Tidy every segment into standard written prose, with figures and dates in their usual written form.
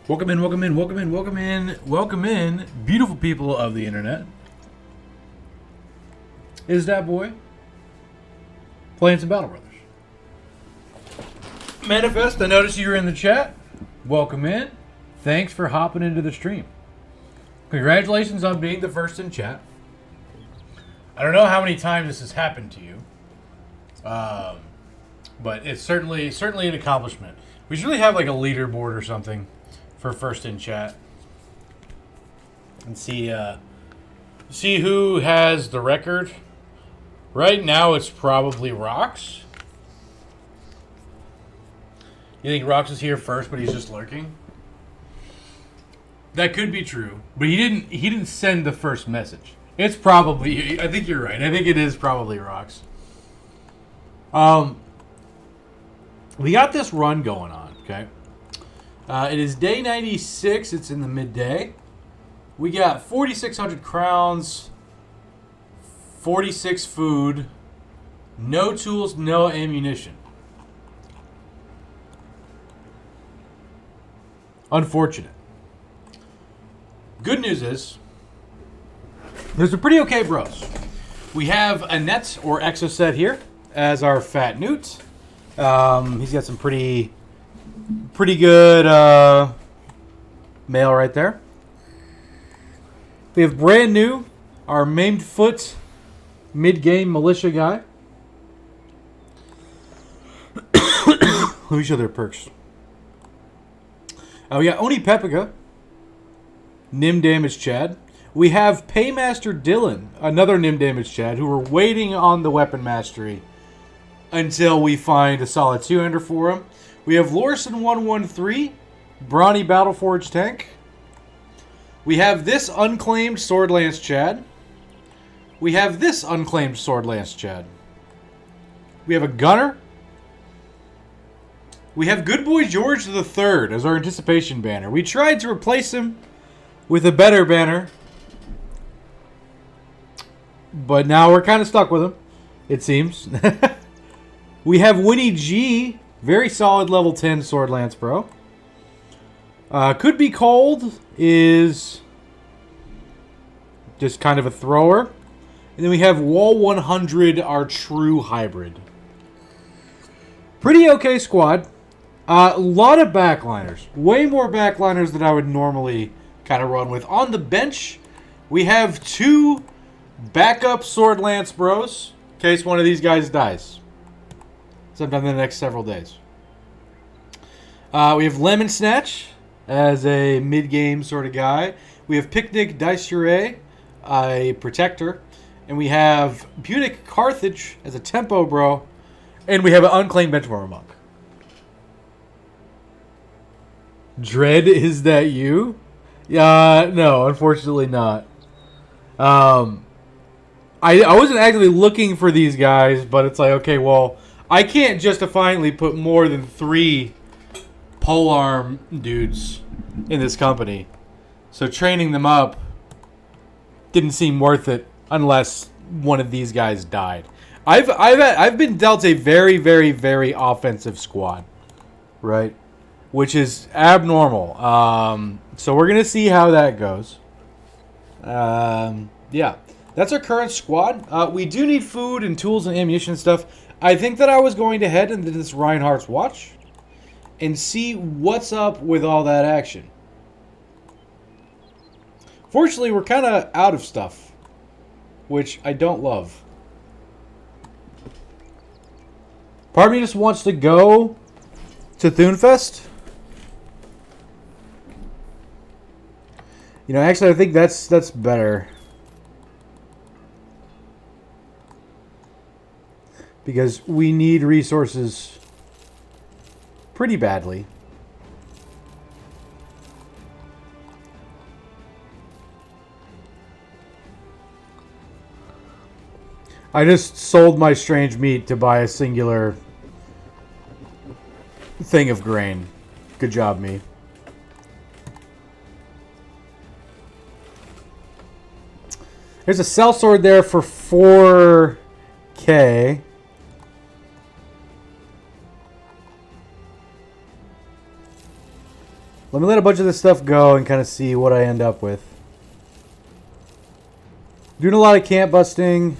Welcome in, welcome in, welcome in, welcome in, welcome in, beautiful people of the internet. Is that boy playing some Battle Brothers? Manifest, I noticed you were in the chat. Welcome in. Thanks for hopping into the stream. Congratulations on being the first in chat. I don't know how many times this has happened to you, but it's certainly an accomplishment. We should really have like a leaderboard or something for first in chat, and see who has the record. Right now, it's probably Rox. You think Rox is here first, but he's just lurking? That could be true, but he didn't send the first message. It's probably. I think you're right. I think it is probably Rox. We got this run going on. Okay. It is day 96. It's in the midday. We got 4,600 crowns, 46 food, no tools, no ammunition. Unfortunate. Good news is, there's a pretty okay bros. We have a net or exoset here as our fat newt. He's got some pretty good mail right there. We have brand new, our maimed foot mid-game militia guy. Let me show their perks. We got Oni Pepica, Nim Damage Chad. We have Paymaster Dylan, another Nim Damage Chad, who we're waiting on the weapon mastery until we find a solid 2-ender for him. We have Lorson 113, Brawny Battleforge tank. We have this unclaimed Sword Lance Chad. We have this unclaimed Sword Lance Chad. We have a gunner. We have Good Boy George III as our anticipation banner. We tried to replace him with a better banner, but now we're kind of stuck with him, it seems. We have Winnie G, very solid level 10 Sword Lance Bro. Could Be Cold is just kind of a thrower. And then we have Wall 100, our true hybrid. Pretty okay squad. A lot of backliners. Way more backliners than I would normally kind of run with. On the bench, we have 2 backup Sword Lance Bros in case one of these guys dies sometime in the next several days. We have Lemon Snatch as a mid-game sort of guy. We have Picnic Dice a protector. And we have Punic Carthage as a tempo bro. And we have an unclaimed Benchwarmer monk. Dread, is that you? No, unfortunately not. I wasn't actually looking for these guys, but it's like, okay, well, I can't justifiably put more than 3 polearm dudes in this company. So training them up didn't seem worth it unless one of these guys died. I've been dealt a very, very, very offensive squad, right? Which is abnormal. So we're gonna see how that goes. Yeah, that's our current squad. We do need food and tools and ammunition and stuff. I think that I was going to head into this Reinhardt's Watch and see what's up with all that action. Fortunately, we're kind of out of stuff, which I don't love. Part of me just wants to go to Thunfest. You know, actually, I think that's better. Because we need resources pretty badly. I just sold my strange meat to buy a singular thing of grain. Good job, me. There's a sellsword there for 4K. Let me let a bunch of this stuff go and kind of see what I end up with. Doing a lot of camp busting.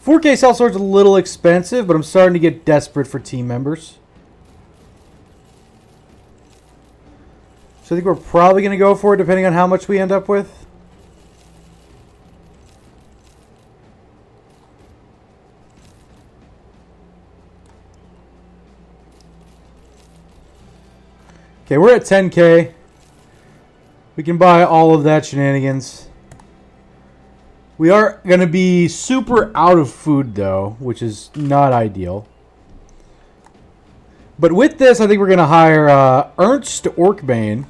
4K sellsword's a little expensive, but I'm starting to get desperate for team members. So I think we're probably going to go for it depending on how much we end up with. Okay, we're at 10K. We can buy all of that shenanigans. We are going to be super out of food, though, which is not ideal. But with this, I think we're going to hire Ernst Orkbane.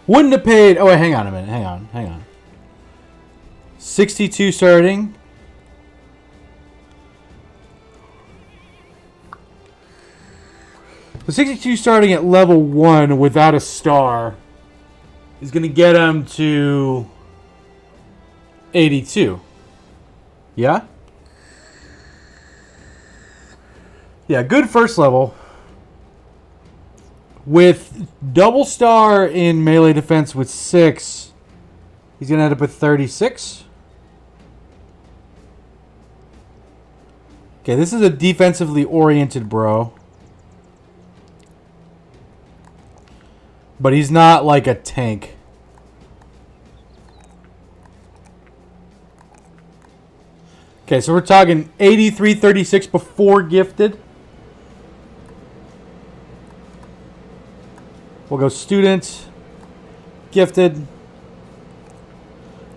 Wouldn't have paid... Oh, wait, hang on a minute. Hang on. 62 starting. The 62 starting at level 1 without a star is going to get him to 82. Yeah? Yeah, good first level. With double star in melee defense with 6, he's going to end up with 36. Okay, this is a defensively oriented bro. But he's not like a tank. Okay, so we're talking 83, 36 before gifted. We'll go student, gifted.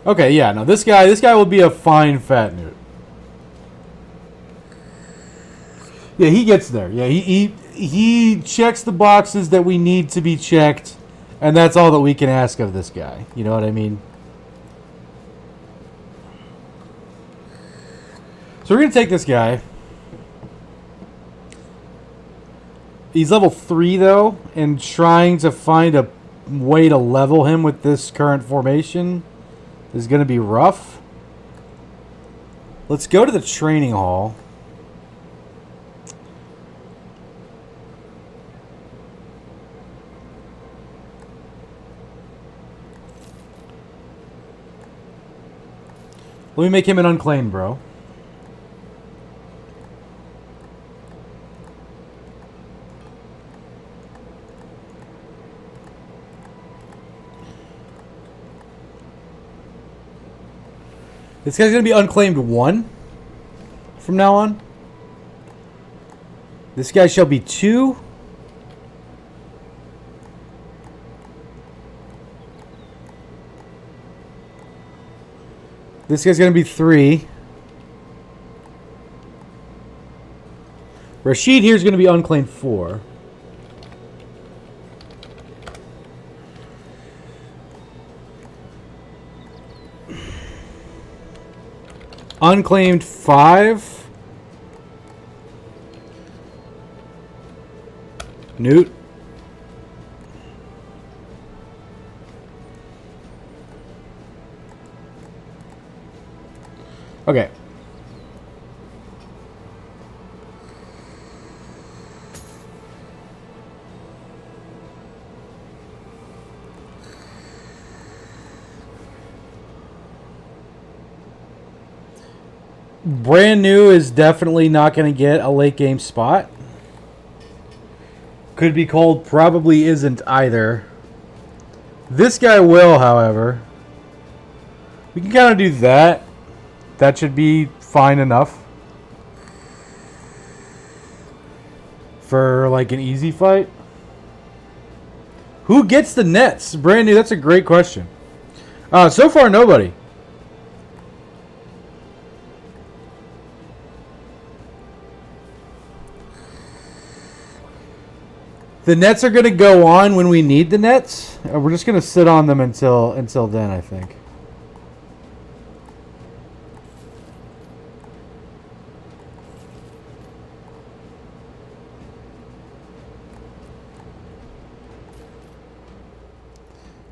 Okay, yeah, no, this guy will be a fine fat newt. Yeah, he gets there. Yeah, he checks the boxes that we need to be checked, and that's all that we can ask of this guy. You know what I mean? So we're going to take this guy. He's level 3, though, and trying to find a way to level him with this current formation is going to be rough. Let's go to the training hall. Let me make him an unclaimed, bro. This guy's going to be unclaimed 1 from now on. This guy shall be 2. This guy's going to be 3. Rashid here is going to be unclaimed 4. Unclaimed 5. Newt. Okay. Brand new is definitely not going to get a late game spot. Could be cold, probably isn't either. This guy will, however. We can kind of do that. That should be fine enough for like an easy fight. Who gets the nets? Brand new, that's a great question. So far, nobody. The nets are going to go on when we need the nets. We're just going to sit on them until then, I think.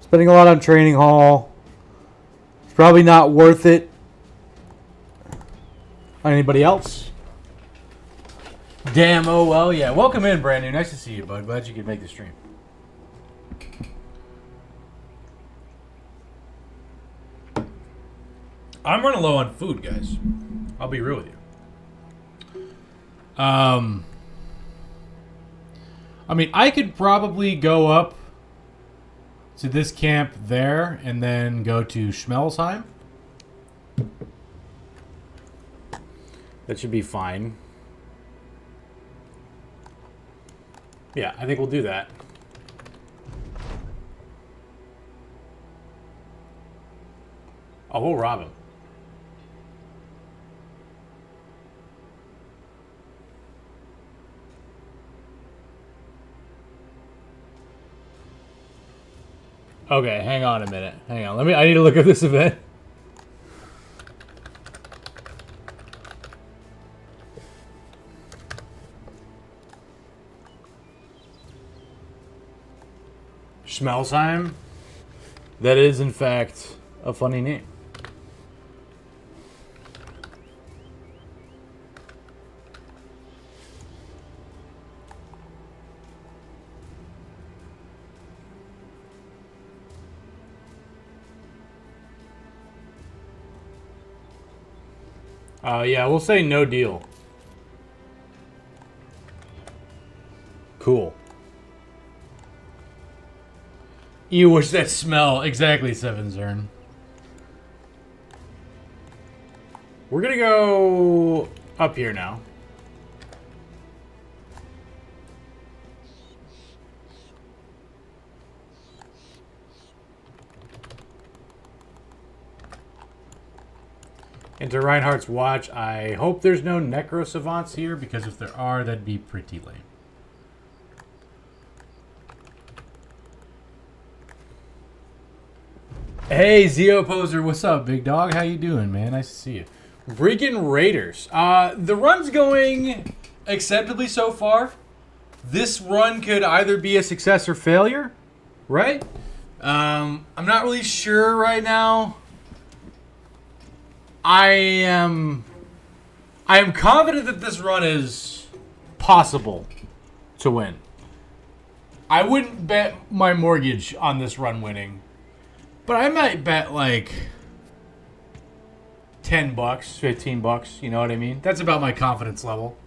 Spending a lot on training hall. It's probably not worth it Anybody else? Damn, oh well, yeah. Welcome in, brand new. Nice to see you, bud. Glad you could make the stream. I'm running low on food, guys. I'll be real with you. I mean, I could probably go up to this camp there and then go to Schmelsheim. That should be fine. Yeah, I think we'll do that. Oh, we'll rob him. Okay, hang on a minute. Hang on. I need to look at this event. Schmelsheim? That is, in fact, a funny name. Yeah, we'll say no deal. Cool. You wish that smell. Exactly, Seven Zern. We're gonna go up here now. Into Reinhardt's watch. I hope there's no Necro Savants here, because if there are, that'd be pretty lame. Hey, Zeo Poser, what's up, big dog? How you doing, man? Nice to see you. Freaking Raiders. The run's going acceptably so far. This run could either be a success or failure, right? I'm not really sure right now. I am confident that this run is possible to win. I wouldn't bet my mortgage on this run winning, but I might bet like $10, $15, you know what I mean? That's about my confidence level.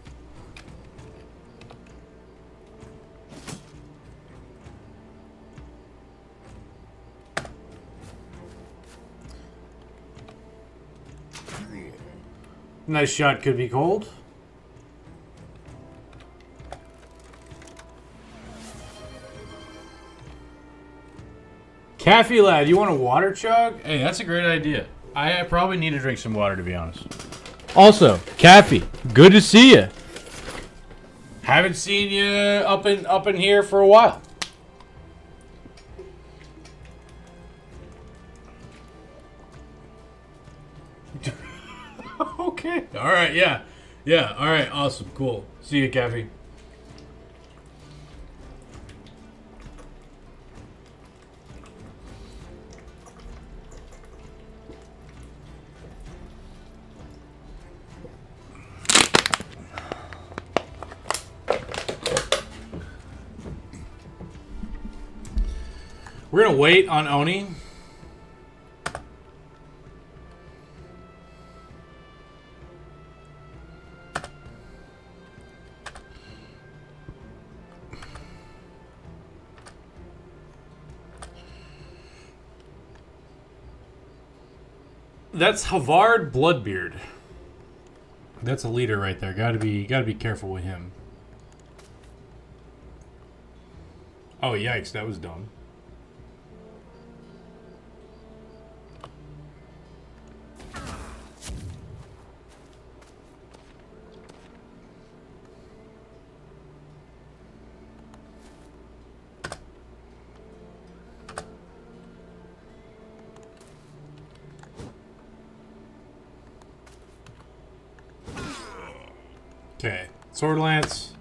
Nice shot, could be cold. Caffey lad, you want a water chug? Hey, that's a great idea. I probably need to drink some water, to be honest. Also, Caffey, good to see you. Haven't seen you up in here for a while. Okay. All right. Yeah. Yeah. All right. Awesome. Cool. See you, Caffey. We're gonna wait on Oni. That's Havard Bloodbeard. That's a leader right there. Gotta be careful with him. Oh yikes, that was dumb. Okay, Sword Lance,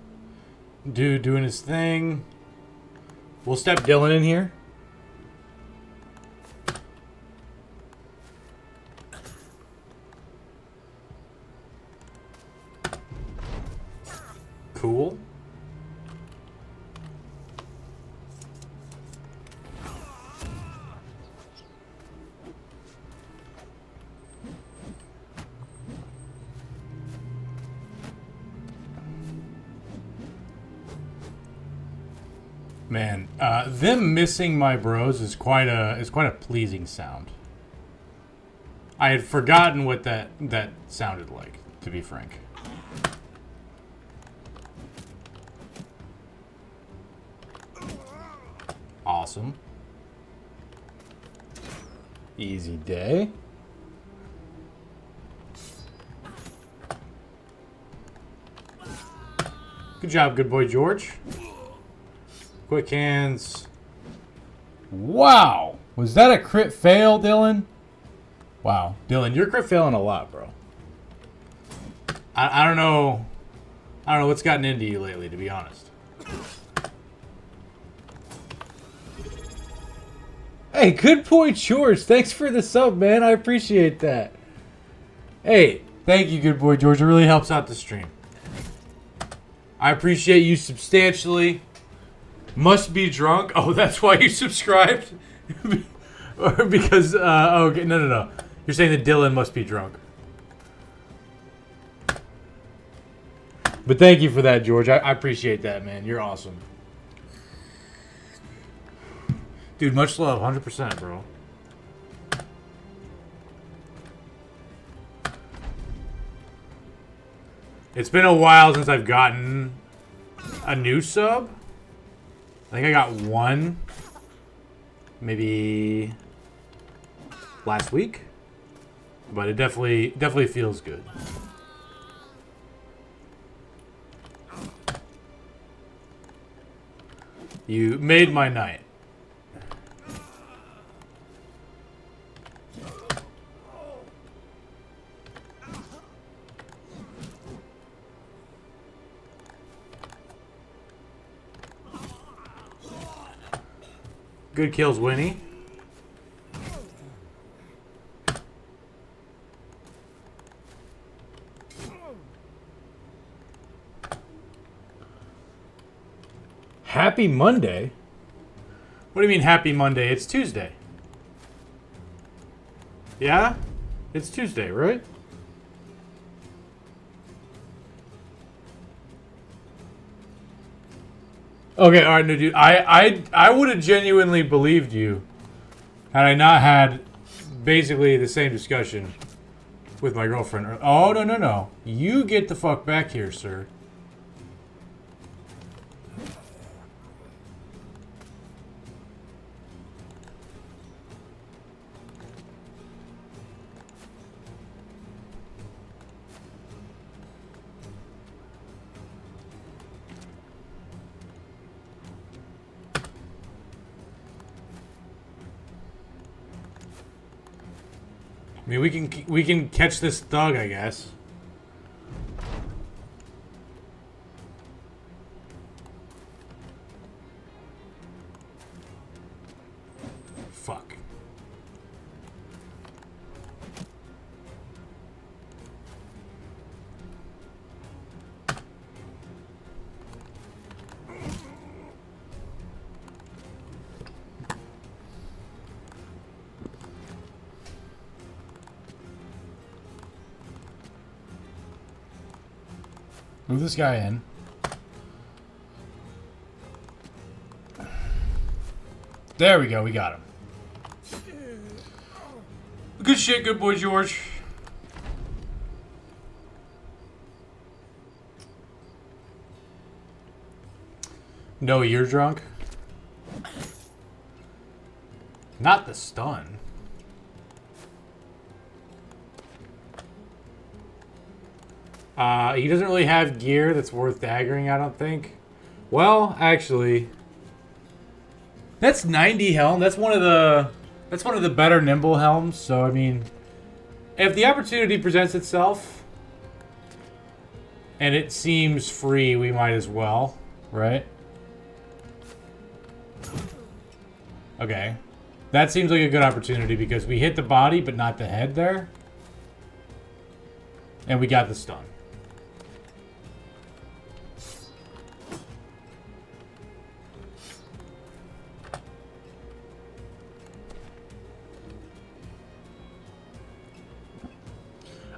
dude doing his thing. We'll step Dylan in here. Cool. Man, them missing my bros is quite a pleasing sound. I had forgotten what that sounded like, to be frank. Awesome. Easy day. Good job, good boy George. Quick hands. Wow. Was that a crit fail, Dylan? Wow. Dylan, you're crit failing a lot, bro. I don't know. I don't know what's gotten into you lately, to be honest. Hey, good point, George. Thanks for the sub, man. I appreciate that. Hey, thank you, good boy George. It really helps out the stream. I appreciate you substantially. Must be drunk. Oh, that's why you subscribed? Or because, okay, no. You're saying that Dylan must be drunk. But thank you for that, George. I appreciate that, man. You're awesome. Dude, much love. 100%, bro. It's been a while since I've gotten a new sub. I think I got one, maybe last week, but it definitely feels good. You made my night. Good kills, Winnie. Happy Monday? What do you mean happy Monday? It's Tuesday. Yeah? It's Tuesday, right? Okay, alright, no, dude. I would have genuinely believed you had I not had basically the same discussion with my girlfriend. Oh, no. You get the fuck back here, sir. I mean, we can catch this thug, I guess. Fuck. Move this guy in. There we go, we got him. Good shit, good boy, George. No, you're drunk? Not the stun. He doesn't really have gear that's worth daggering, I don't think. Well, actually, that's 90 helm. That's one of the better nimble helms. So I mean, if the opportunity presents itself and it seems free, we might as well, right? Okay. That seems like a good opportunity because we hit the body but not the head there. And we got the stun.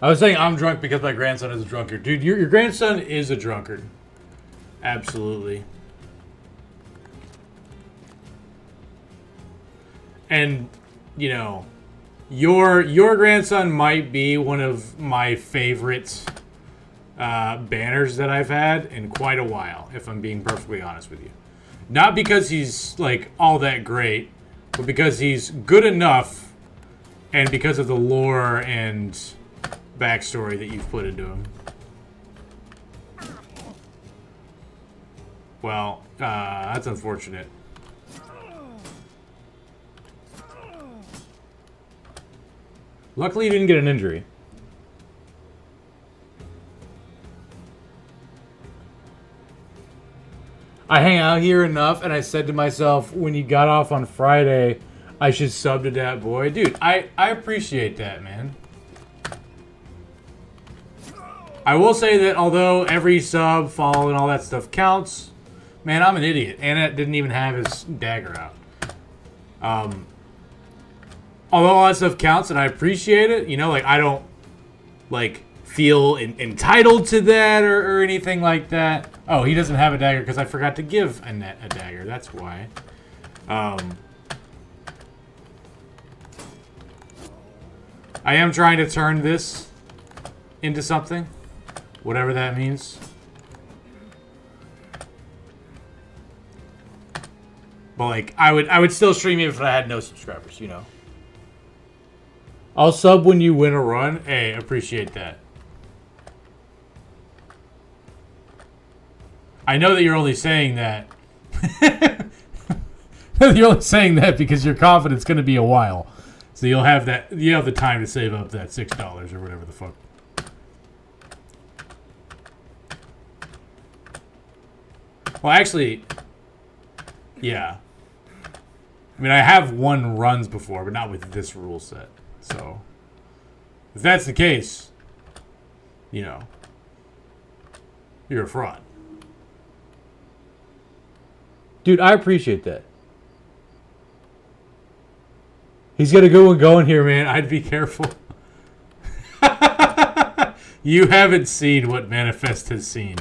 I was saying I'm drunk because my grandson is a drunkard. Dude, your grandson is a drunkard. Absolutely. And, you know, your grandson might be one of my favorite banners that I've had in quite a while, if I'm being perfectly honest with you. Not because he's, like, all that great, but because he's good enough and because of the lore and backstory that you've put into him. Well, that's unfortunate. Luckily, you didn't get an injury. I hang out here enough, and I said to myself, when you got off on Friday, I should sub to that boy. Dude, I appreciate that, man. I will say that although every sub, follow, and all that stuff counts, man, I'm an idiot. Annette didn't even have his dagger out. Although all that stuff counts and I appreciate it, you know, like, I don't, like, feel entitled to that or anything like that. Oh, he doesn't have a dagger because I forgot to give Annette a dagger. That's why. I am trying to turn this into something, whatever that means. But, like, I would still stream even if I had no subscribers, you know. I'll sub when you win a run. Hey, appreciate that. I know that you're only saying that. You're only saying that because you're confident it's going to be a while. So you'll have that. You have the time to save up that $6 or whatever the fuck. Well, actually, yeah. I mean, I have won runs before, but not with this rule set. So, if that's the case, you know, you're a fraud. Dude, I appreciate that. He's got a good one going here, man. I'd be careful. You haven't seen what Manifest has seen.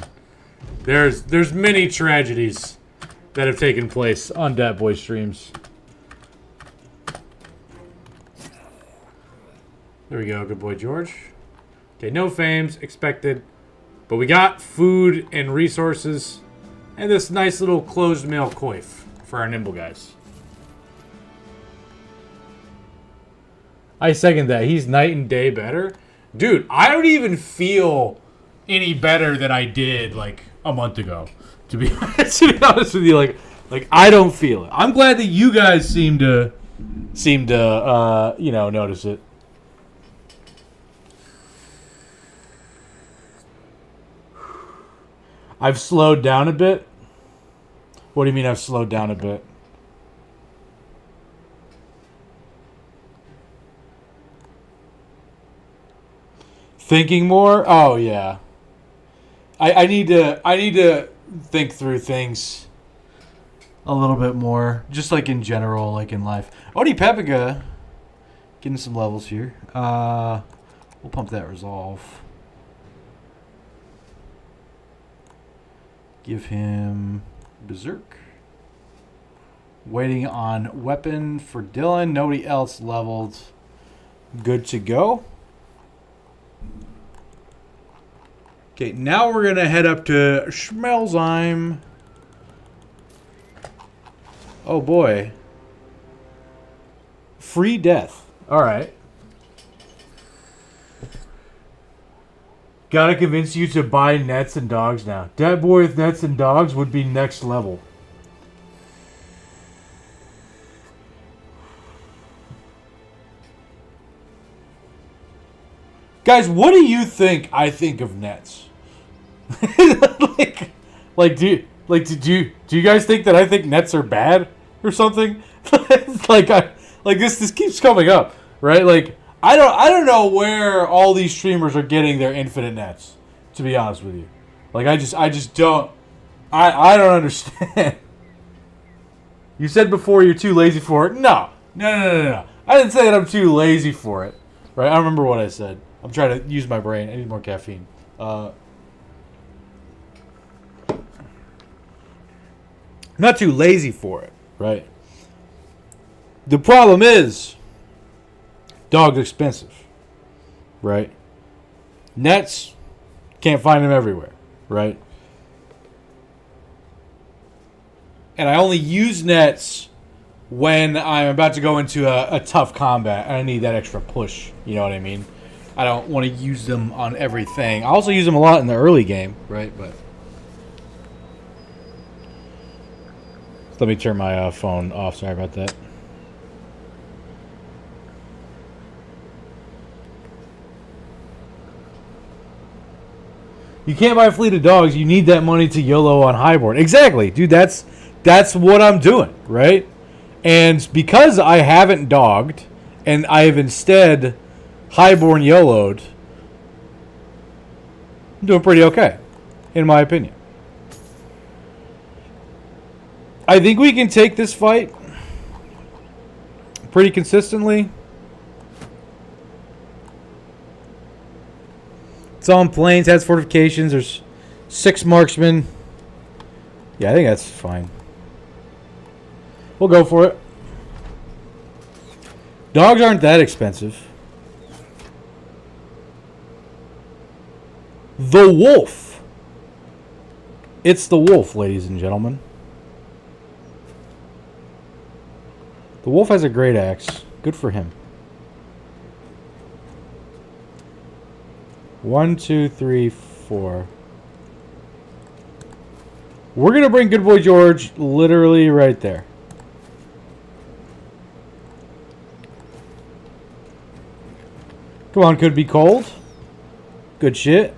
There's many tragedies that have taken place on Dat Boy streams. There we go, good boy George. Okay, no fames expected. But we got food and resources and this nice little closed mail coif for our nimble guys. I second that. He's night and day better. Dude, I don't even feel any better than I did like a month ago. To be honest with you, like I don't feel it. I'm glad that you guys seem to you know, notice it. I've slowed down a bit. What do you mean I've slowed down a bit? Thinking more? Oh yeah. I need to think through things a little bit more, just like in general, like in life. Oni Pepica getting some levels here. We'll pump that resolve. Give him Berserk. Waiting on weapon for Dylan. Nobody else leveled. Good to go. Okay, now we're going to head up to Schmelzheim. Oh boy. Free death. Alright. Gotta convince you to buy nets and dogs now. Dat Boy with nets and dogs would be next level. Guys, what do you think I think of nets? do you guys think that I think nets are bad or something? This keeps coming up, right? Like I don't know where all these streamers are getting their infinite nets, to be honest with you. Like I just don't I don't understand. You said before you're too lazy for it. No. I didn't say that I'm too lazy for it. Right? I remember what I said. I'm trying to use my brain. I need more caffeine. I'm not too lazy for it, right? The problem is, dog's expensive, right? Nets, can't find them everywhere, right? And I only use nets when I'm about to go into a tough combat and I need that extra push. You know what I mean? I don't want to use them on everything. I also use them a lot in the early game, right? But let me turn my phone off. Sorry about that. You can't buy a fleet of dogs. You need that money to YOLO on highboard. Exactly, dude. That's what I'm doing, right? And because I haven't dogged and I have instead highborn YOLO'd, I'm doing pretty okay, in my opinion. I think we can take this fight pretty consistently. It's on plains, has fortifications. There's 6 marksmen. Yeah, I think that's fine. We'll go for it. Dogs aren't that expensive. The wolf. It's the wolf, ladies and gentlemen. The wolf has a great axe. Good for him. 1, 2, 3, 4. We're going to bring Good Boy George literally right there. Come on, could be cold. Good shit.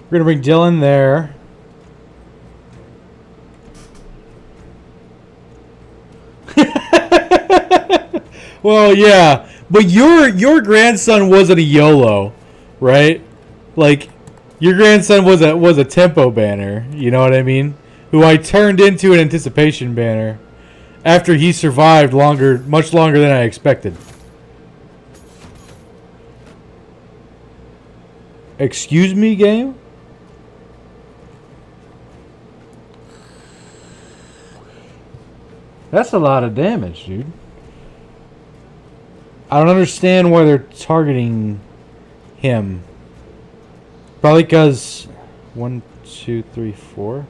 We're going to bring Dylan there. Well, yeah, but your grandson wasn't a YOLO, right? Like, your grandson was a tempo banner. You know what I mean? Who I turned into an anticipation banner after he survived much longer than I expected. Excuse me, game? That's a lot of damage, dude. I don't understand why they're targeting him. Probably because 1, 2, 3, 4.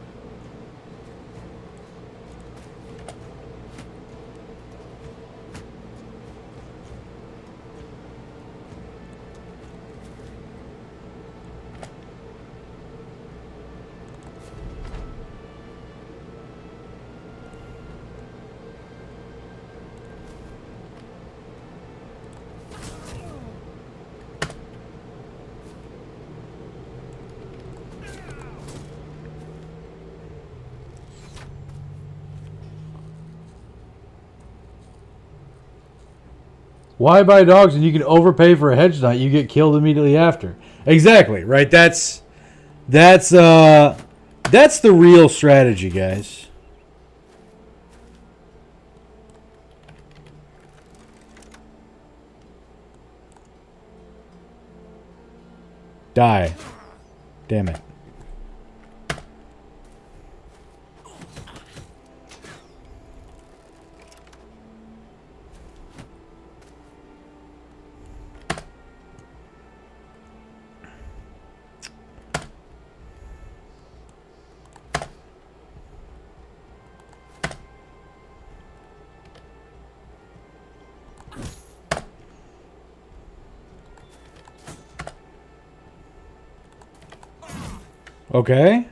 Why buy dogs and you can overpay for a hedge knight? You get killed immediately after. Exactly, right? That's the real strategy, guys. Die. Damn it. Okay.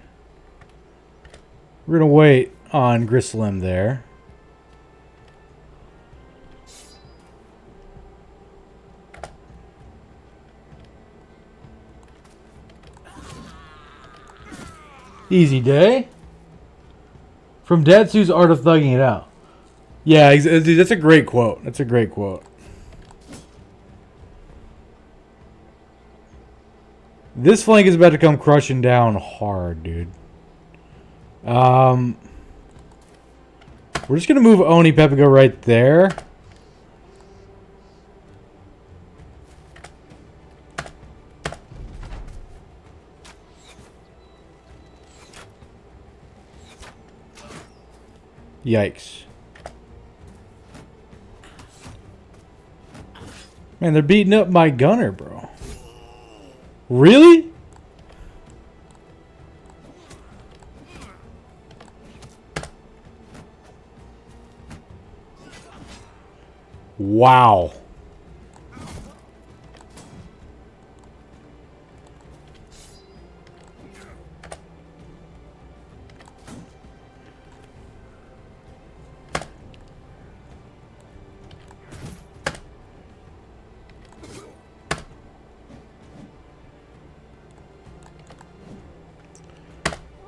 We're going to wait on Grislim there. Easy day. From Datsu's Art of Thugging It Out. Yeah, dude, that's a great quote. That's a great quote. This flank is about to come crushing down hard, dude. We're just going to move Oni Peppigo right there. Yikes. Man, they're beating up my gunner, bro. Really? Wow.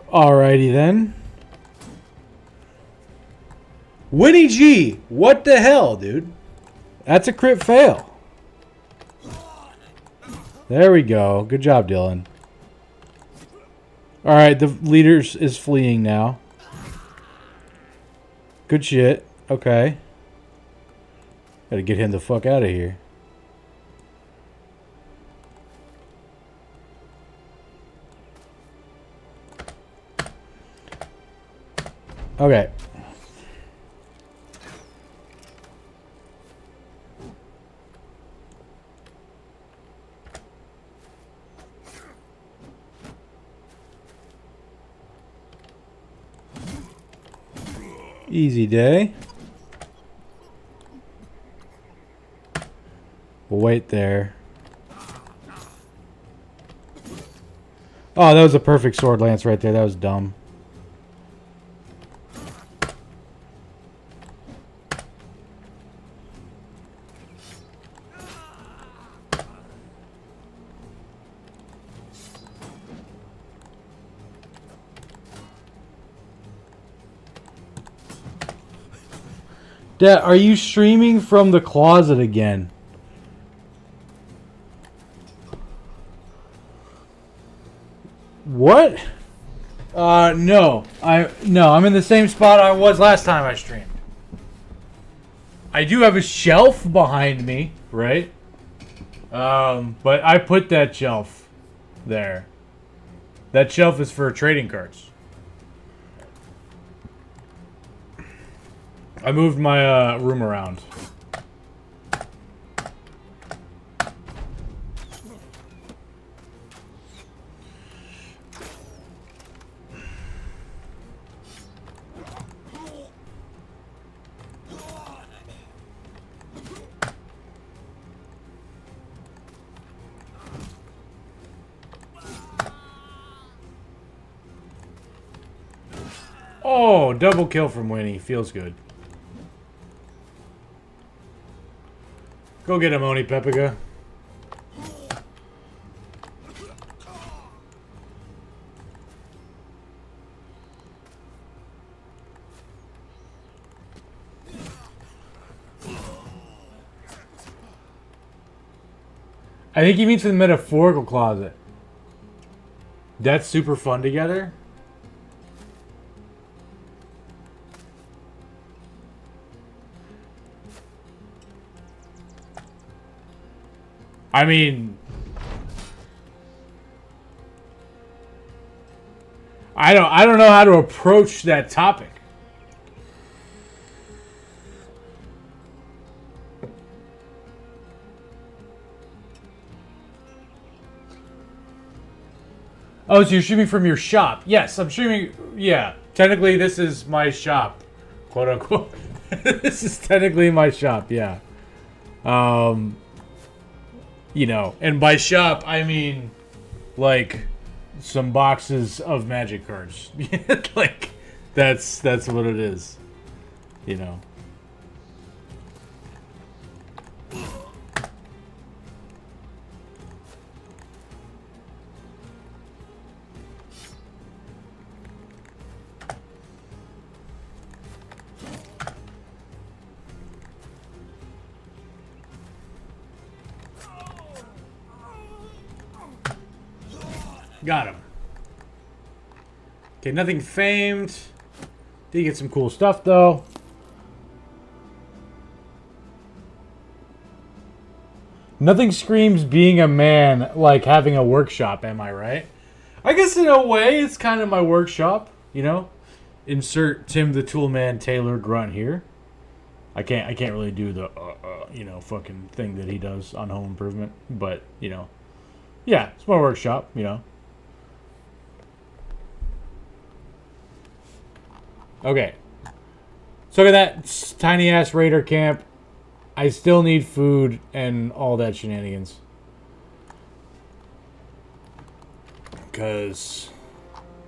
Alrighty then. Winnie G, what the hell, dude? That's a crit fail. There we go. Good job, Dylan. Alright, the leader is fleeing now. Good shit. Okay. Gotta get him the fuck out of here. Okay. Easy day. We'll wait there. Oh, that was a perfect sword lance right there. That was dumb. Dad, are you streaming from the closet again? What? No. I'm in the same spot I was last time I streamed. I do have a shelf behind me, right? But I put that shelf there. That shelf is for trading cards. I moved my room around. Oh, double kill from Winnie. Feels good. Go get him, Oni Peppiga. I think he means in the metaphorical closet. That's super fun together. I mean, I don't know how to approach that topic. Oh, so you're streaming from your shop? Yes, I'm streaming. Yeah, technically this is my shop, quote unquote. This is technically my shop. Yeah. You know, and by shop I mean like some boxes of magic cards. Like that's what it is. You know. Got him. Okay, nothing famed. Did get some cool stuff, though. Nothing screams being a man like having a workshop, am I right? I guess in a way, it's kind of my workshop, you know? Insert Tim the Toolman Taylor grunt here. I can't really do the, you know, fucking thing that he does on Home Improvement. But, you know. Yeah, it's my workshop, you know. Okay. So look at that tiny ass raider camp. I still need food and all that shenanigans. Because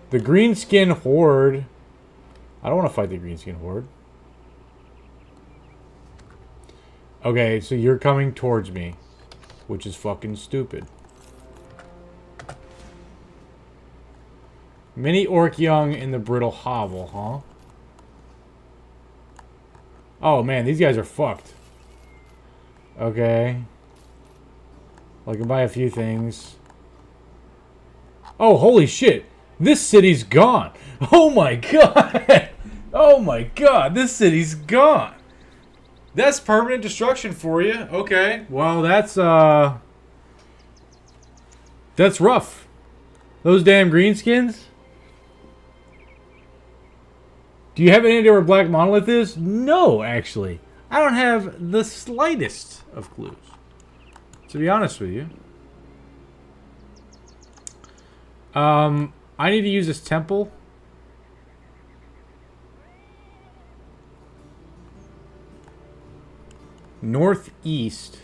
the greenskin horde. I don't want to fight the greenskin horde. Okay, so you're coming towards me, which is fucking stupid. Mini orc young in the brittle hovel, huh? Oh man, these guys are fucked. Okay. Well, I can buy a few things. Oh, holy shit. This city's gone. Oh my god. Oh my god, this city's gone. That's permanent destruction for you. Okay. Well, that's rough. Those damn greenskins. Do you have any idea where Black Monolith is? No, actually. I don't have the slightest of clues. To be honest with you. I need to use this temple. Northeast.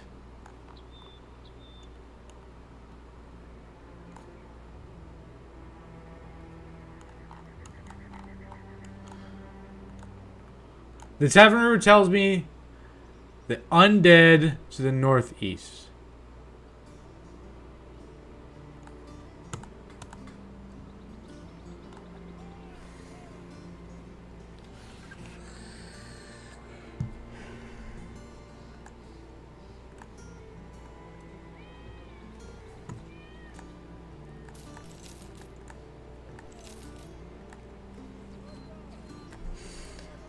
The tavern route tells me the undead to the northeast.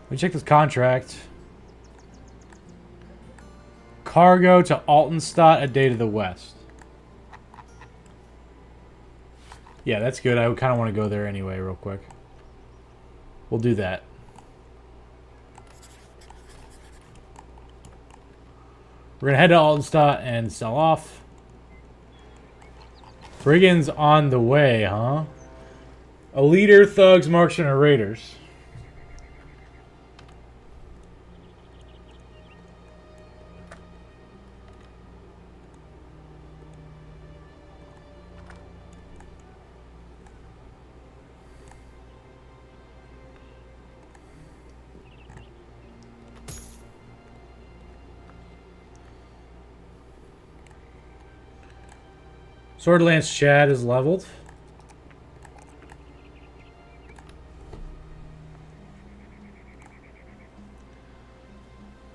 Let me check this contract. Cargo to Altenstadt, a day to the west. Yeah, that's good. I kind of want to go there anyway, real quick. We'll do that. We're going to head to Altenstadt and sell off. Brigands on the way, huh? A leader, thugs, marksmen, or raiders. Sword Lance Chad is leveled.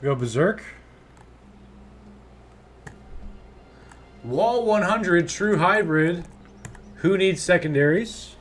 Go Berserk. Wall 100 True Hybrid. Who needs secondaries?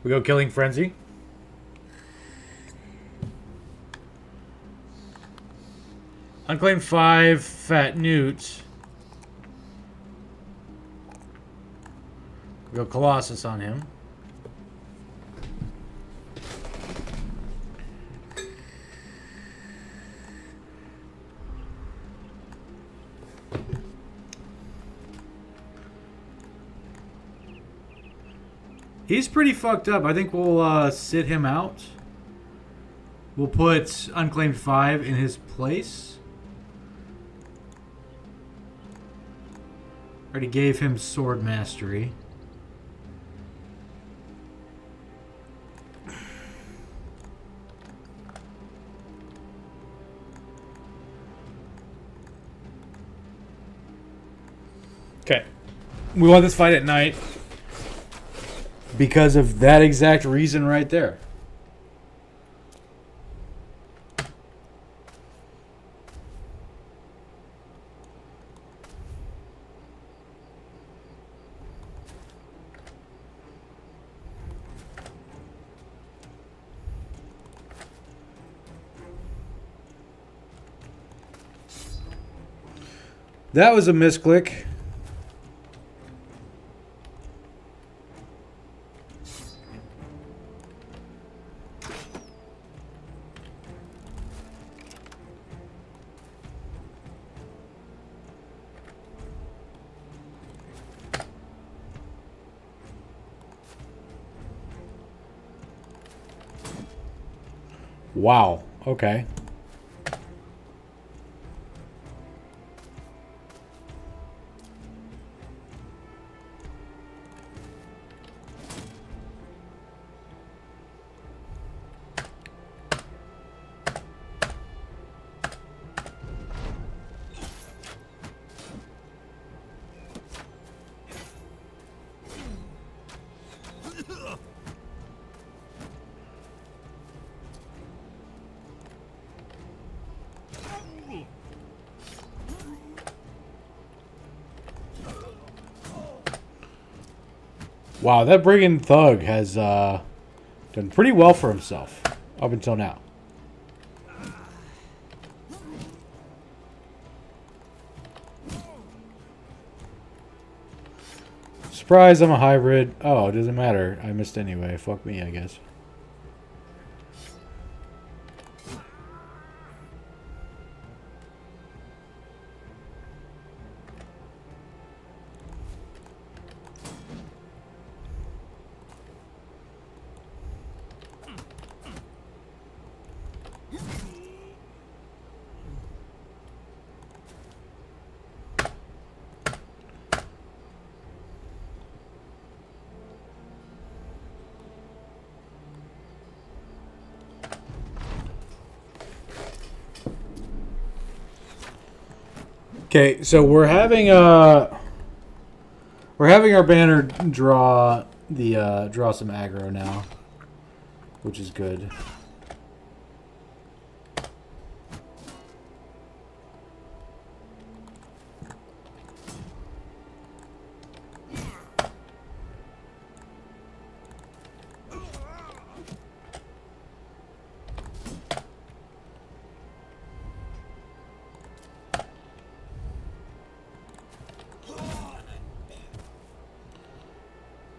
We go Killing Frenzy. Unclaimed 5, Fat Newt. We go Colossus on him. He's pretty fucked up. I think we'll sit him out. We'll put Unclaimed 5 in his place. Already gave him Sword Mastery. Okay. We want this fight at night. Because of that exact reason right there. That was a misclick. Wow. Okay. Wow, that brigand thug has done pretty well for himself up until now. Surprise, I'm a hybrid. Oh, it doesn't matter. I missed anyway. Fuck me, I guess. Okay, so we're having our banner draw some aggro now, which is good.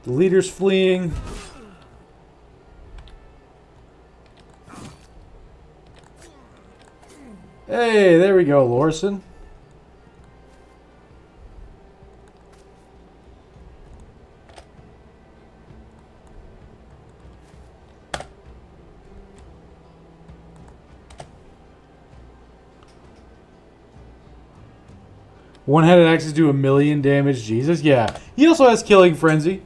The leader's fleeing. Hey, there we go, Lorson. One-handed axes do 1,000,000 damage. Jesus, yeah. He also has Killing Frenzy.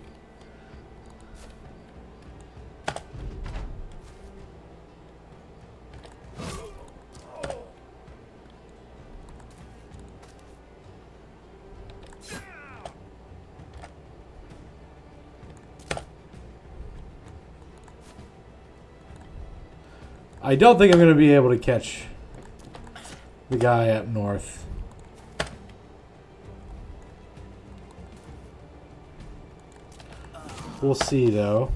I don't think I'm going to be able to catch the guy up north. We'll see, though.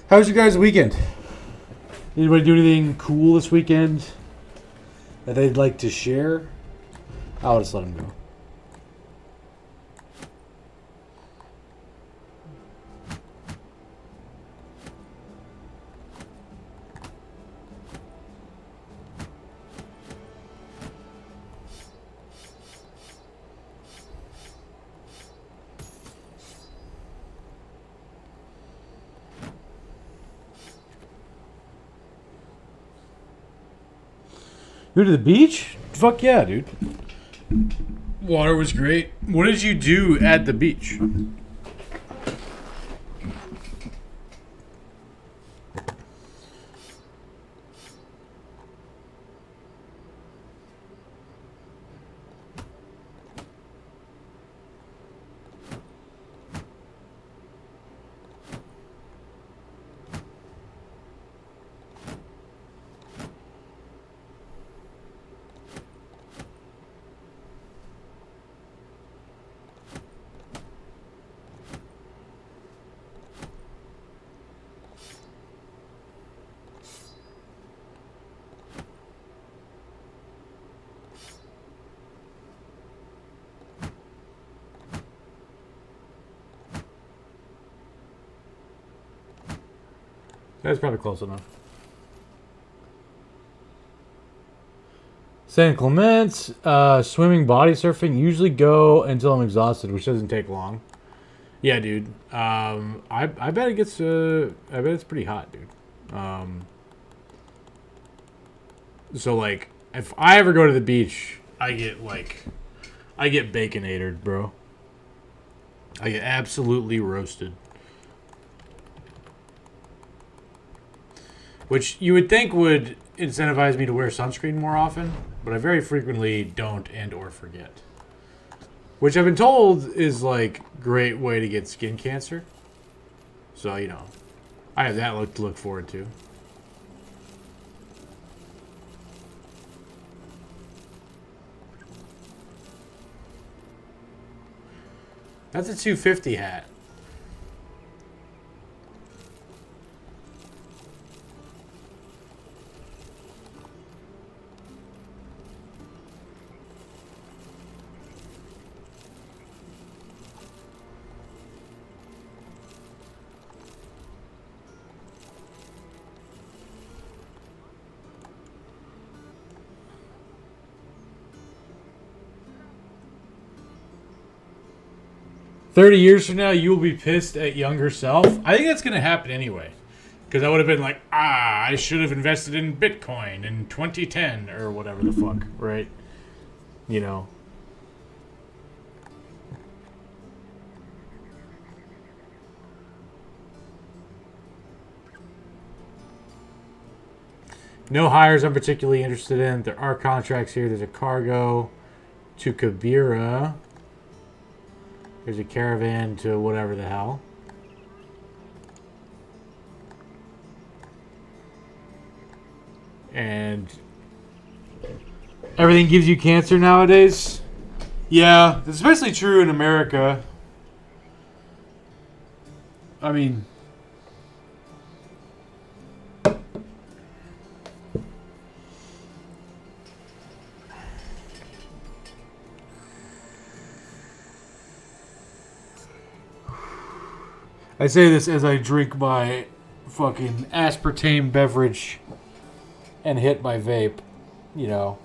How was your guys' weekend? Anybody do anything cool this weekend that they'd like to share? I'll just let them go. You to the beach? Fuck yeah, dude. Water was great. What did you do at the beach? That's probably close enough. San Clemente, swimming, body surfing. Usually go until I'm exhausted, which doesn't take long. Yeah, dude. I bet it gets. I bet it's pretty hot, dude. So like, if I ever go to the beach, I get baconated, bro. I get absolutely roasted. Which you would think would incentivize me to wear sunscreen more often, but I very frequently don't and or forget. Which I've been told is like great way to get skin cancer. So, you know, I have that to look forward to. That's a 250 hat. $30 from now, you will be pissed at younger self. I think that's going to happen anyway. Because I would have been like, I should have invested in Bitcoin in 2010 or whatever the fuck, right? You know. No hires I'm particularly interested in. There are contracts here. There's a cargo to Kabira. There's a caravan to whatever the hell. And everything gives you cancer nowadays. Yeah, it's especially true in America. I mean, I say this as I drink my fucking aspartame beverage and hit my vape, you know.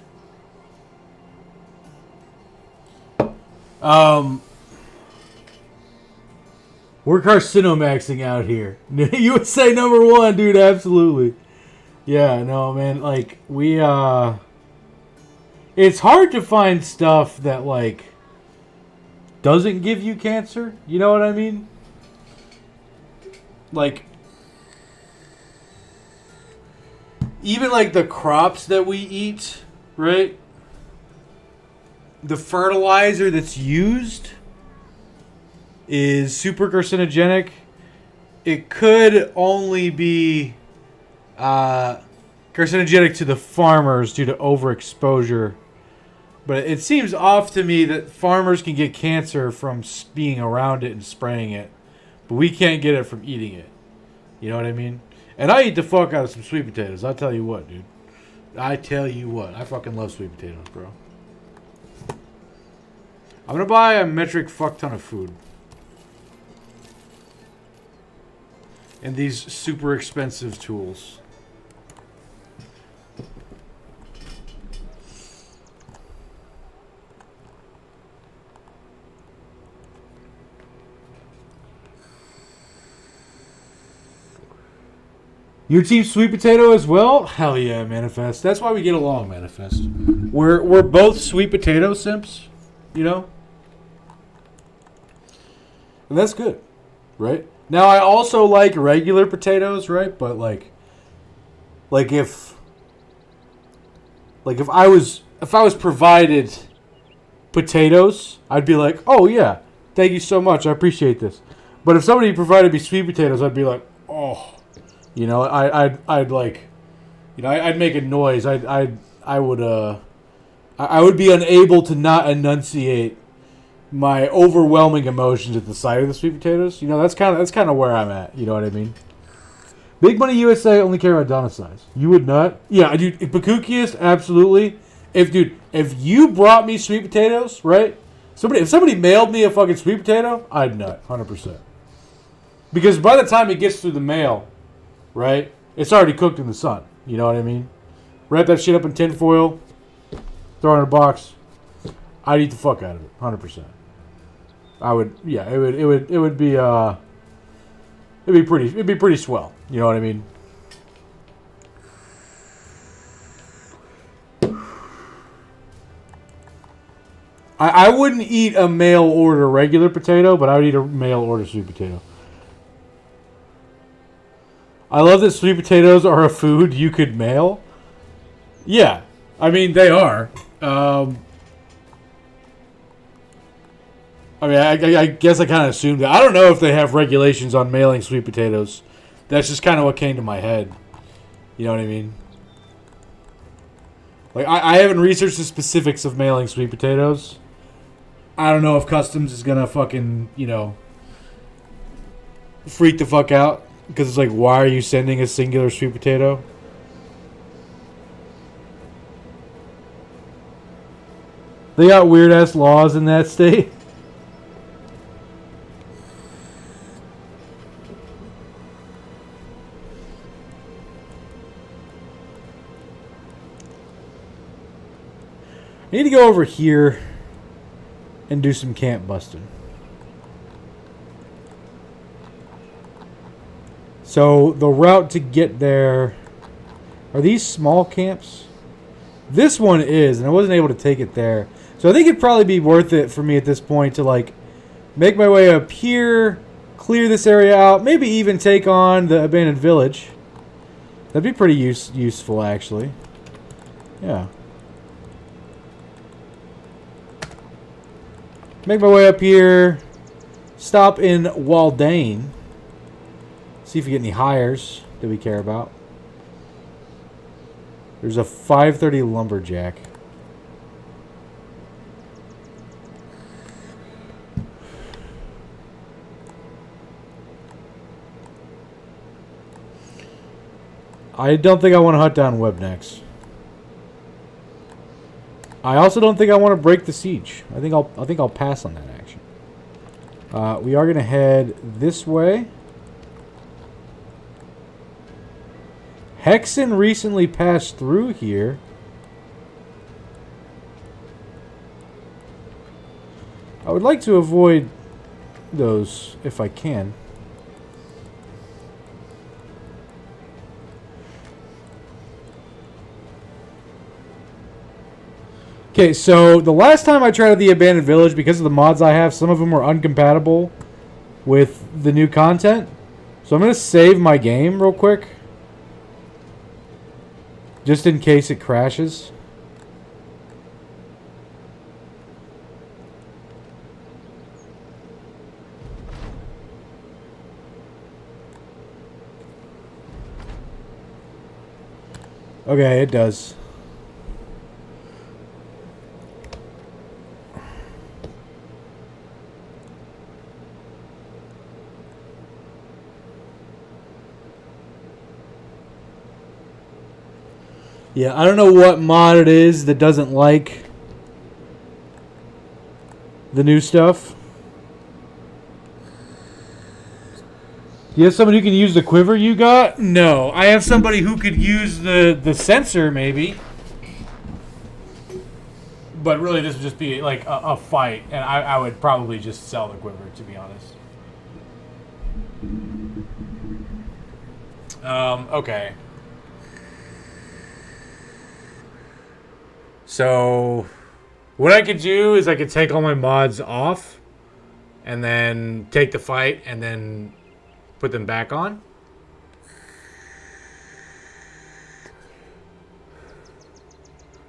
We're carcinomaxing out here. You would say number one, dude, absolutely. Yeah, no, man, like, it's hard to find stuff that, like, doesn't give you cancer, you know what I mean? Like, even like the crops that we eat, right? The fertilizer that's used is super carcinogenic. It could only be carcinogenic to the farmers due to overexposure. But it seems off to me that farmers can get cancer from being around it and spraying it. But we can't get it from eating it. You know what I mean? And I eat the fuck out of some sweet potatoes. I'll tell you what, dude. I tell you what. I fucking love sweet potatoes, bro. I'm gonna buy a metric fuck ton of food. And these super expensive tools. Your team sweet potato as well? Hell yeah, Manifest. That's why we get along, Manifest. We're both sweet potato simps, you know? And that's good, right? Now I also like regular potatoes, right? But like if I was provided potatoes, I'd be like, "Oh yeah, thank you so much. I appreciate this." But if somebody provided me sweet potatoes, I'd be like, "Oh." You know, I'd like, you know, I'd make a noise. I would be unable to not enunciate my overwhelming emotions at the sight of the sweet potatoes. You know, that's kind of where I'm at. You know what I mean? Big Money USA only care about Donna size. You would not? Yeah, dude. Bakukiest, absolutely. If you brought me sweet potatoes, right? If somebody mailed me a fucking sweet potato, I'd nut 100%. Because by the time it gets through the mail, right? It's already cooked in the sun. You know what I mean? Wrap that shit up in tin foil, throw it in a box. I'd eat the fuck out of it, 100%. I would, yeah, it would be it'd be pretty swell. You know what I mean? I wouldn't eat a mail order regular potato, but I would eat a mail order sweet potato. I love that sweet potatoes are a food you could mail. Yeah, I mean they are. I mean, I guess I kind of assumed that. I don't know if they have regulations on mailing sweet potatoes. That's just kind of what came to my head. You know what I mean? Like, I haven't researched the specifics of mailing sweet potatoes. I don't know if customs is gonna fucking, freak the fuck out. Because it's like, why are you sending a singular sweet potato? They got weird ass laws in that state. I need to go over here and do some camp busting. So the route to get there, are these small camps? This one is, and I wasn't able to take it there. So I think it'd probably be worth it for me at this point to like make my way up here, clear this area out, maybe even take on the abandoned village. That'd be pretty useful actually. Yeah. Make my way up here. Stop in Waldane. See if we get any hires that we care about. There's a 530 lumberjack. I don't think I want to hunt down webnecks. I also don't think I want to break the siege. I think I'll pass on that action. We are gonna head this way. Hexen recently passed through here. I would like to avoid those if I can. Okay, so the last time I tried out the abandoned village, because of the mods I have, some of them were incompatible with the new content. So I'm going to save my game real quick. Just in case it crashes. Okay, it does. Yeah, I don't know what mod it is that doesn't like the new stuff. Do you have somebody who can use the quiver you got? No, I have somebody who could use the sensor maybe. But really this would just be like a fight, and I would probably just sell the quiver, to be honest. Okay. So, what I could do is I could take all my mods off, and then take the fight, and then put them back on.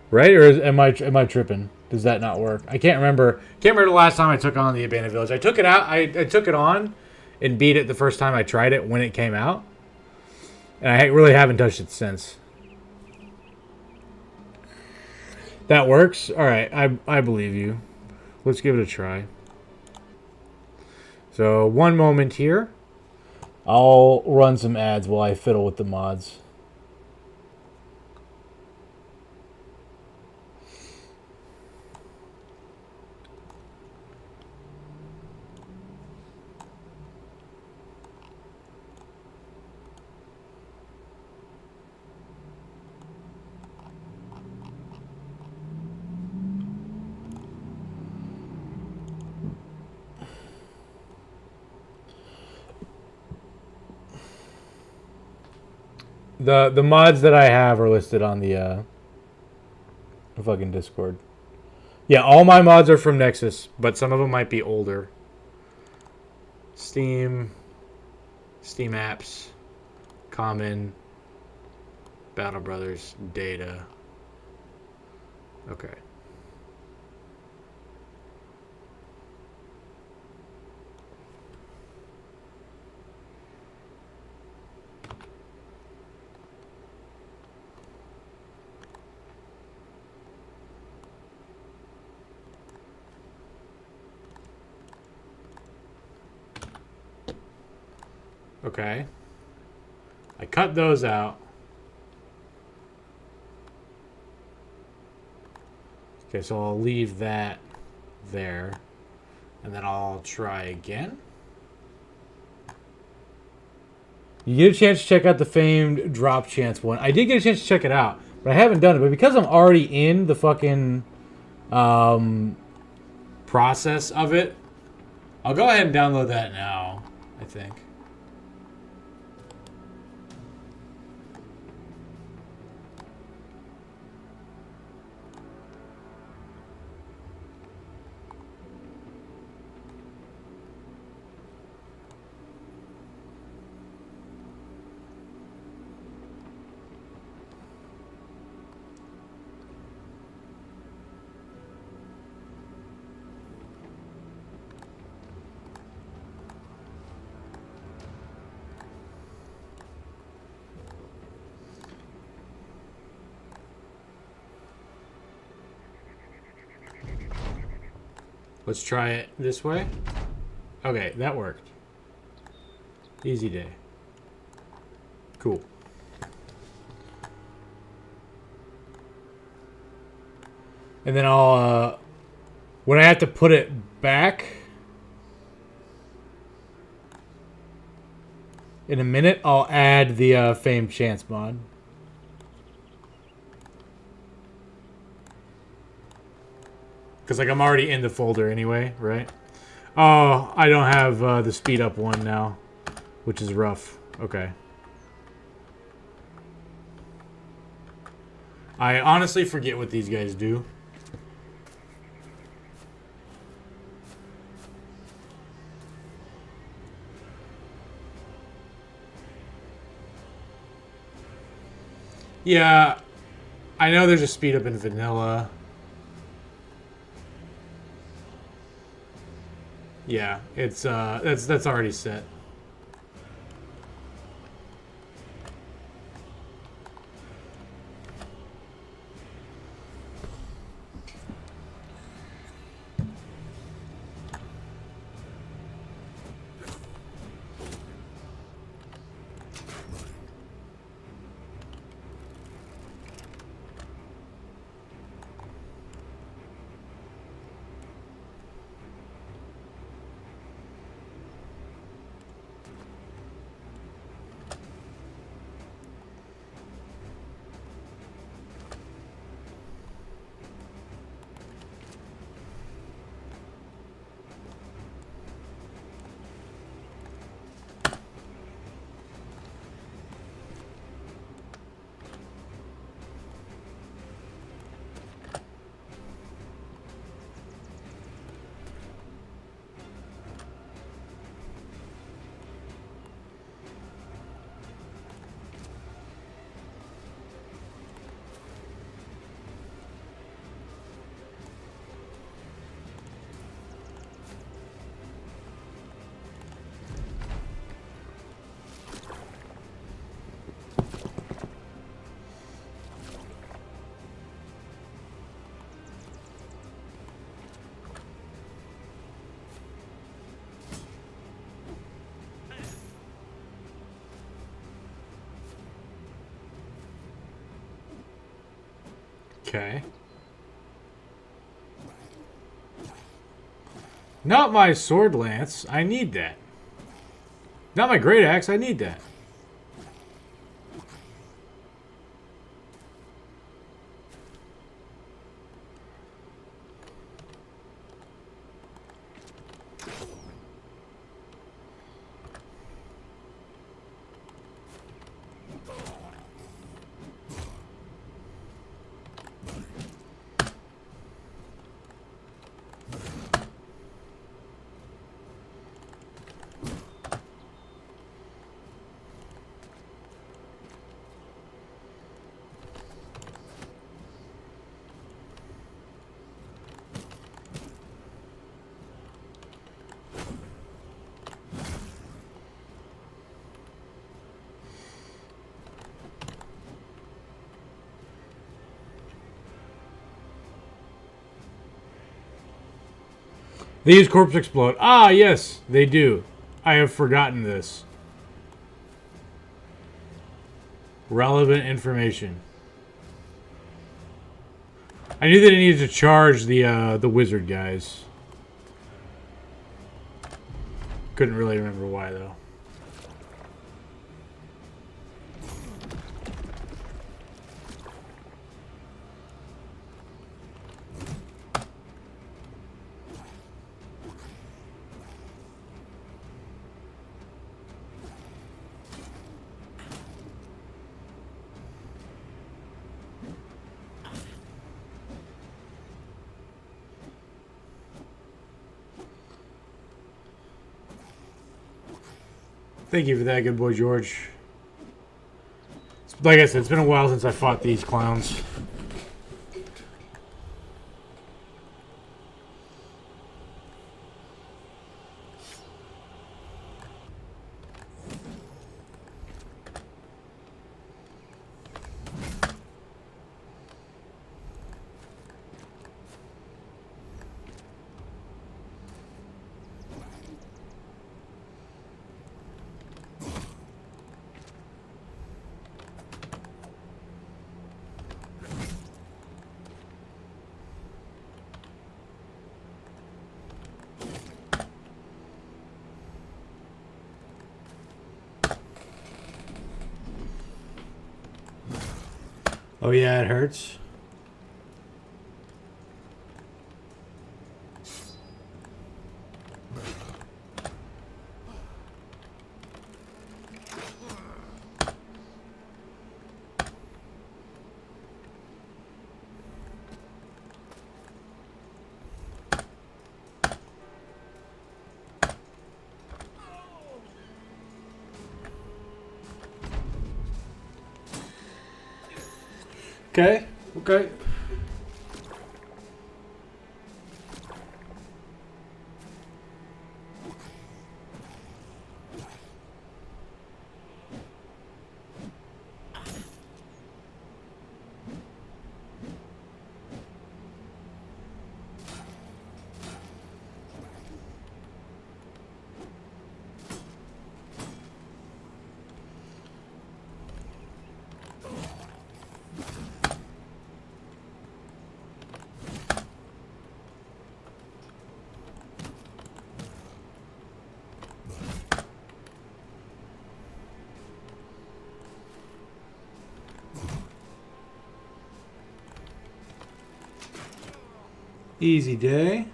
Right? Or am I tripping? Does that not work? I can't remember. Can't remember the last time I took on the abandoned village. I took it out. I took it on, and beat it the first time I tried it when it came out, and I really haven't touched it since. That works? Alright, I believe you. Let's give it a try. So, one moment here. I'll run some ads while I fiddle with the mods. The mods that I have are listed on the fucking Discord. Yeah, all my mods are from Nexus, but some of them might be older. Steam apps, Common, Battle Brothers, Data. Okay. Okay. I cut those out. Okay, so I'll leave that there. And then I'll try again. You get a chance to check out the famed drop chance one. I did get a chance to check it out, but I haven't done it. But because I'm already in the fucking process of it, I'll go ahead and download that now, I think. Let's try it this way. Okay, that worked. Easy day. Cool. And then I'll, when I have to put it back in a minute, I'll add the famed chance mod. Because, like, I'm already in the folder anyway, right? Oh, I don't have the speed up one now, which is rough. Okay. I honestly forget what these guys do. Yeah, I know there's a speed up in vanilla. Yeah, it's that's already set. Okay. Not my sword lance. I need that. Not my great axe. I need that. They use corpse explode. Ah, yes, they do. I have forgotten this. Relevant information. I knew that I needed to charge the wizard guys. Couldn't really remember why though. Thank you for that, good boy George. Like I said, it's been a while since I fought these clowns. Oh yeah, it hurts. Okay, okay. Easy day.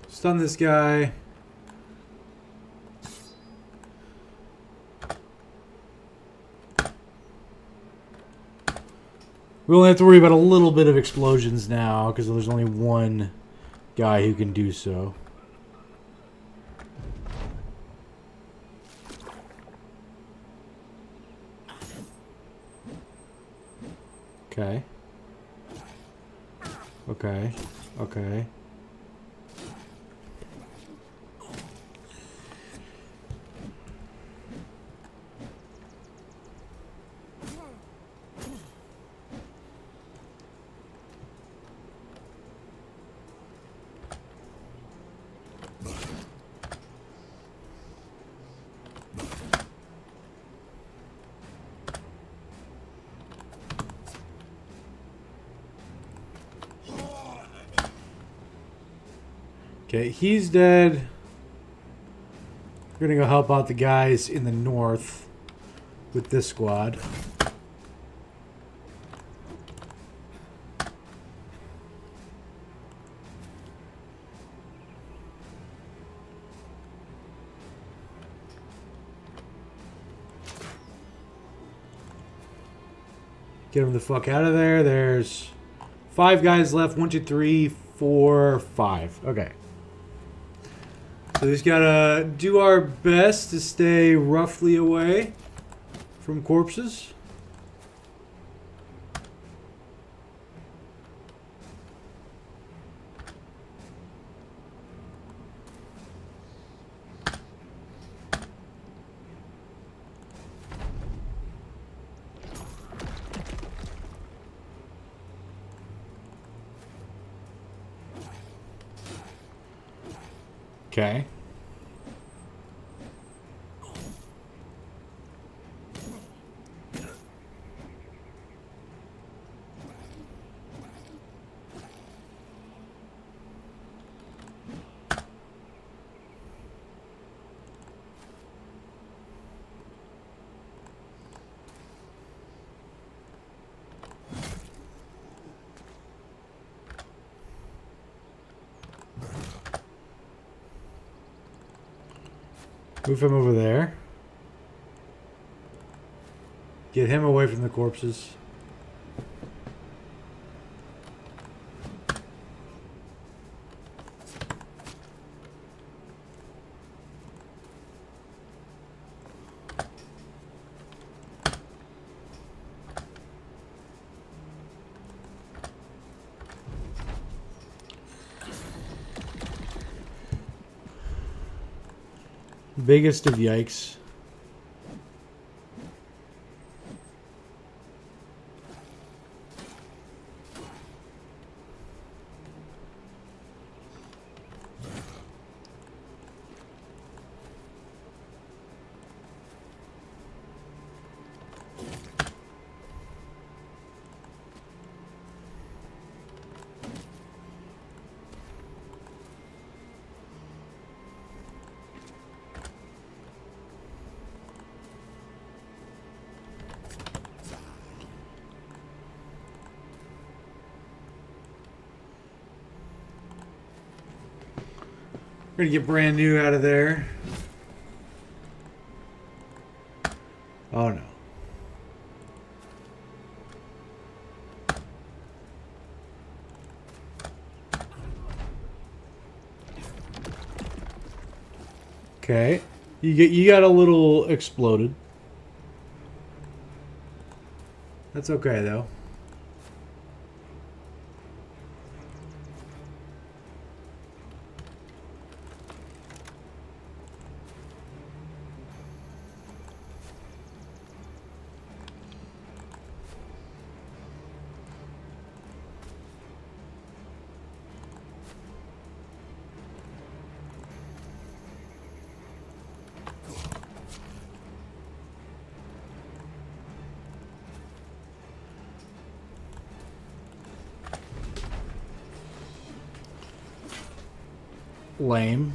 Stun this guy. We only have to worry about a little bit of explosions now because there's only one guy who can do so. Okay. Okay. Okay. Okay, he's dead. We're gonna go help out the guys in the north with this squad. Get them the fuck out of there. There's 5 guys left. 1, 2, 3, 4, 5. Okay. So we just gotta do our best to stay roughly away from corpses. Okay. Move him over there. Get him away from the corpses. Biggest of yikes. We're gonna get brand new out of there. Oh no. Okay. You got a little exploded. That's okay though. Lame.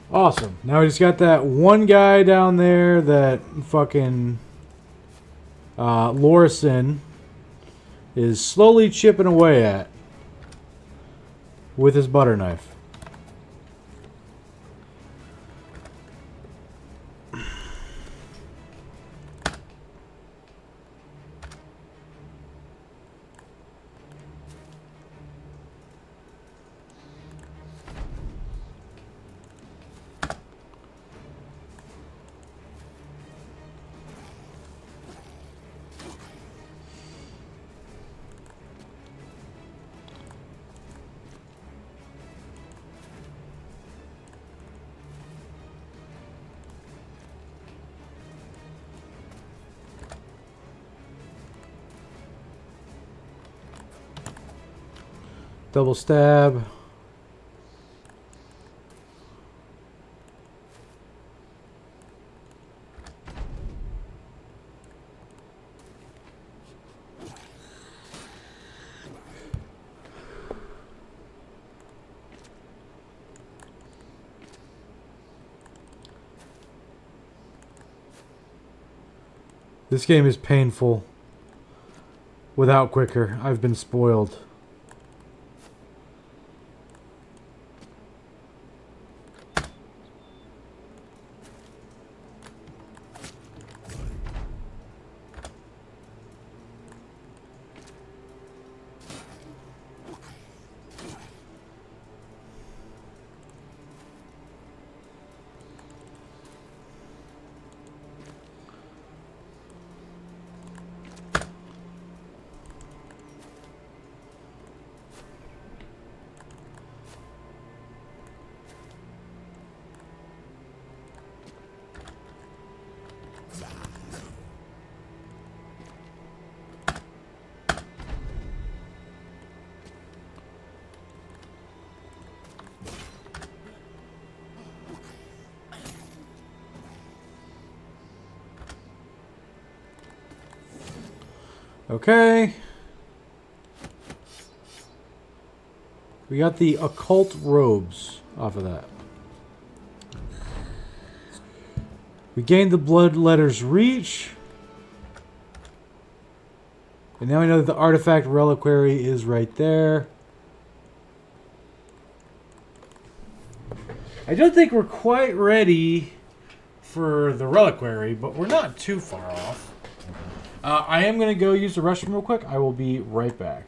Awesome. Now we just got that one guy down there that fucking Lorison is slowly chipping away at with his butter knife. Double stab. This game is painful. Without quicker, I've been spoiled. Okay. We got the occult robes off of that. We gained the bloodletter's reach. And now we know that the artifact reliquary is right there. I don't think we're quite ready for the reliquary, but we're not too far off. I am going to go use the restroom real quick. I will be right back.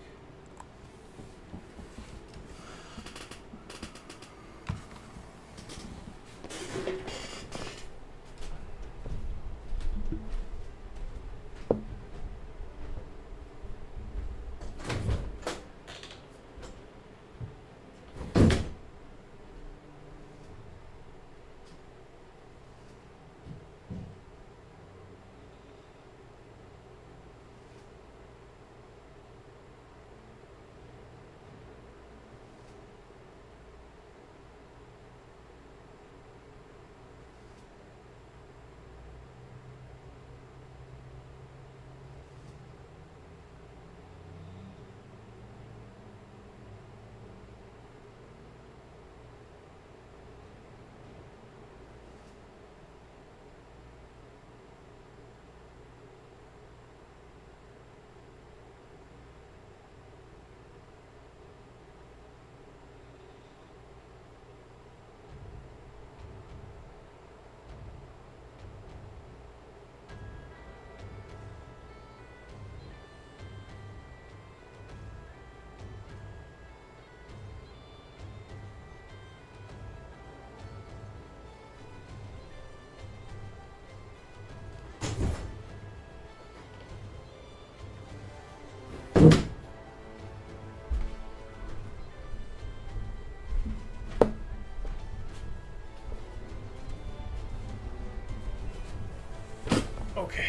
Okay.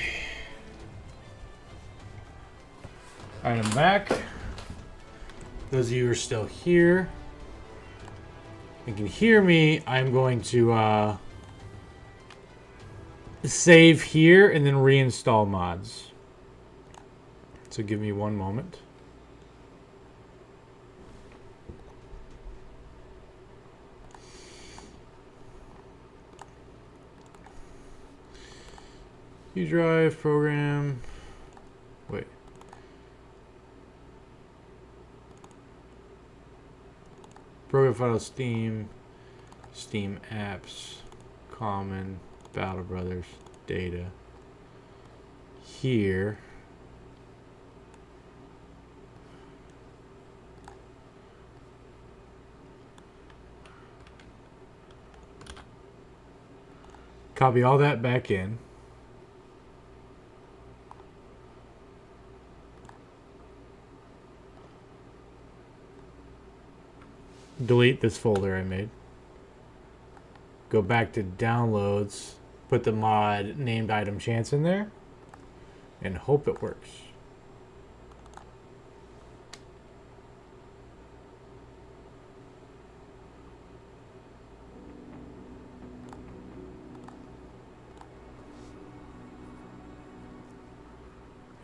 Alright, I'm back. Those of you who are still here, you can hear me. I'm going to save here and then reinstall mods. So give me one moment. U drive program. Wait. Program file Steam. Steam apps. Common. Battle Brothers. Data. Here. Copy all that back in. Delete this folder I made. Go back to downloads. Put the mod named item chance in there. And hope it works.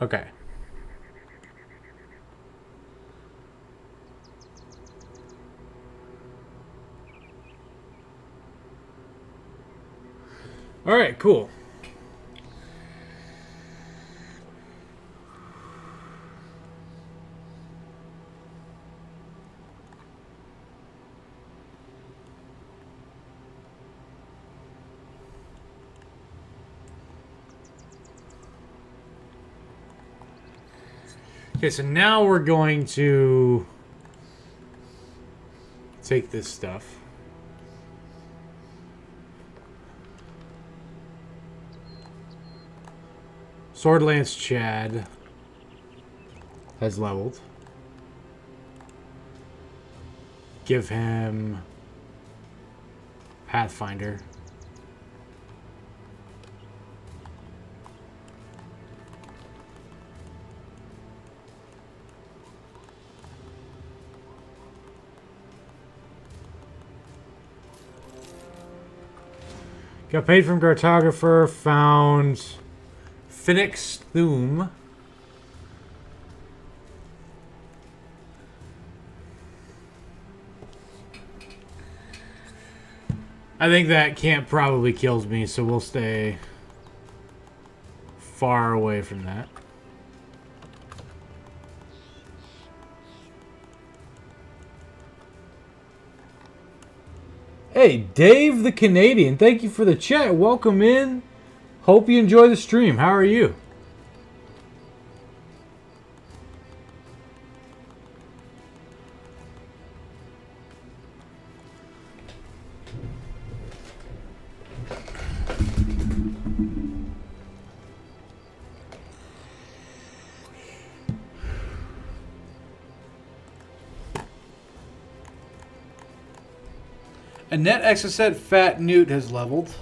Okay. All right, cool. Okay, so now we're going to take this stuff. Sword Lance Chad has leveled. Give him Pathfinder. Got paid from cartographer, found Phoenix Thum. I think that camp probably kills me, so we'll stay far away from that. Hey, Dave the Canadian, thank you for the chat. Welcome in. Hope you enjoy the stream. How are you? Annette Exocet Fat Newt has leveled.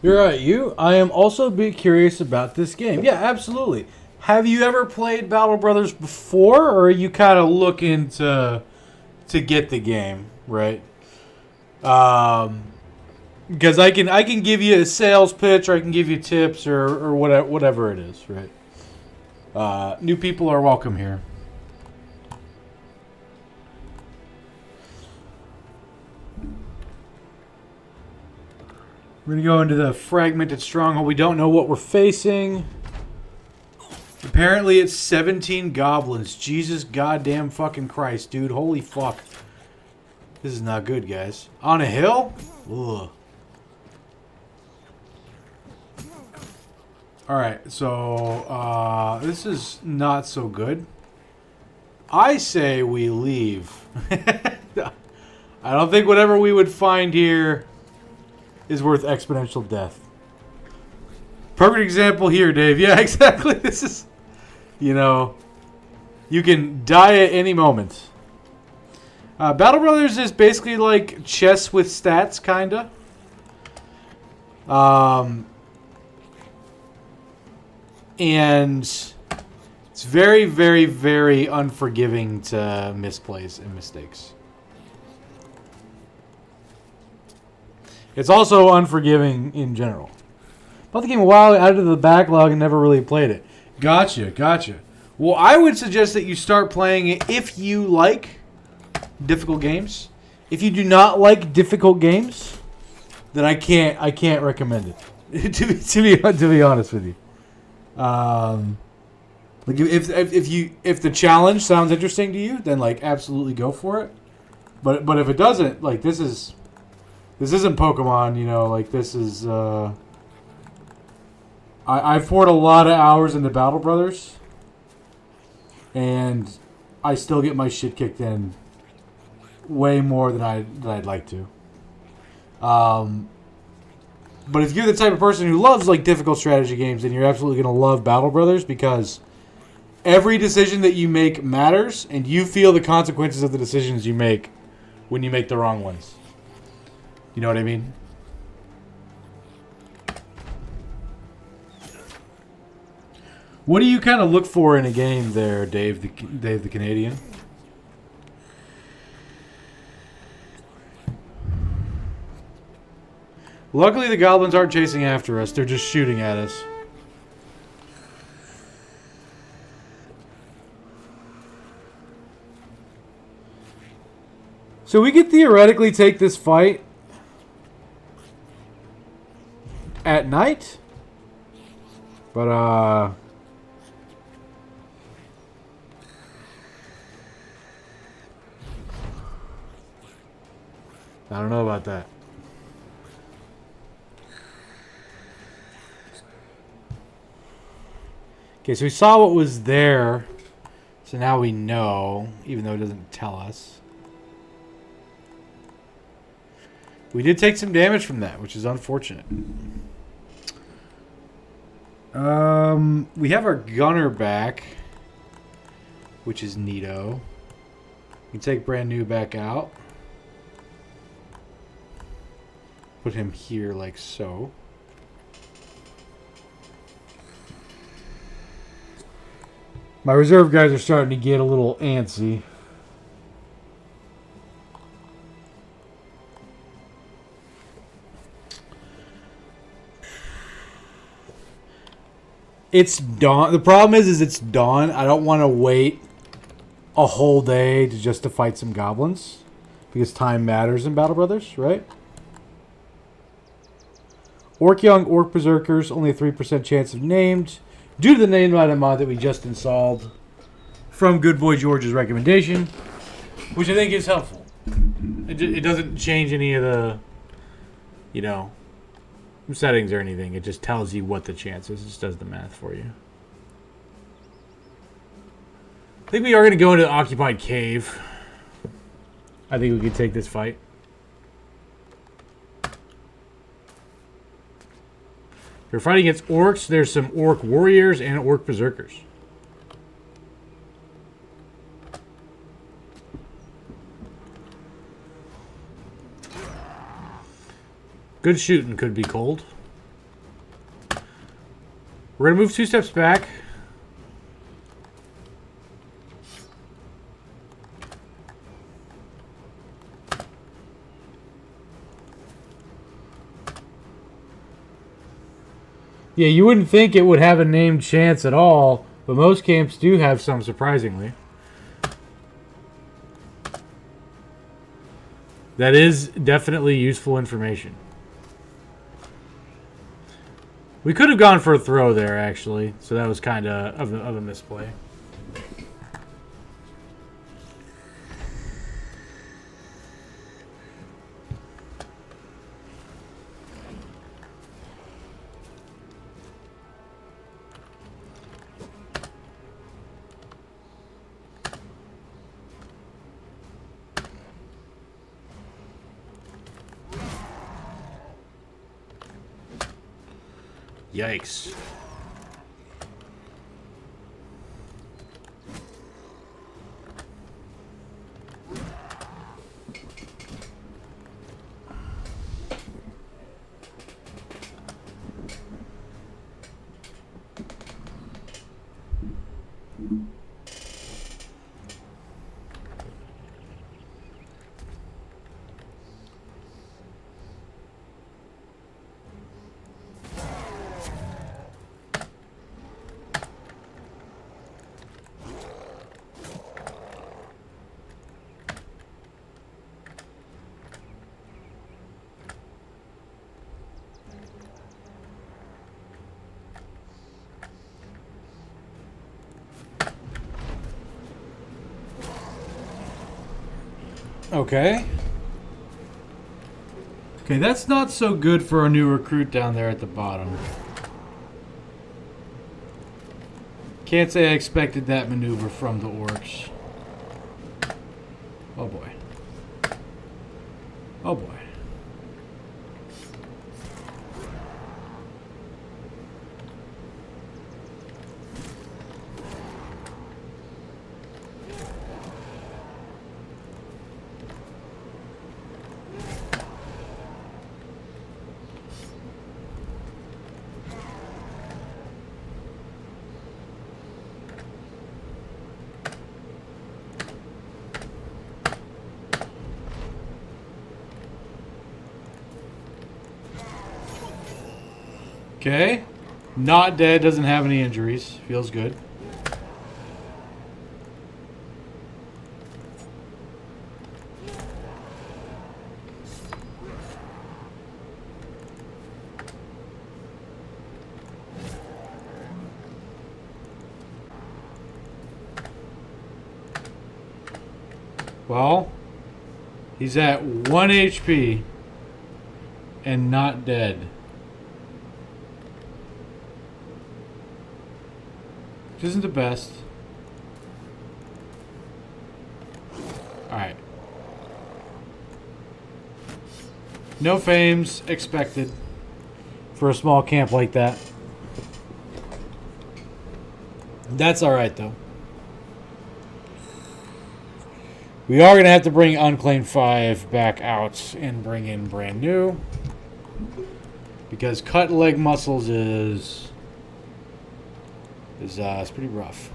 You're right, you. I am also a bit curious about this game. Yeah, absolutely. Have you ever played Battle Brothers before, or are you kind of looking to get the game, right? Because I can give you a sales pitch, or I can give you tips, or whatever it is, right? New people are welcome here. We're going to go into the fragmented stronghold. We don't know what we're facing. Apparently it's 17 goblins. Jesus goddamn fucking Christ, dude. Holy fuck. This is not good, guys. On a hill? Ugh. Alright, so this is not so good. I say we leave. I don't think whatever we would find here is worth exponential death. Perfect example here, Dave. Yeah, exactly. This is, you know, you can die at any moment. Battle Brothers is basically like chess with stats, kinda. And it's very, very, very unforgiving to misplays and mistakes. It's also unforgiving in general. Bought the game a while, added to the backlog, and never really played it. Gotcha. Well, I would suggest that you start playing it if you like difficult games. If you do not like difficult games, then I can't recommend it. to be honest with you. Like if the challenge sounds interesting to you, then like absolutely go for it. But if it doesn't, like this isn't Pokemon, you know, like this is I've poured a lot of hours into Battle Brothers, and I still get my shit kicked in way more than I'd like to. But if you're the type of person who loves like difficult strategy games, then you're absolutely going to love Battle Brothers, because every decision that you make matters, and you feel the consequences of the decisions you make when you make the wrong ones. You know what I mean? What do you kind of look for in a game there, Dave the Canadian? Luckily, the goblins aren't chasing after us. They're just shooting at us. So we could theoretically take this fight at night, but I don't know about that. Okay, so we saw what was there, so now we know, even though it doesn't tell us. We did take some damage from that, which is unfortunate. We have our gunner back, which is neato. We can take brand new back out. Put him here like so. My reserve guys are starting to get a little antsy. It's dawn. The problem is it's dawn. I don't want to wait a whole day to fight some goblins, because time matters in Battle Brothers, right? Orc Young, Orc Berserkers, only a 3% chance of named, due to the name item mod that we just installed from Good Boy George's recommendation, which I think is helpful. It doesn't change any of the, settings or anything. It just tells you what the chance is. It just does the math for you. I think we are going to go into the occupied cave. I think we can take this fight. If you're fighting against orcs, there's some orc warriors and orc berserkers. Good shooting could be cold. We're going to move 2 steps back. Yeah, you wouldn't think it would have a named chance at all, but most camps do have some, surprisingly. That is definitely useful information. We could have gone for a throw there, actually, so that was kind of a misplay. Yikes. Okay. Okay, that's not so good for a new recruit down there at the bottom. Can't say I expected that maneuver from the orcs. Oh boy. Oh boy. Okay. Not dead, doesn't have any injuries. Feels good. Well, he's at 1 HP and not dead. Which isn't the best. Alright. No fames expected for a small camp like that. That's alright though. We are going to have to bring Unclaimed 5 back out and bring in brand new. Because cut leg muscles is it's pretty rough.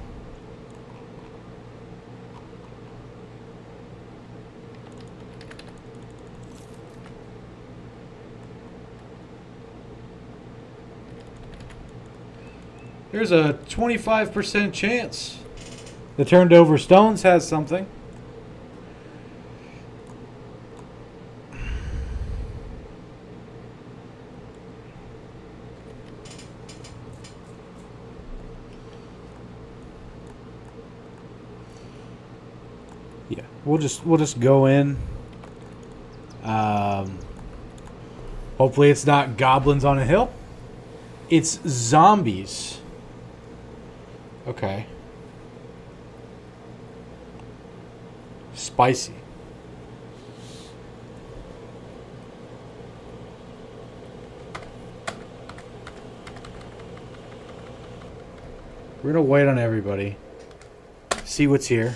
There's a 25% chance. The turned over stones has something. Yeah, we'll just go in. Hopefully it's not goblins on a hill. It's zombies. Okay. Spicy. We're gonna wait on everybody. See what's here.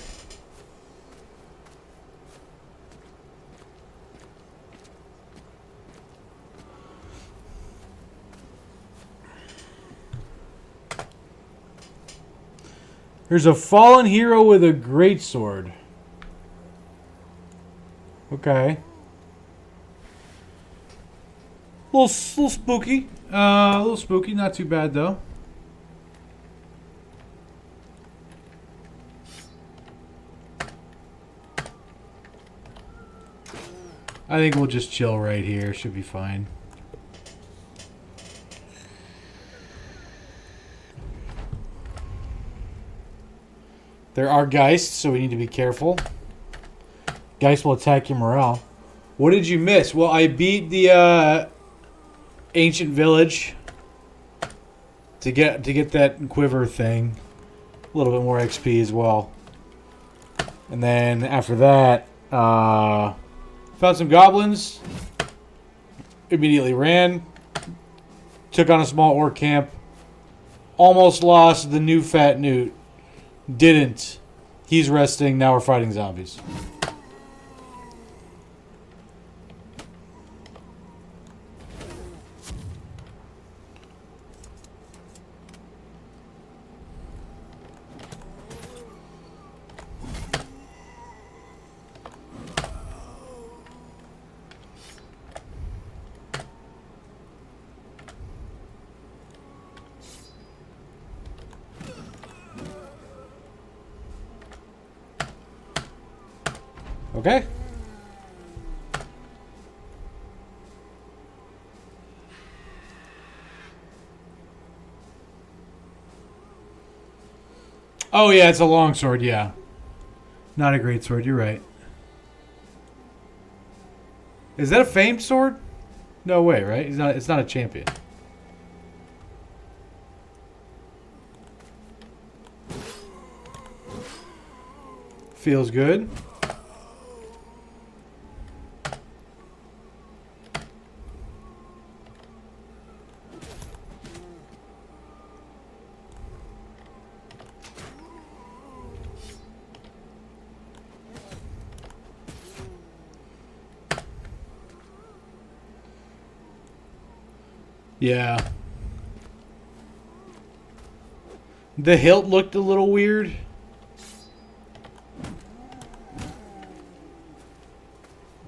There's a fallen hero with a greatsword. Okay. Little spooky. A little spooky. Not too bad though. I think we'll just chill right here. Should be fine. There are geists, so we need to be careful. Geist will attack your morale. What did you miss? Well, I beat the ancient village to get that quiver thing. A little bit more XP as well. And then after that, found some goblins. Immediately ran. Took on a small orc camp. Almost lost the new fat newt. Didn't. He's resting. Now we're fighting zombies. Okay. Oh yeah, it's a long sword, yeah. Not a great sword, you're right. Is that a famed sword? No way, right? It's not a champion. Feels good. Yeah. The hilt looked a little weird.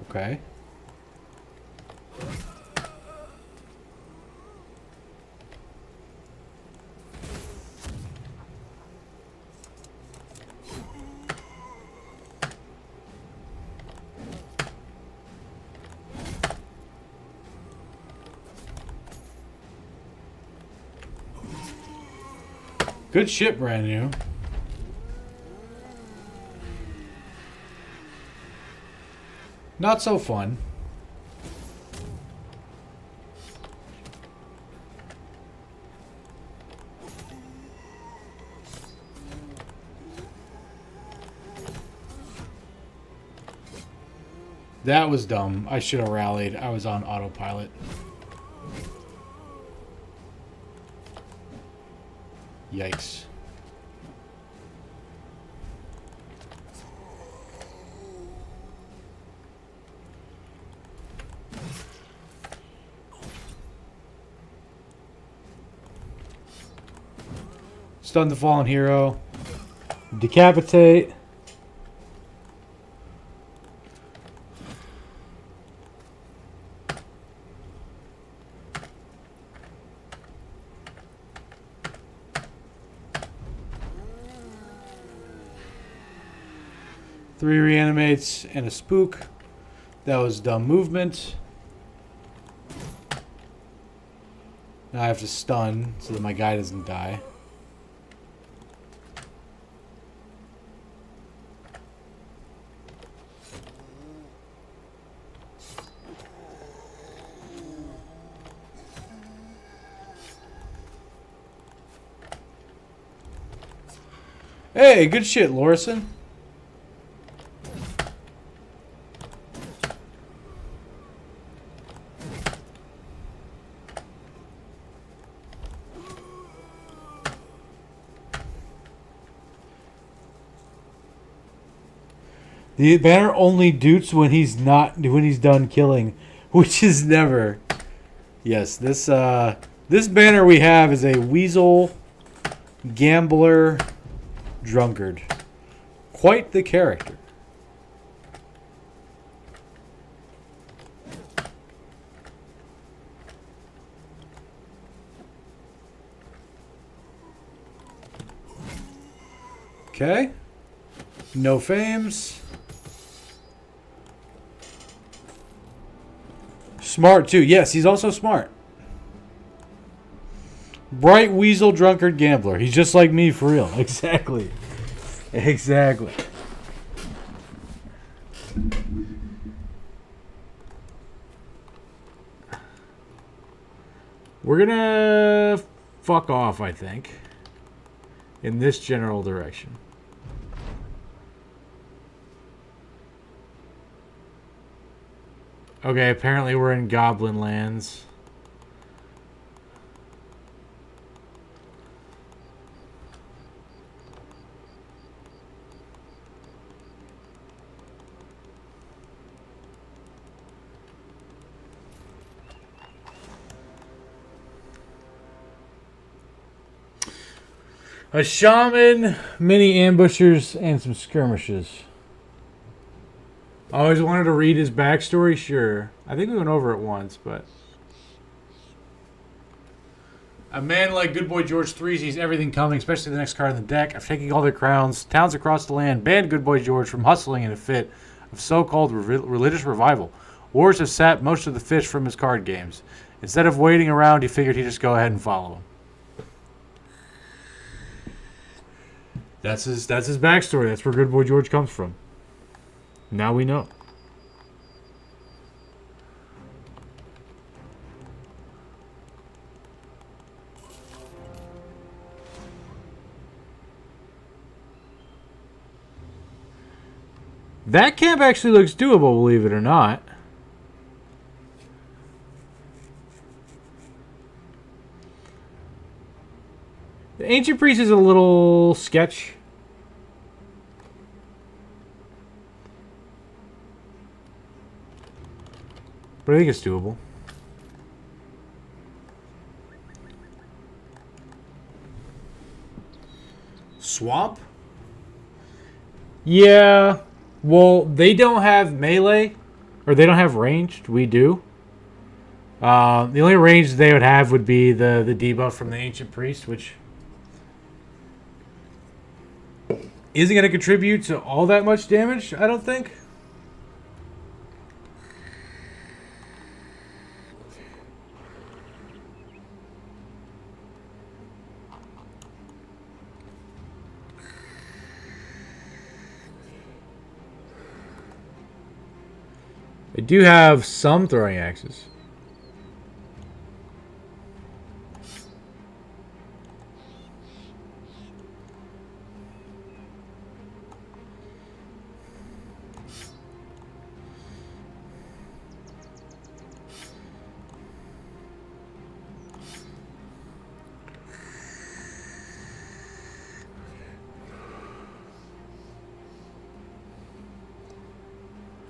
Okay. Good ship, brand new. Not so fun. That was dumb. I should have rallied. I was on autopilot. Yikes. Stun the fallen hero. Decapitate. 3 reanimates and a spook. That was dumb movement. Now I have to stun so that my guy doesn't die. Hey, good shit, Lorison. The banner only doots when he's done killing, which is never. Yes, this banner we have is a weasel, gambler, drunkard. Quite the character. Okay. No fames. Smart too. Yes, he's also smart. Bright weasel drunkard gambler. He's just like me for real. Exactly. Exactly. We're gonna fuck off, I think, in this general direction. Okay, apparently we're in Goblin Lands. A shaman, mini ambushers, and some skirmishes. I always wanted to read his backstory, sure. I think we went over it once, but... A man like Good Boy George 3 sees everything coming, especially the next card in the deck. After taking all their crowns, towns across the land banned Good Boy George from hustling in a fit of so-called religious revival. Wars have sapped most of the fish from his card games. Instead of waiting around, he figured he'd just go ahead and follow him. That's his backstory. That's where Good Boy George comes from. Now we know. That camp actually looks doable, believe it or not. The Ancient Priest is a little sketch. But I think it's doable. Swamp? Yeah. Well, they don't have melee. Or they don't have ranged. We do. The only range they would have would be the debuff from the Ancient Priest, which isn't going to contribute to all that much damage, I don't think. They do have some throwing axes.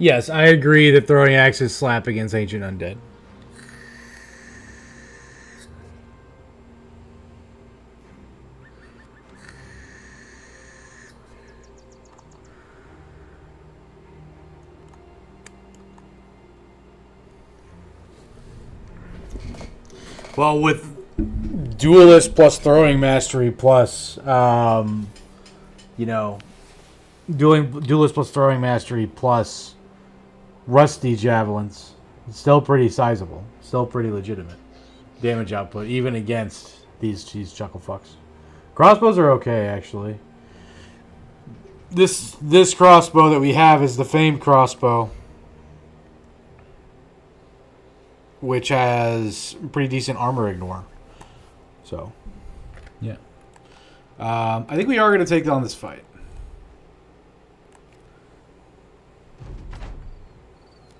Yes, I agree that throwing axes slap against Ancient Undead. Well, with Duelist plus Throwing Mastery plus, you know, duelist plus throwing mastery plus rusty javelins. It's still pretty sizable. Still pretty legitimate damage output, even against these chuckle fucks. Crossbows are okay, actually. This crossbow that we have is the famed crossbow, which has pretty decent armor ignore. So, yeah. I think we are going to take on this fight.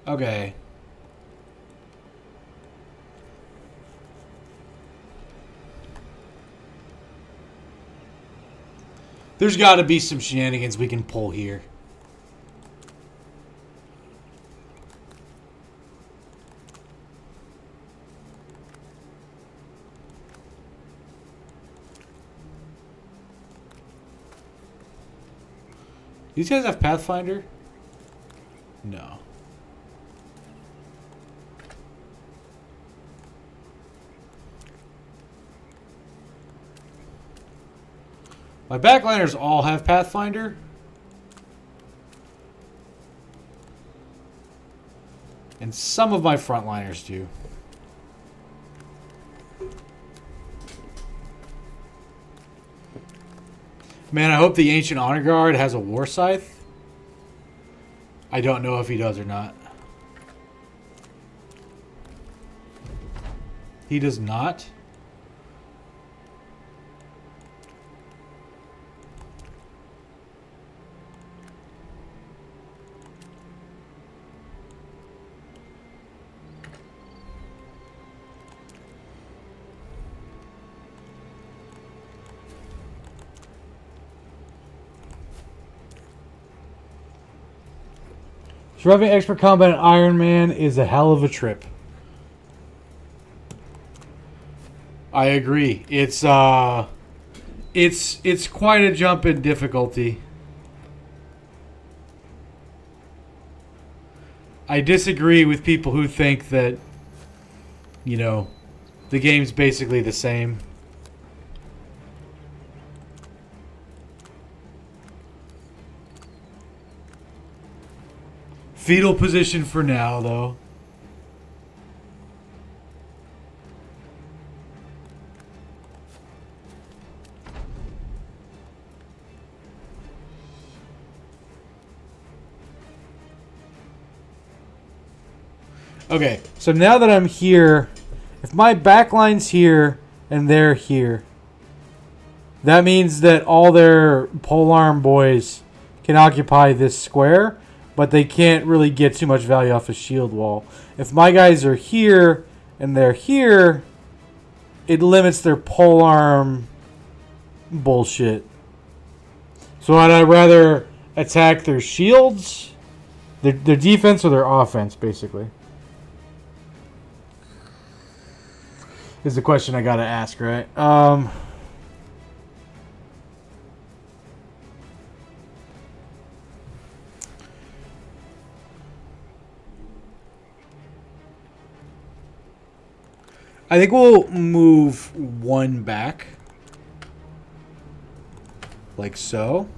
Okay. There's got to be some shenanigans we can pull here. These guys have Pathfinder? No. My backliners all have Pathfinder. And some of my frontliners do. Man, I hope the Ancient Honor Guard has a War Scythe. I don't know if he does or not. He does not? Surviving expert combat in Ironman is a hell of a trip. I agree. It's quite a jump in difficulty. I disagree with people who think that, you know, the game's basically the same. Fetal position for now, though. Okay, so now that I'm here, if my backline's here and they're here, that means that all their polearm boys can occupy this square, but they can't really get too much value off a shield wall. If my guys are here and they're here, it limits their polearm bullshit. So would I rather attack their shields, their defense, or their offense, basically? Is the question I gotta ask, right? I think we'll move one back. Like so.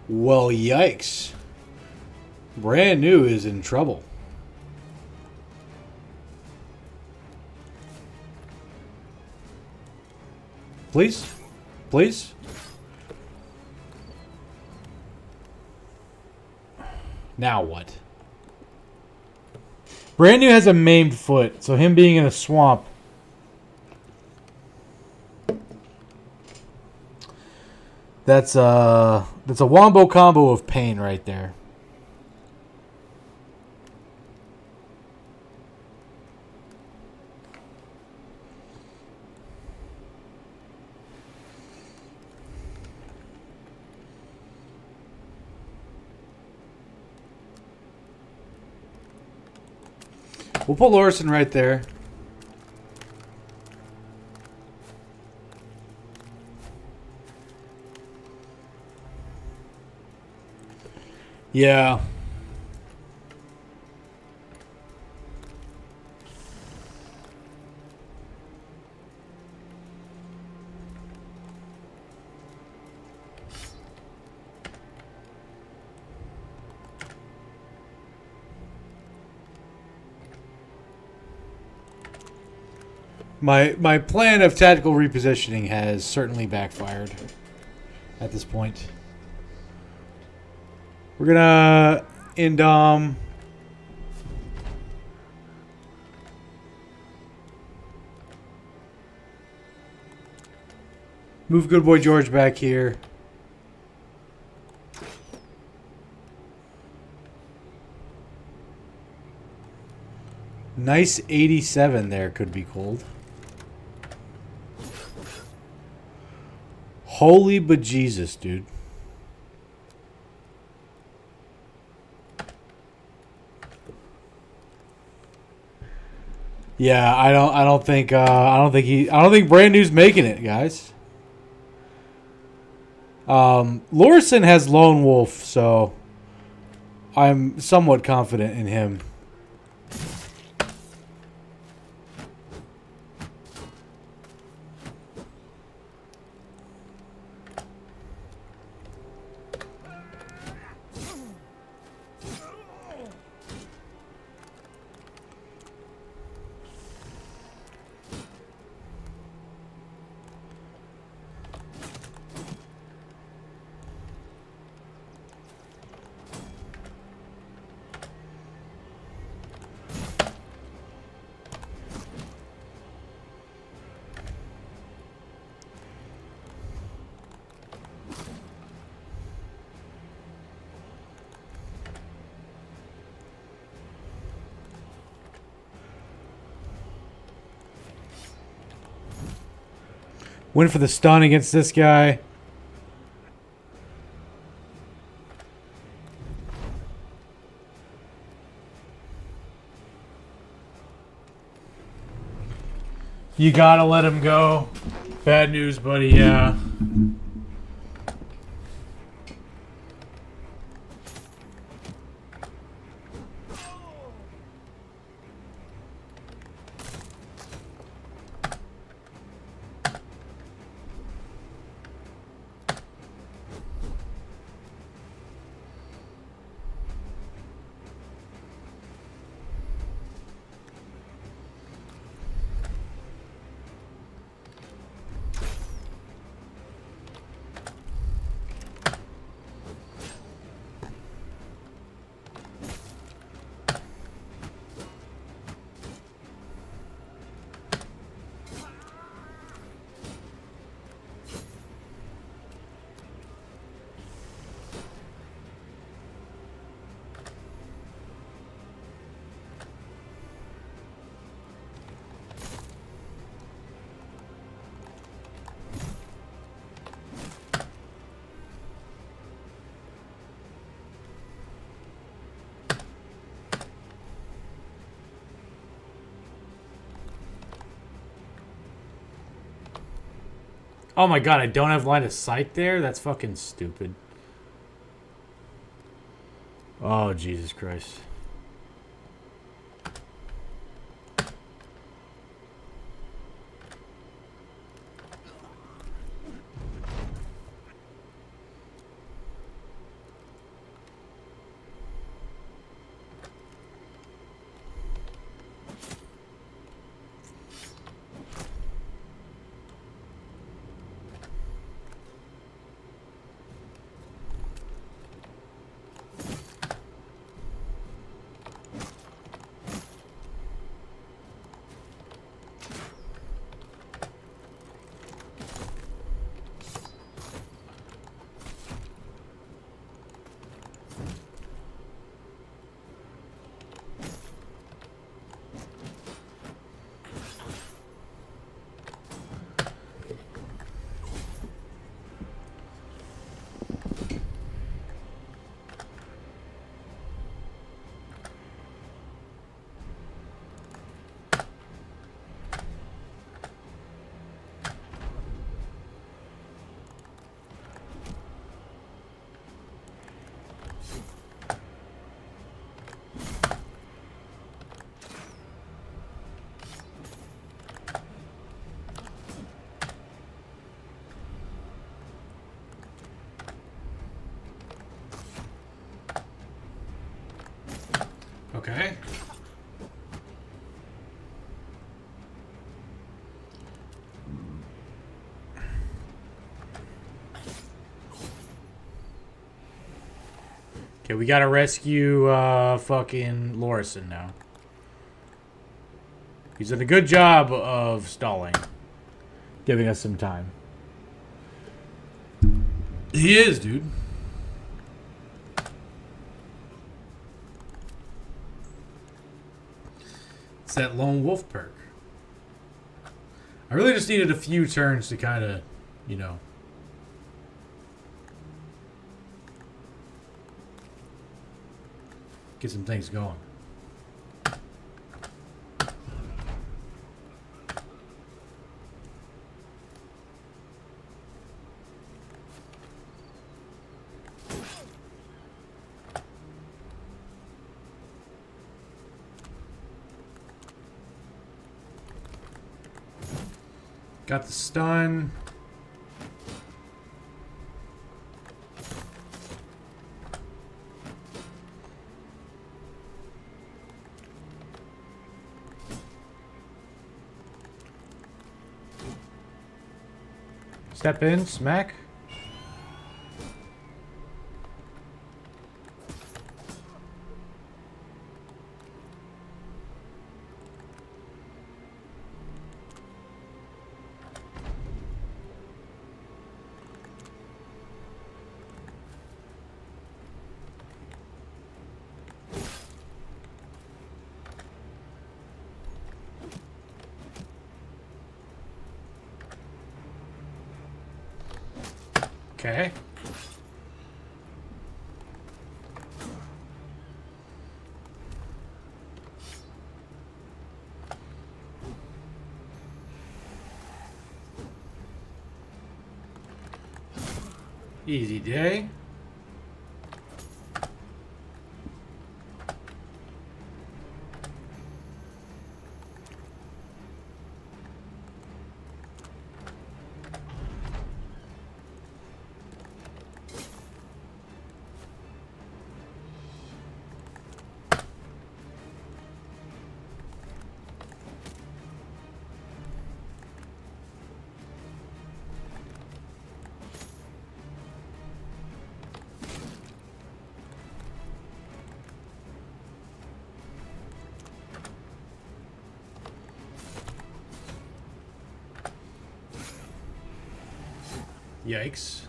Well, yikes. Brand new is in trouble. Please? Please? Now what? Brand new has a maimed foot, so him being in a swamp. That's a wombo combo of pain right there. We'll put Lorison right there. Yeah. My plan of tactical repositioning has certainly backfired at this point. We're gonna end move good boy George back here. Nice 87 there, could be cold. Holy bejesus, dude. Yeah, I don't think Brand New's making it, guys. Lorison has Lone Wolf, so I'm somewhat confident in him. Went for the stun against this guy. You gotta let him go. Bad news, buddy, yeah. Oh my god, I don't have line of sight there? That's fucking stupid. Oh, Jesus Christ. Okay. Okay, we gotta rescue fucking Lorison now. He's done a good job of stalling. Giving us some time. He is, dude. It's that lone wolf perk. I really just needed a few turns to kind of, you know. Get some things going. Got the stun. Step in, smack. Okay. Easy day. Yikes.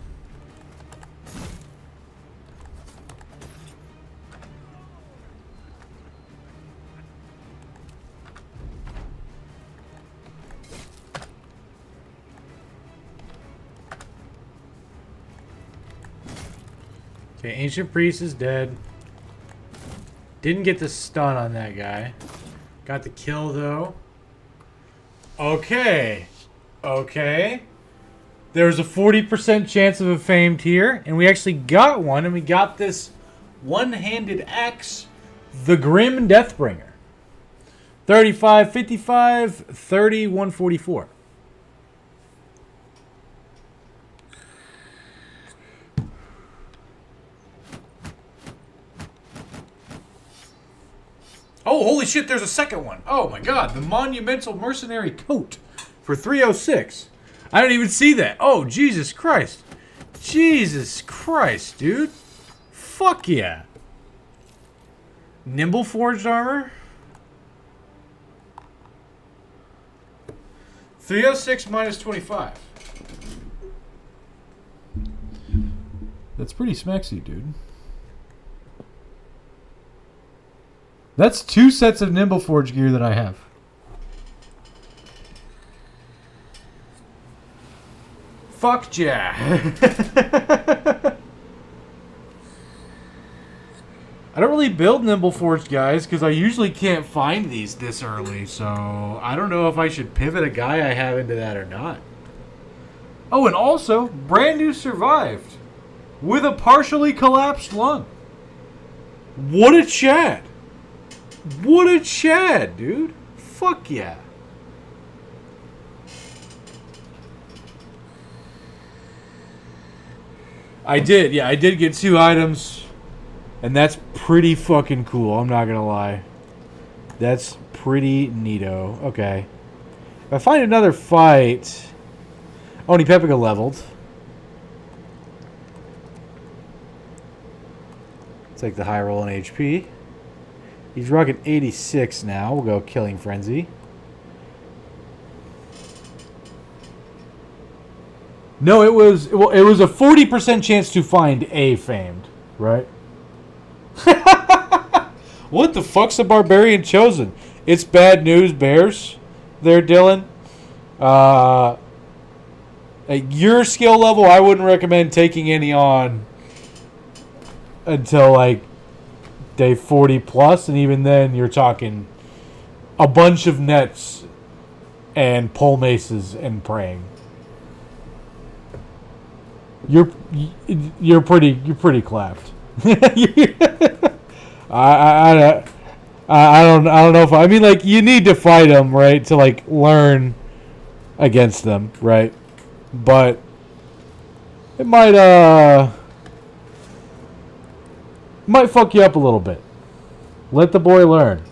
Okay, Ancient Priest is dead. Didn't get the stun on that guy. Got the kill, though. Okay. Okay. There was a 40% chance of a famed here, and we actually got one, and we got this one-handed axe, the Grim Deathbringer. 35, 55, 30, 144. Oh, holy shit, there's a second one. Oh my god, the Monumental Mercenary Coat for 306. I didn't even see that. Oh, Jesus Christ. Jesus Christ, dude. Fuck yeah. Nimble Forged Armor. 306 minus 25. That's pretty smexy, dude. That's 2 sets of Nimble Forge gear that I have. Fuck yeah. I don't really build Nimble Forge guys because I usually can't find these this early, so I don't know if I should pivot a guy I have into that or not. Oh, and also, brand new survived with a partially collapsed lung. What a Chad. What a Chad, dude. Fuck yeah. I did get 2 items. And that's pretty fucking cool, I'm not gonna lie. That's pretty neato. Okay. If I find another fight... Oh, Pepica leveled. It's take the high roll in HP. He's rocking 86 now. We'll go Killing Frenzy. No, it was a 40% chance to find a famed, right? What the fuck's a barbarian chosen? It's bad news, Bears. There, Dylan. At your skill level, I wouldn't recommend taking any on until like day 40 plus, and even then, you're talking a bunch of nets and pole maces and praying. You're pretty clapped. I don't know if I mean, like, you need to fight them, right, to like learn against them, right? But it might fuck you up a little bit. Let the boy learn.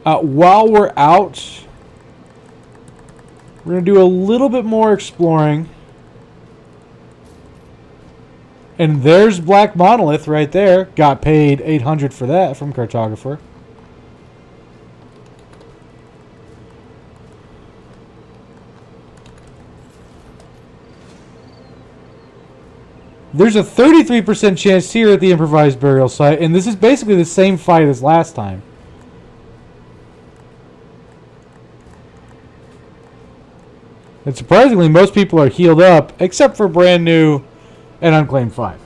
While we're out, we're going to do a little bit more exploring. And there's Black Monolith right there. Got paid $800 for that from Cartographer. There's a 33% chance here at the improvised burial site, and this is basically the same fight as last time. And surprisingly, most people are healed up, except for brand new and unclaimed 5.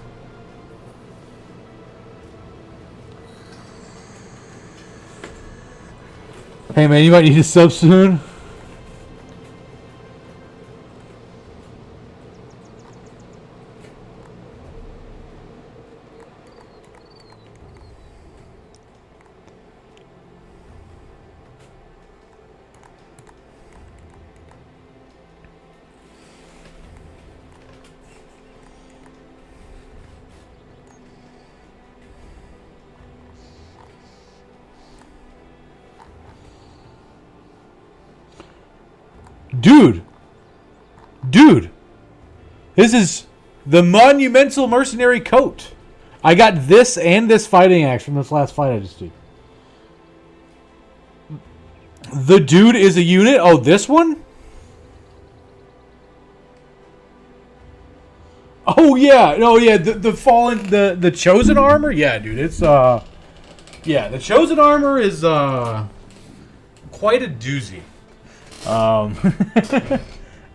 Hey man, you might need a sub soon. Dude, this is the Monumental Mercenary Coat. I got this and this fighting axe from this last fight I just did. The dude is a unit? Oh, this one? Oh, yeah. Oh, yeah. The fallen, the chosen armor? Yeah, dude. It's, yeah, the chosen armor is, quite a doozy.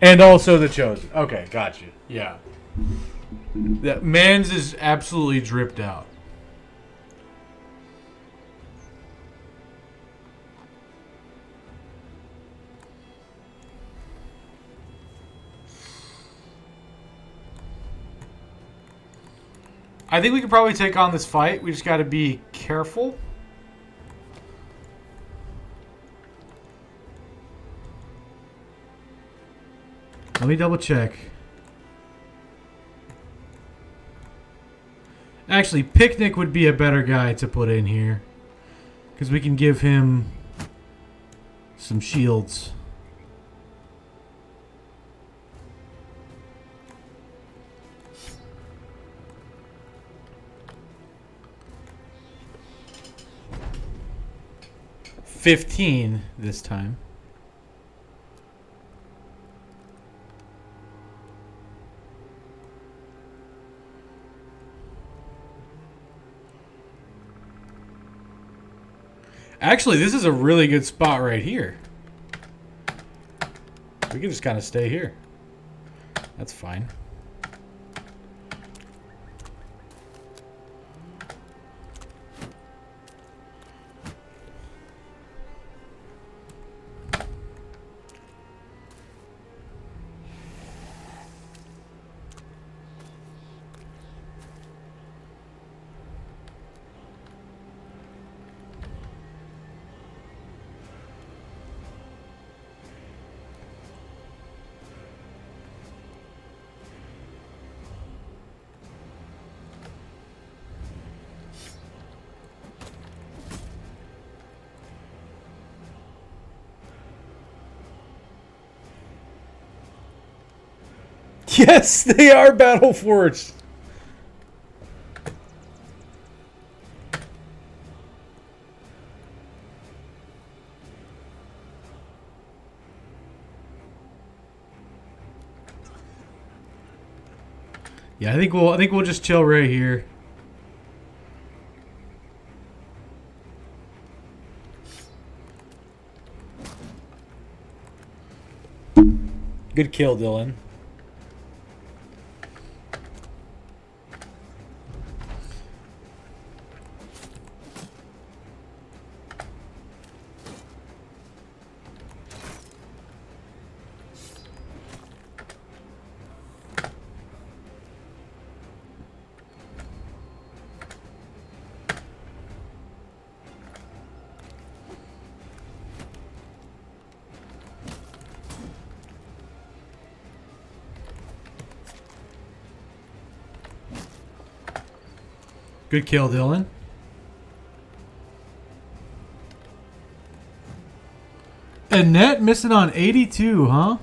And also the chosen. Okay, gotcha. Yeah. That man's is absolutely dripped out. I think we could probably take on this fight. We just got to be careful. Let me double check. Actually, Picnic would be a better guy to put in here, because we can give him some shields. $15 this time. Actually, this is a really good spot right here. We can just kind of stay here. That's fine. Yes, they are battle forged. Yeah, I think we'll just chill right here. Good kill, Dylan. Good kill, Dylan. Annette missing on 82, huh?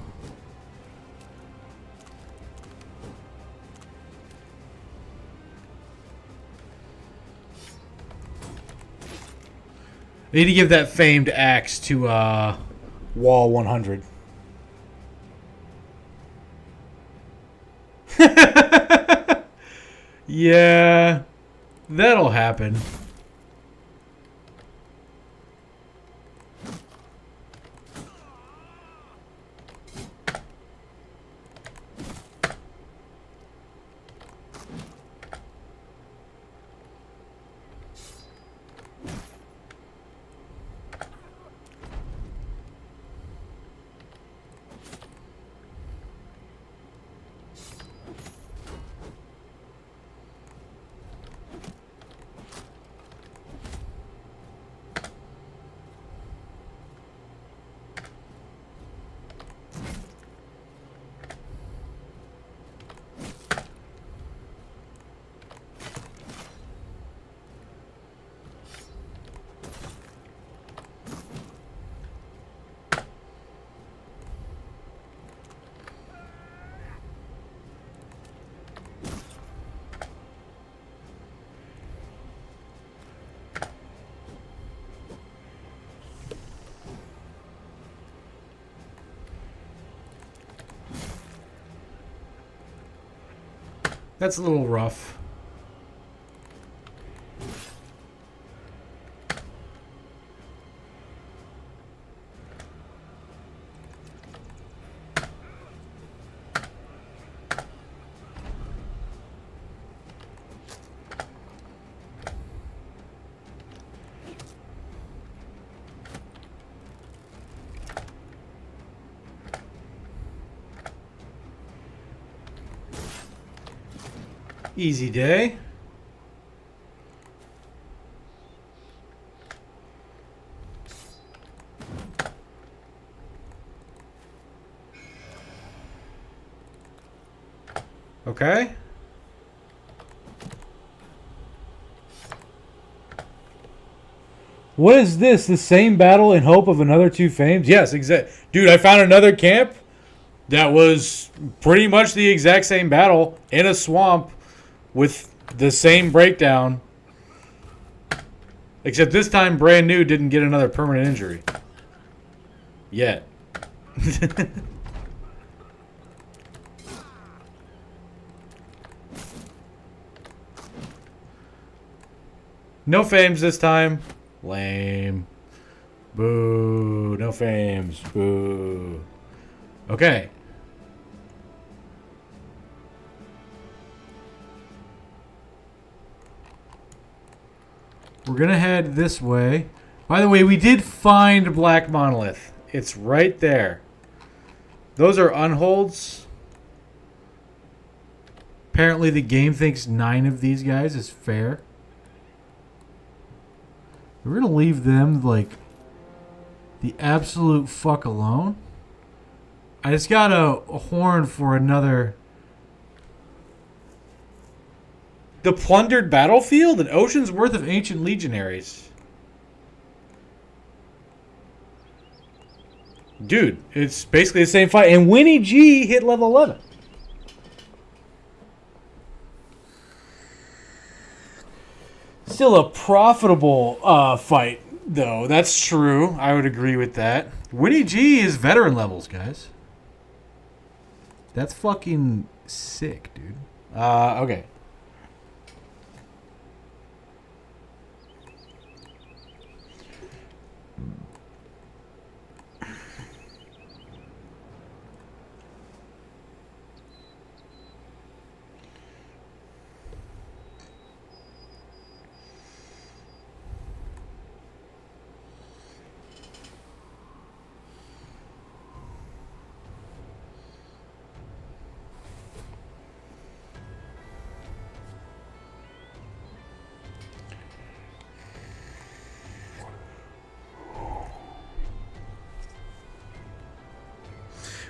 I need to give that famed axe to Wall 100. Yeah, that'll happen. That's a little rough. Easy day. Okay. What is this? The same battle in hope of another two fames? Yes, exact. Dude, I found another camp that was pretty much the exact same battle in a swamp with the same breakdown. Except this time, brand new didn't get another permanent injury. Yet. No fames this time. Lame. Boo. No fames. Boo. Okay. We're going to head this way. By the way, we did find Black Monolith. It's right there. Those are unholds. Apparently the game thinks 9 of these guys is fair. We're going to leave them, like, the absolute fuck alone. I just got a horn for another... The plundered battlefield? An ocean's worth of ancient legionaries. Dude, it's basically the same fight. And Winnie G hit level 11. Still a profitable fight, though. That's true. I would agree with that. Winnie G is veteran levels, guys. That's fucking sick, dude. Okay.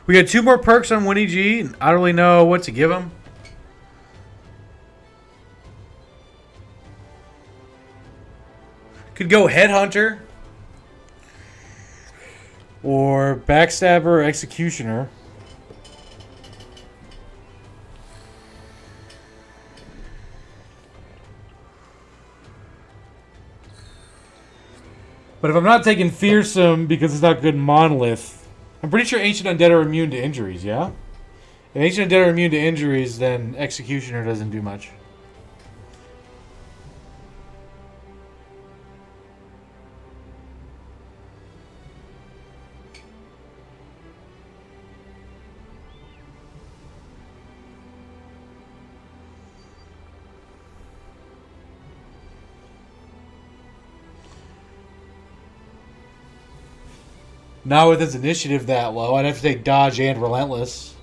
We got 2 more perks on Winnie G. I don't really know what to give him. Could go Headhunter. Or Backstabber, Executioner. But if I'm not taking Fearsome because it's not good Monolith, I'm pretty sure Ancient Undead are immune to injuries, yeah? If Ancient Undead are immune to injuries, then Executioner doesn't do much. Not with his initiative that low. I'd have to take Dodge and Relentless.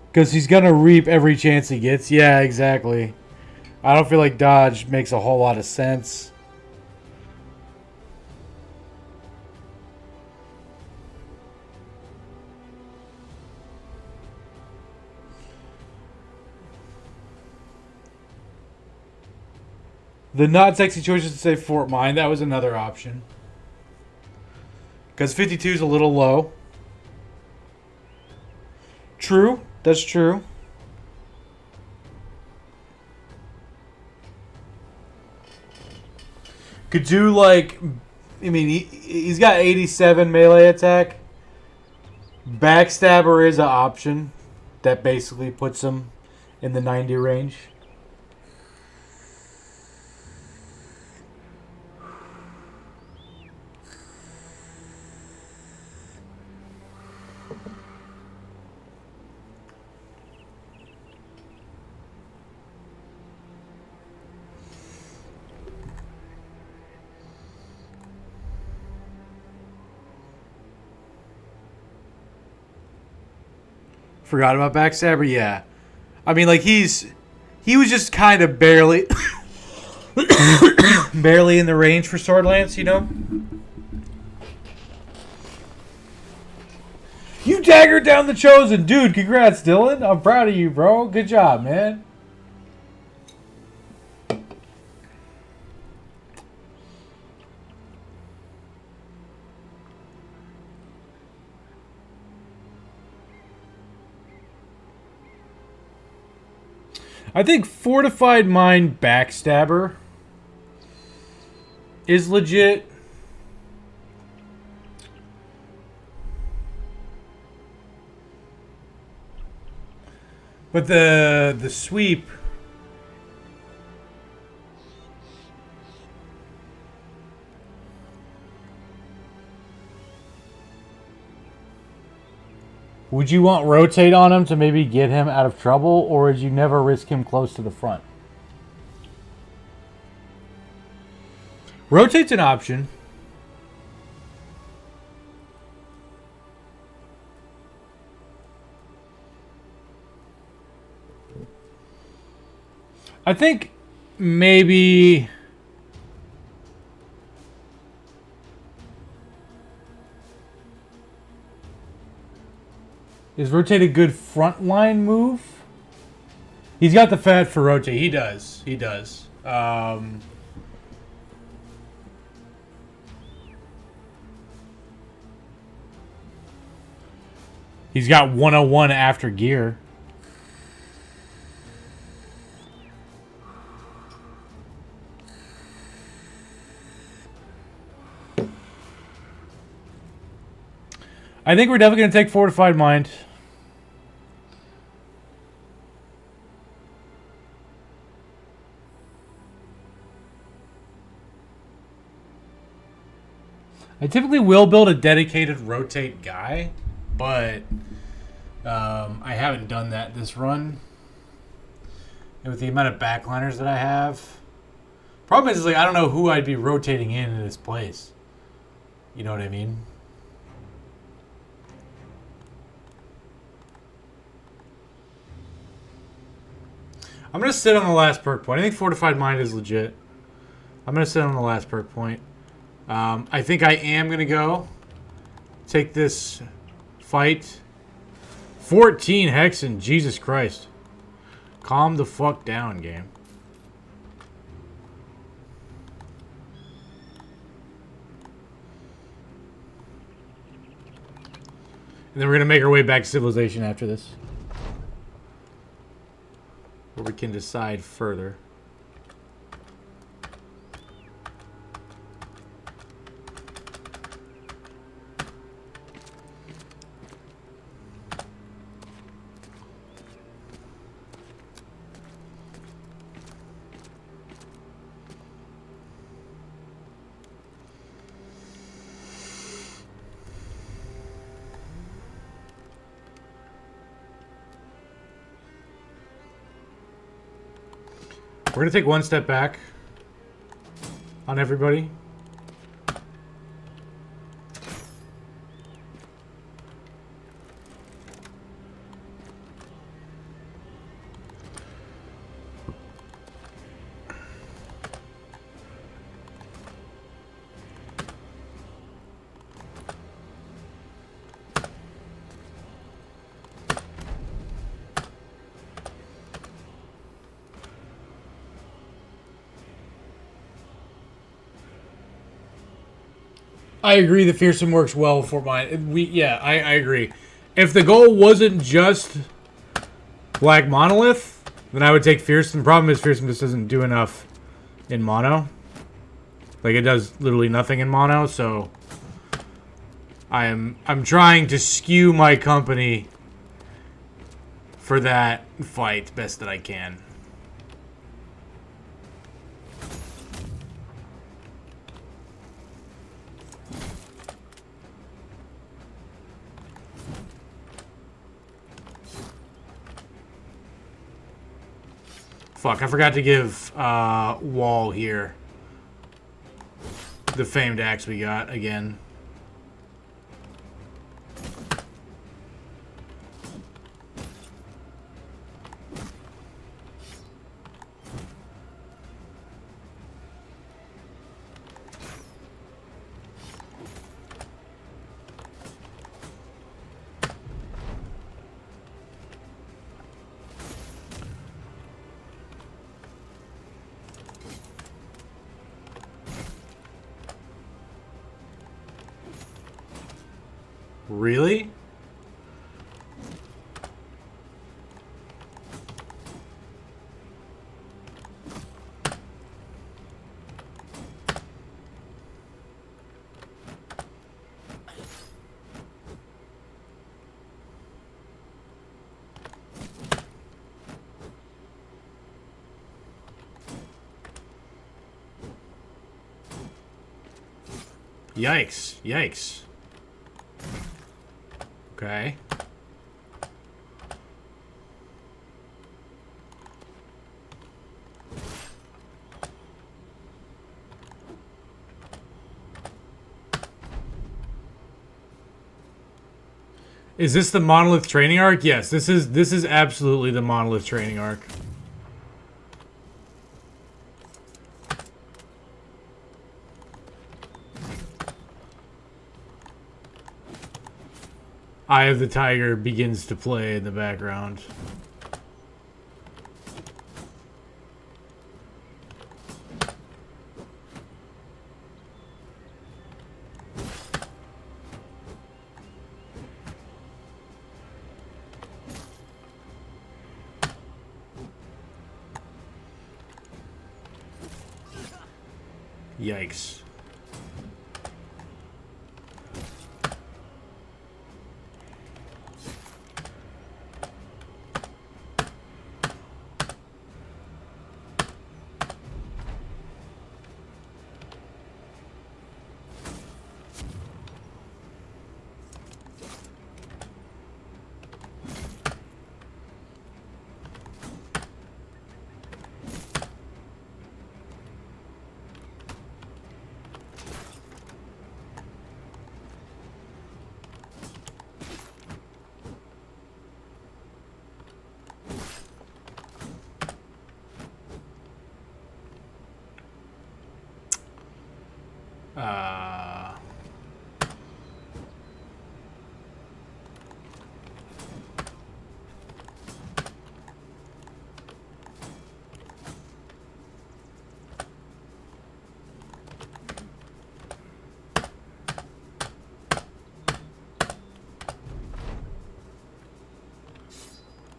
Because he's going to reap every chance he gets. Yeah, exactly. I don't feel like Dodge makes a whole lot of sense. The not sexy choices to say Fort Mine, that was another option. Because 52 is a little low. True. That's true. Could do like, I mean, he's got 87 melee attack. Backstabber is an option that basically puts him in the 90 range. Forgot about Backstabber, yeah. I mean, like, he was just kind of barely barely in the range for Sword Lance, you know? You daggered down the Chosen. Dude, congrats, Dylan. I'm proud of you, bro. Good job, man. I think Fortified Mind Backstabber is legit. But the sweep, would you want rotate on him to maybe get him out of trouble, or would you never risk him close to the front? Rotate's an option. I think maybe... Is rotate a good frontline move? He's got the fat for rotate. He does. He does. He's got 101 after gear. I think we're definitely going to take Fortified Mind. I typically will build a dedicated rotate guy, but I haven't done that this run. And with the amount of backliners that I have, problem is like I don't know who I'd be rotating in this place. You know what I mean? I'm going to sit on the last perk point. I think Fortified Mind is legit. I'm going to sit on the last perk point. I think I am going to go take this fight. 14 Hexen, Jesus Christ. Calm the fuck down, game. And then we're going to make our way back to Civilization after this. Where we can decide further. We're going to take one step back on everybody. I agree that Fearsome works well for mine. I agree. If the goal wasn't just Black Monolith, then I would take Fearsome. The problem is Fearsome just doesn't do enough in mono. Like it does literally nothing in mono, so I'm trying to skew my company for that fight best that I can. Fuck, I forgot to give Wall here the famed axe we got again. Really? Yikes. Yikes. Okay. Is this the Monolith training arc? Yes, this is absolutely the Monolith training arc. Eye of the Tiger begins to play in the background. Yikes.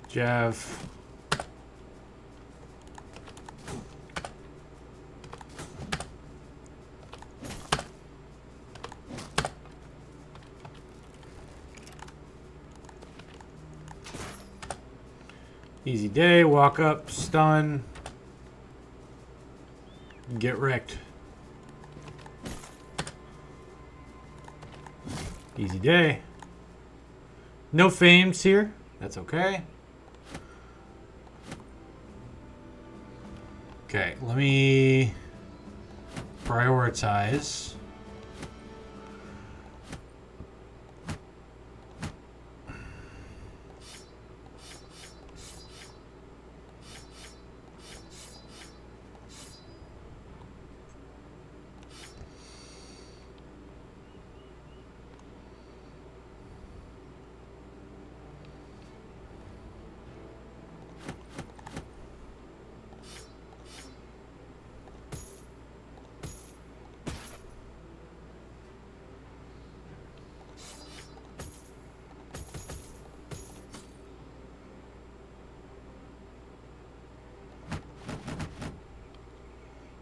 Jeff. Easy day, walk up, stun, get wrecked. Easy day. No fames here, that's okay. Okay, let me prioritize.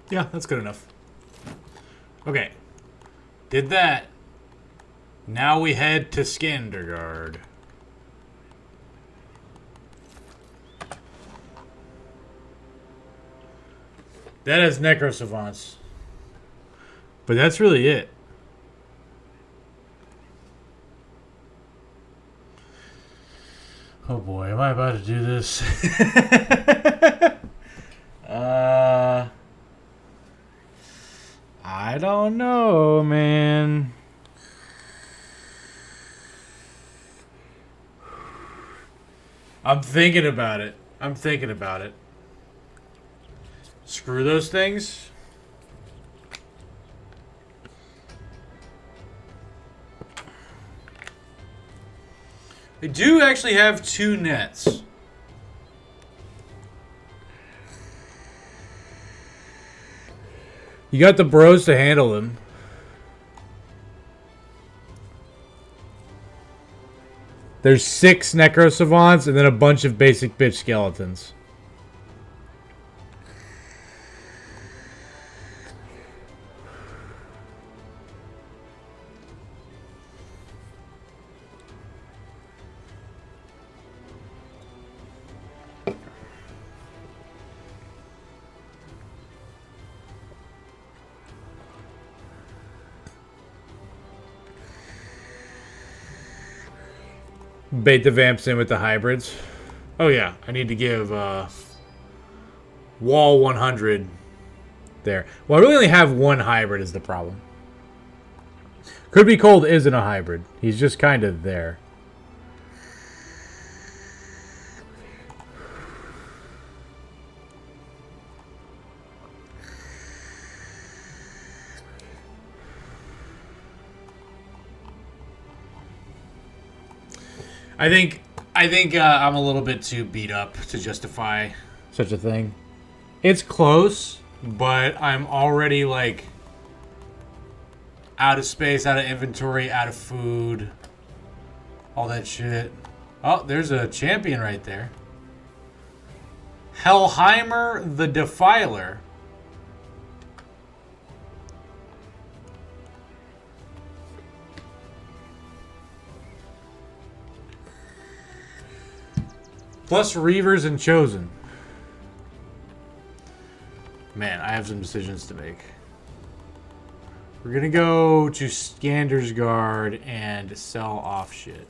Yeah, that's good enough. Okay. Did that. Now we head to Skandergaard. That has Necro Savants. But that's really it. Oh boy, am I about to do this? I don't know, man. I'm thinking about it. Screw those things. I do actually have 2 nets. You got the bros to handle them. There's 6 Necro Savants and then a bunch of basic bitch skeletons. Bait the vamps in with the hybrids. Oh yeah, I need to give wall 100 there. Well, I really only have 1 hybrid is the problem. Could Be Cold isn't a hybrid. He's just kind of there. I think I'm a little bit too beat up to justify Such a thing. it's close, but I'm already like out of space, out of inventory, out of food, all that shit. Oh, there's a champion right there. Hellheimer the Defiler. Plus Reavers and Chosen. Man, I have some decisions to make. We're gonna go to Scander's Guard and sell off shit.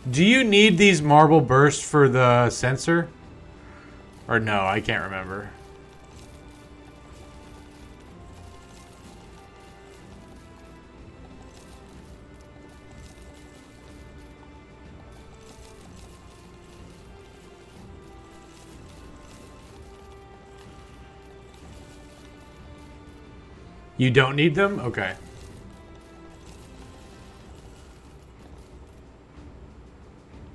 Do you need these marble bursts for the sensor? Or no, I can't remember. You don't need them? Okay.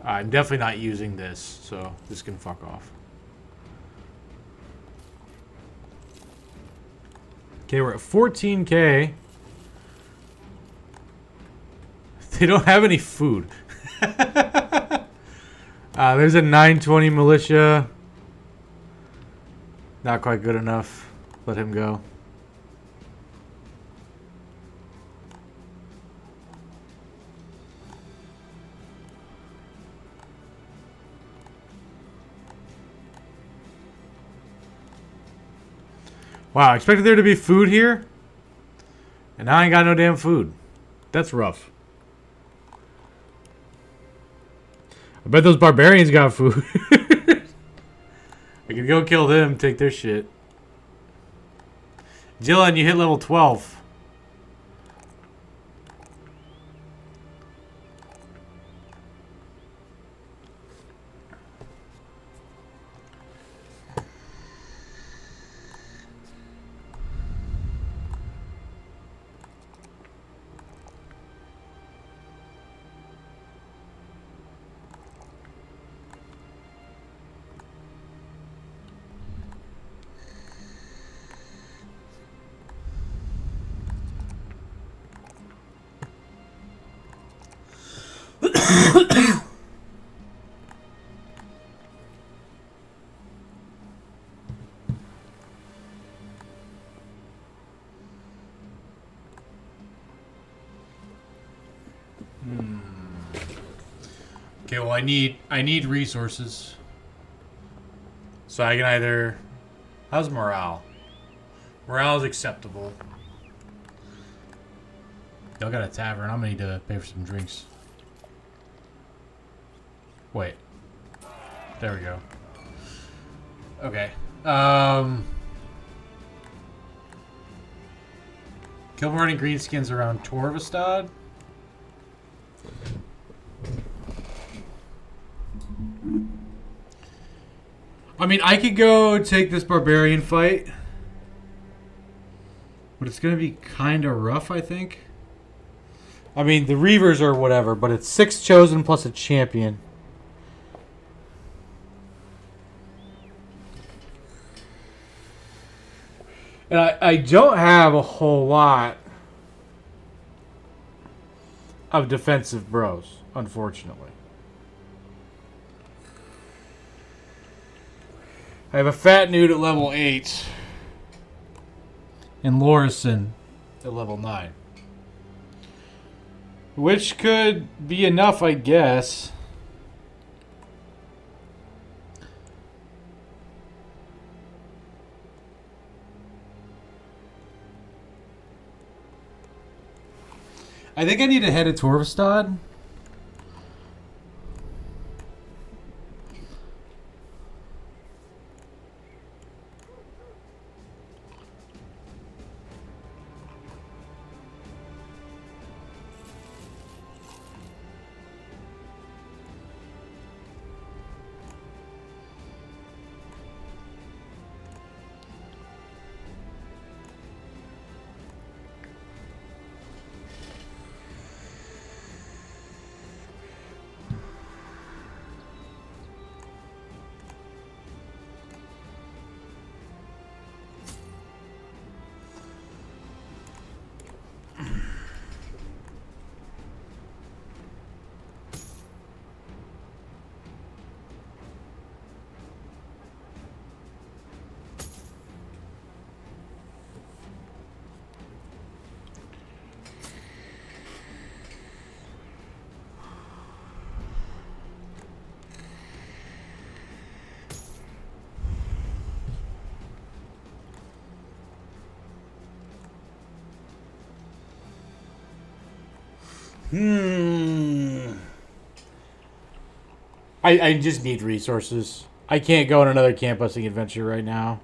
I'm definitely not using this, so this can fuck off. Okay, we're at 14K. They don't have any food. There's a 920 militia. Not quite good enough. Let him go. Wow, I expected there to be food here. And now I ain't got no damn food. That's rough. I bet those barbarians got food. I could go kill them, take their shit. Jillian, you hit level 12. Okay, well I need resources. So I can either how's morale? Morale is acceptable. Y'all got a tavern. I'm gonna need to pay for some drinks. Wait. There we go. Okay. Kilburn and Greenskins around Torvastad. I mean, I could go take this barbarian fight. But it's going to be kind of rough, I think. I mean, the Reavers are whatever, but it's 6 chosen plus a champion. And I don't have a whole lot of defensive bros, unfortunately. I have a fat nude at level 8. And Lorison at level 9. Which could be enough, I guess. I think I need to head to Torvastad. I just need resources. I can't go on another camp busting adventure right now,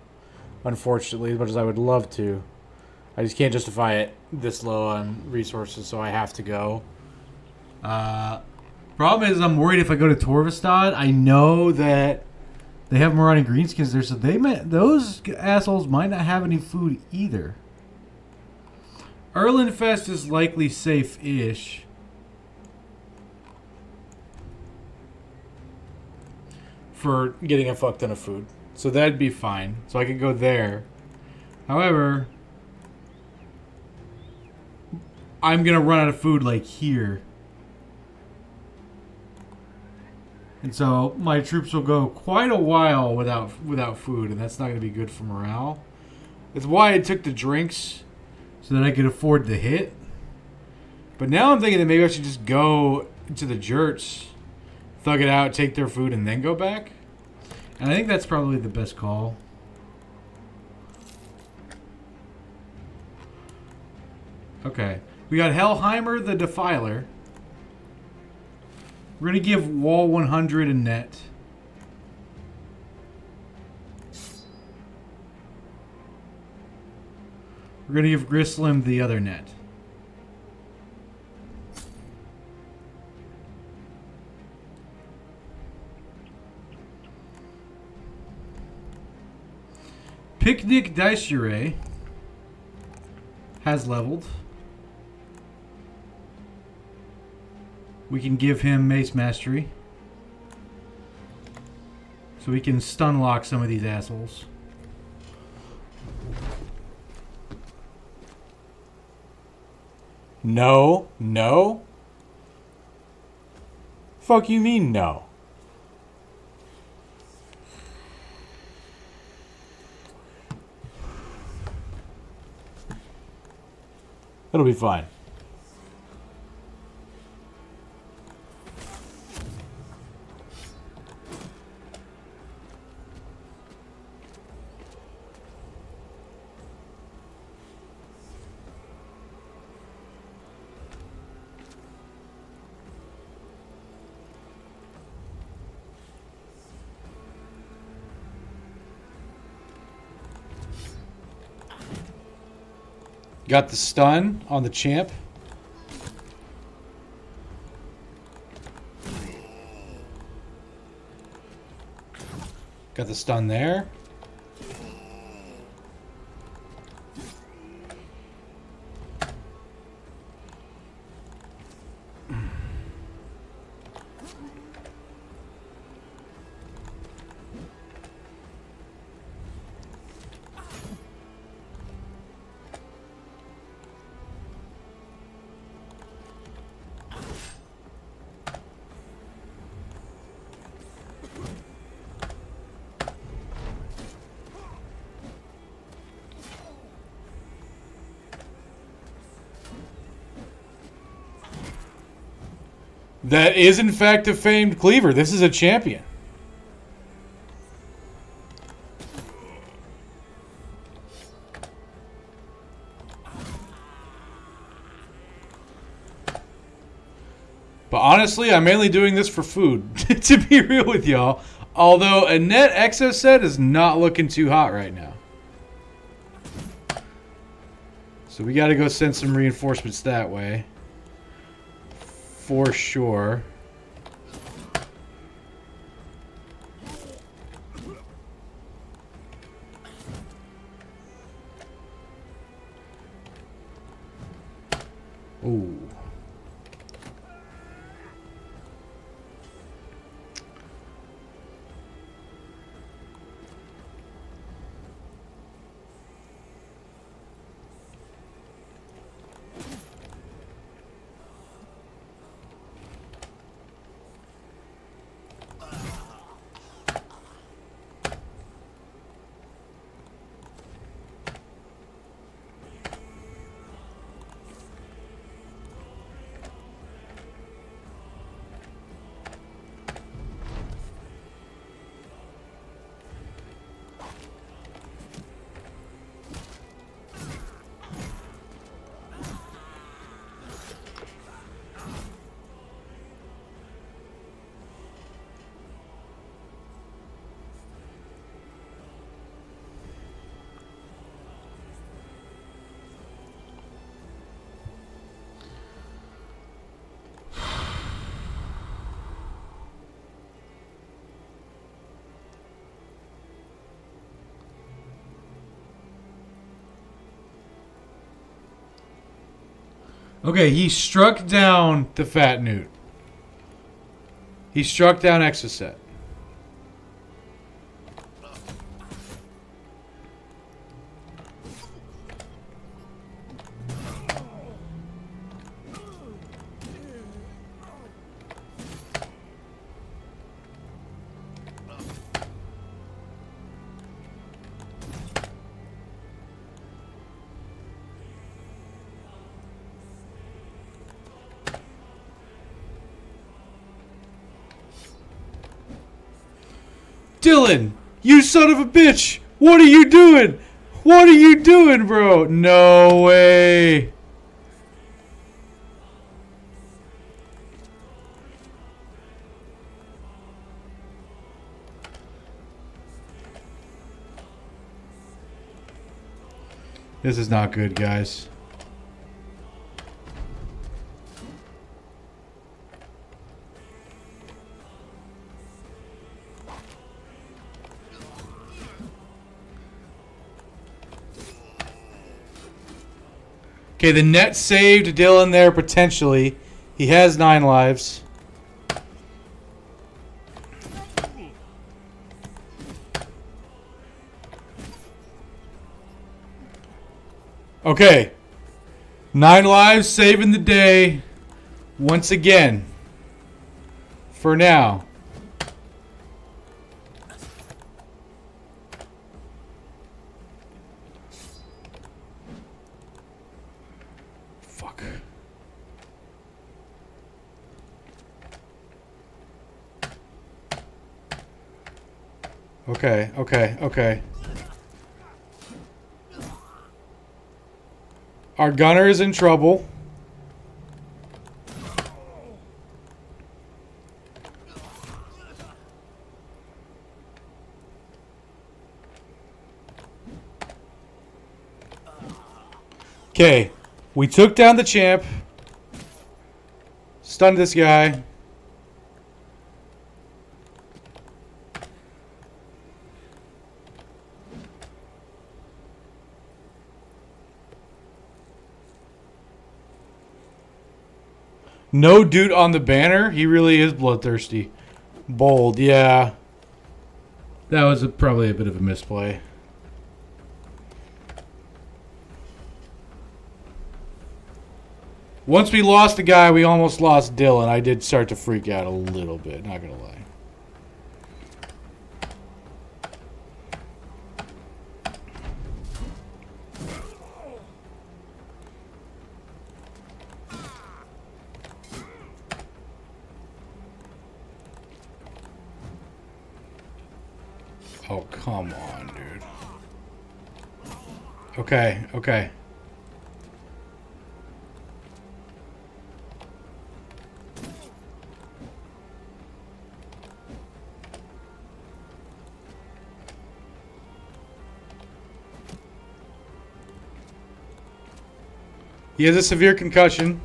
unfortunately, as much as I would love to. I just can't justify it this low on resources, so I have to go. Problem is, I'm worried if I go to Torvastad, I know that they have marauding greenskins there, so those assholes might not have any food either. Erlenfest is likely safe-ish. For getting a fuck ton of food. So that'd be fine. So I could go there. However, I'm going to run out of food like here. And so my troops will go quite a while without food, and that's not going to be good for morale. That's why I took the drinks, so that I could afford the hit. But now I'm thinking that maybe I should just go to the Jerts, thug it out, take their food, and then go back. And I think that's probably the best call. Okay. We got Hellheimer the Defiler. We're going to give Wall 100 a net. We're going to give Grislim the other net. Picnic Daishure has leveled. We can give him Mace Mastery. So we can stun lock some of these assholes. No. No? Fuck you mean no? It'll be fine. Got the stun on the champ. Got the stun there. That is, in fact, a famed cleaver. This is a champion. But honestly, I'm mainly doing this for food, to be real with y'all. Although a net exo set is not looking too hot right now. So we got to go send some reinforcements that way. For sure. Ooh. Okay, he struck down the fat newt. He struck down Exocet. Dylan, you son of a bitch! What are you doing? What are you doing, bro? No way. This is not good, guys. Okay, the net saved Dylan there potentially. He has 9 lives. Okay. 9 lives saving the day once again. For now. Fuck. Okay. Our gunner is in trouble. Okay, we took down the champ. Stunned this guy. No dude on the banner. He really is bloodthirsty. Bold, yeah. That was probably a bit of a misplay. Once we lost the guy, we almost lost Dylan. I did start to freak out a little bit, not gonna lie. Oh, come on, dude. Okay. He has a severe concussion.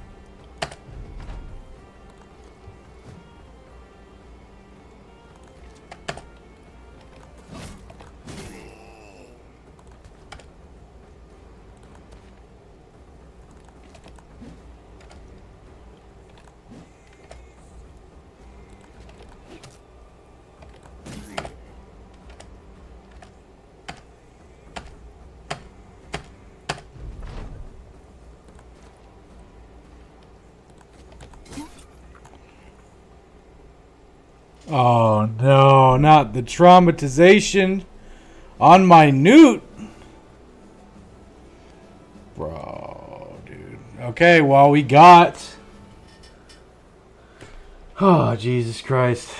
Oh no, not the traumatization on my newt. Bro, dude. Okay, well, we got... Oh, Jesus Christ.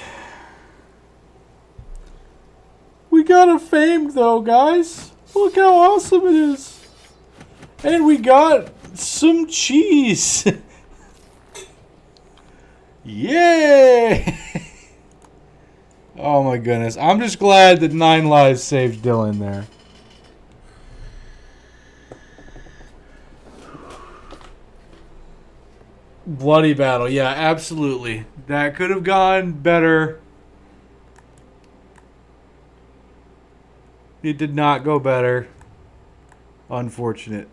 We got a famed, though, guys. Look how awesome it is. And we got some cheese. Yay! Oh my goodness. I'm just glad that 9 lives saved Dylan there. Bloody battle. Yeah, absolutely. That could have gone better. It did not go better. Unfortunate.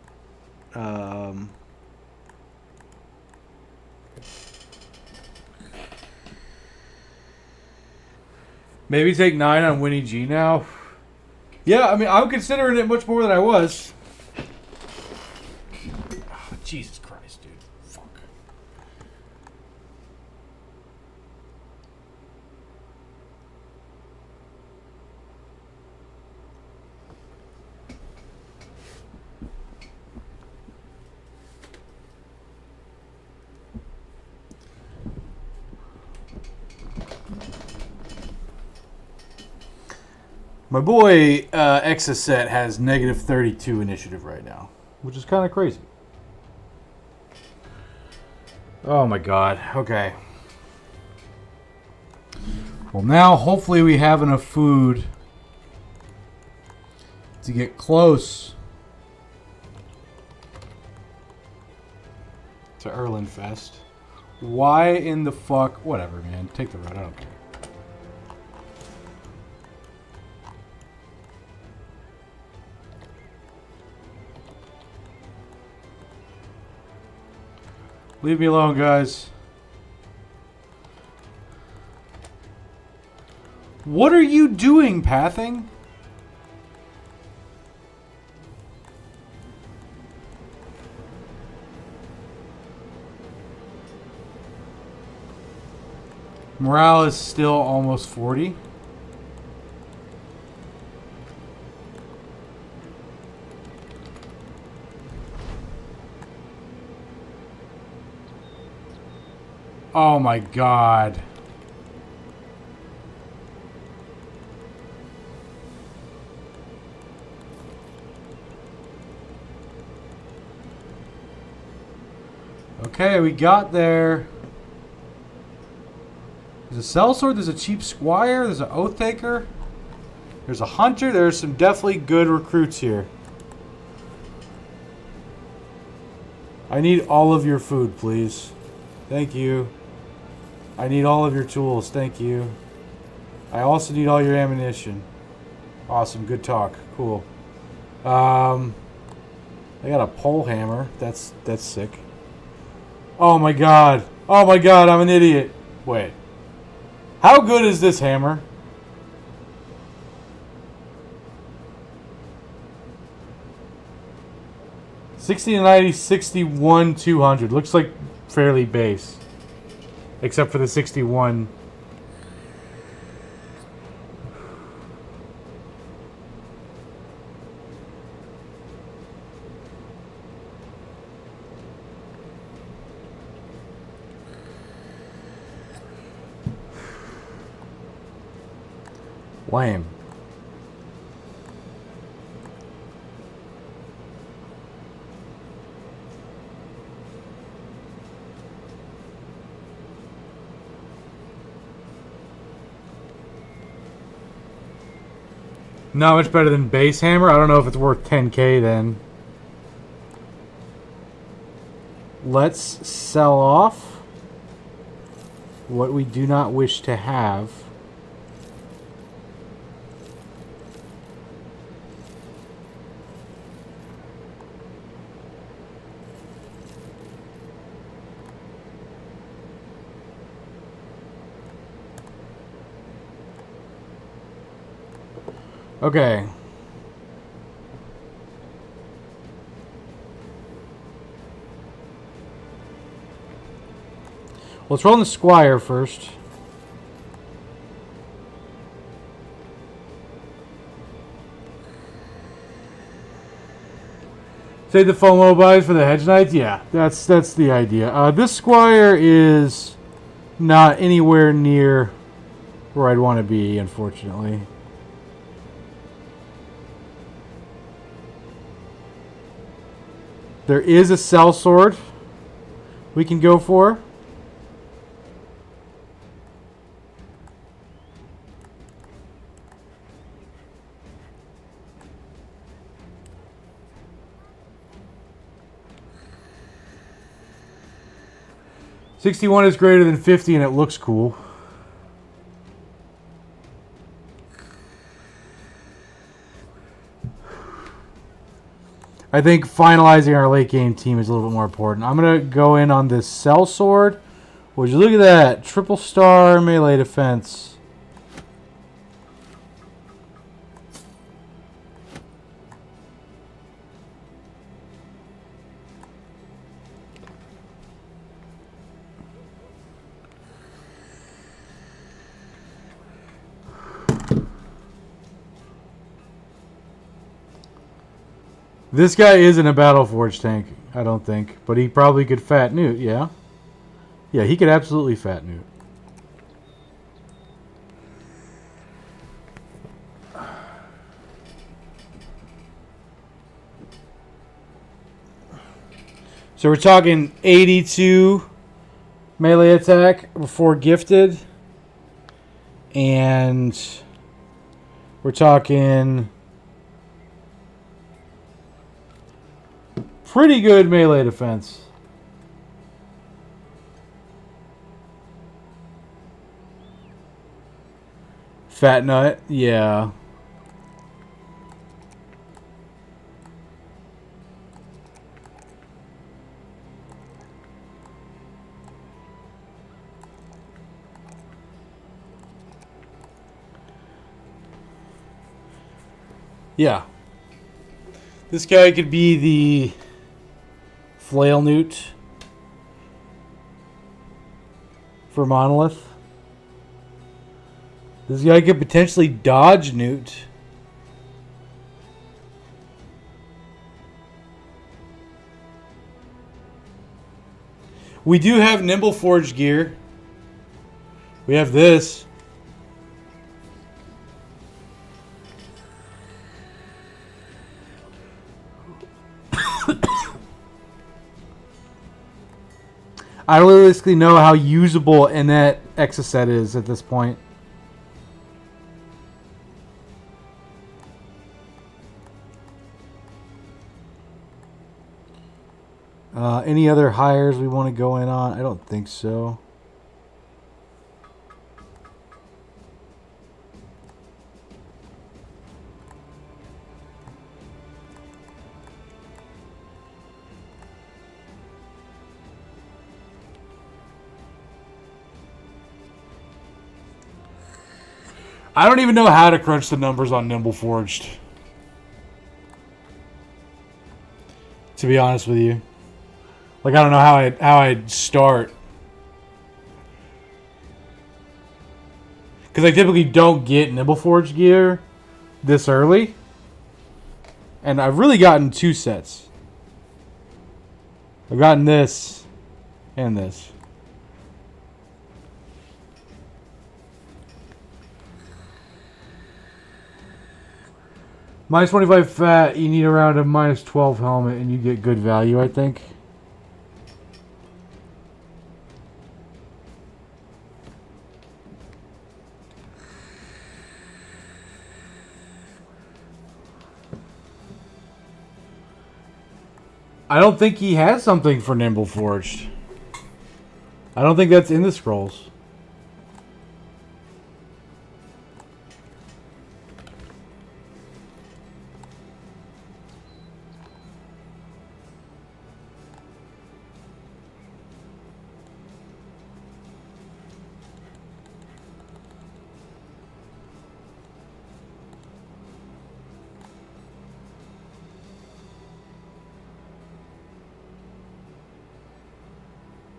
Maybe take 9 on Winnie G now. Yeah, I mean, I'm considering it much more than I was. Oh, Jesus Christ, dude. Fuck. My boy Exocet has negative 32 initiative right now, which is kind of crazy. Oh my god. Okay. Well, now hopefully we have enough food to get close to Erlenfest. Why in the fuck? Whatever, man. Take the road. I don't care. Leave me alone, guys. What are you doing, Pathing? Morale is still almost 40. Oh my god. Okay, we got there. There's a sellsword, there's a cheap squire, there's an oath taker, there's a hunter, there's some definitely good recruits here. I need all of your food, please. Thank you. I need all of your tools. Thank you. I also need all your ammunition. Awesome. Good talk. Cool. I got a pole hammer. That's sick. Oh my god. Oh my god, I'm an idiot. Wait. How good is this hammer? $60 to 90, 61, 200. Looks like fairly base. Except for the 61. Lame. Not much better than base hammer. I don't know if it's worth 10k then. Let's sell off what we do not wish to have. Okay. Let's roll in the squire first. Save the FOMO buys for the hedge knights? Yeah, that's the idea. This squire is not anywhere near where I'd want to be, unfortunately. There is a sellsword we can go for. $61 is greater than 50 and it looks cool. I think finalizing our late game team is a little bit more important. I'm going to go in on this sellsword. Would you look at that? Triple star melee defense. This guy isn't a Battle Forge tank, I don't think. But he probably could fat Newt, yeah? Yeah, he could absolutely fat Newt. So we're talking 82 melee attack before gifted. And we're talking pretty good melee defense. Fat Nut, yeah. Yeah. This guy could be the Flail Newt for Monolith. This guy could potentially dodge Newt. We do have Nimble Forge gear. We have this. I don't realistically know how usable Annette Exocet is at this point. Any other hires we want to go in on? I don't think so. I don't even know how to crunch the numbers on Nimble Forged, to be honest with you. Like, I don't know how I'd start, because I typically don't get Nimble Forge gear this early, and I've really gotten 2 sets. I've gotten this and this. Minus 25 fat, you need around a minus 12 helmet, and you get good value, I think. I don't think he has something for Nimble Forged. I don't think that's in the scrolls.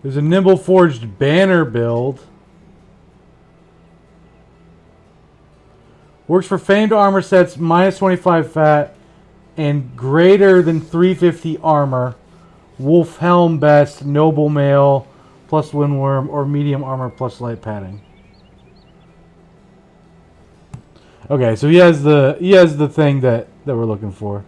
There's a Nimble Forged banner build. Works for famed armor sets, minus 25 fat, and greater than 350 armor. Wolf helm best, noble mail, plus windworm, or medium armor plus light padding. Okay, so he has the thing that we're looking for.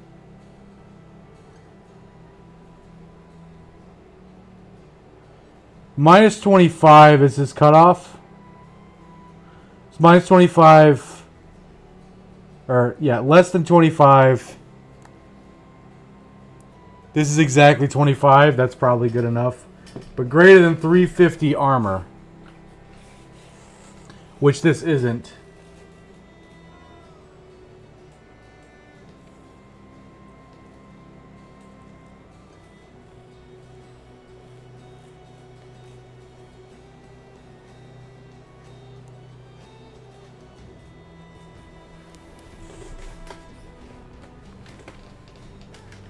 Minus 25 is his cutoff. It's minus 25. Or, yeah, less than 25. This is exactly 25. That's probably good enough. But greater than 350 armor. Which this isn't.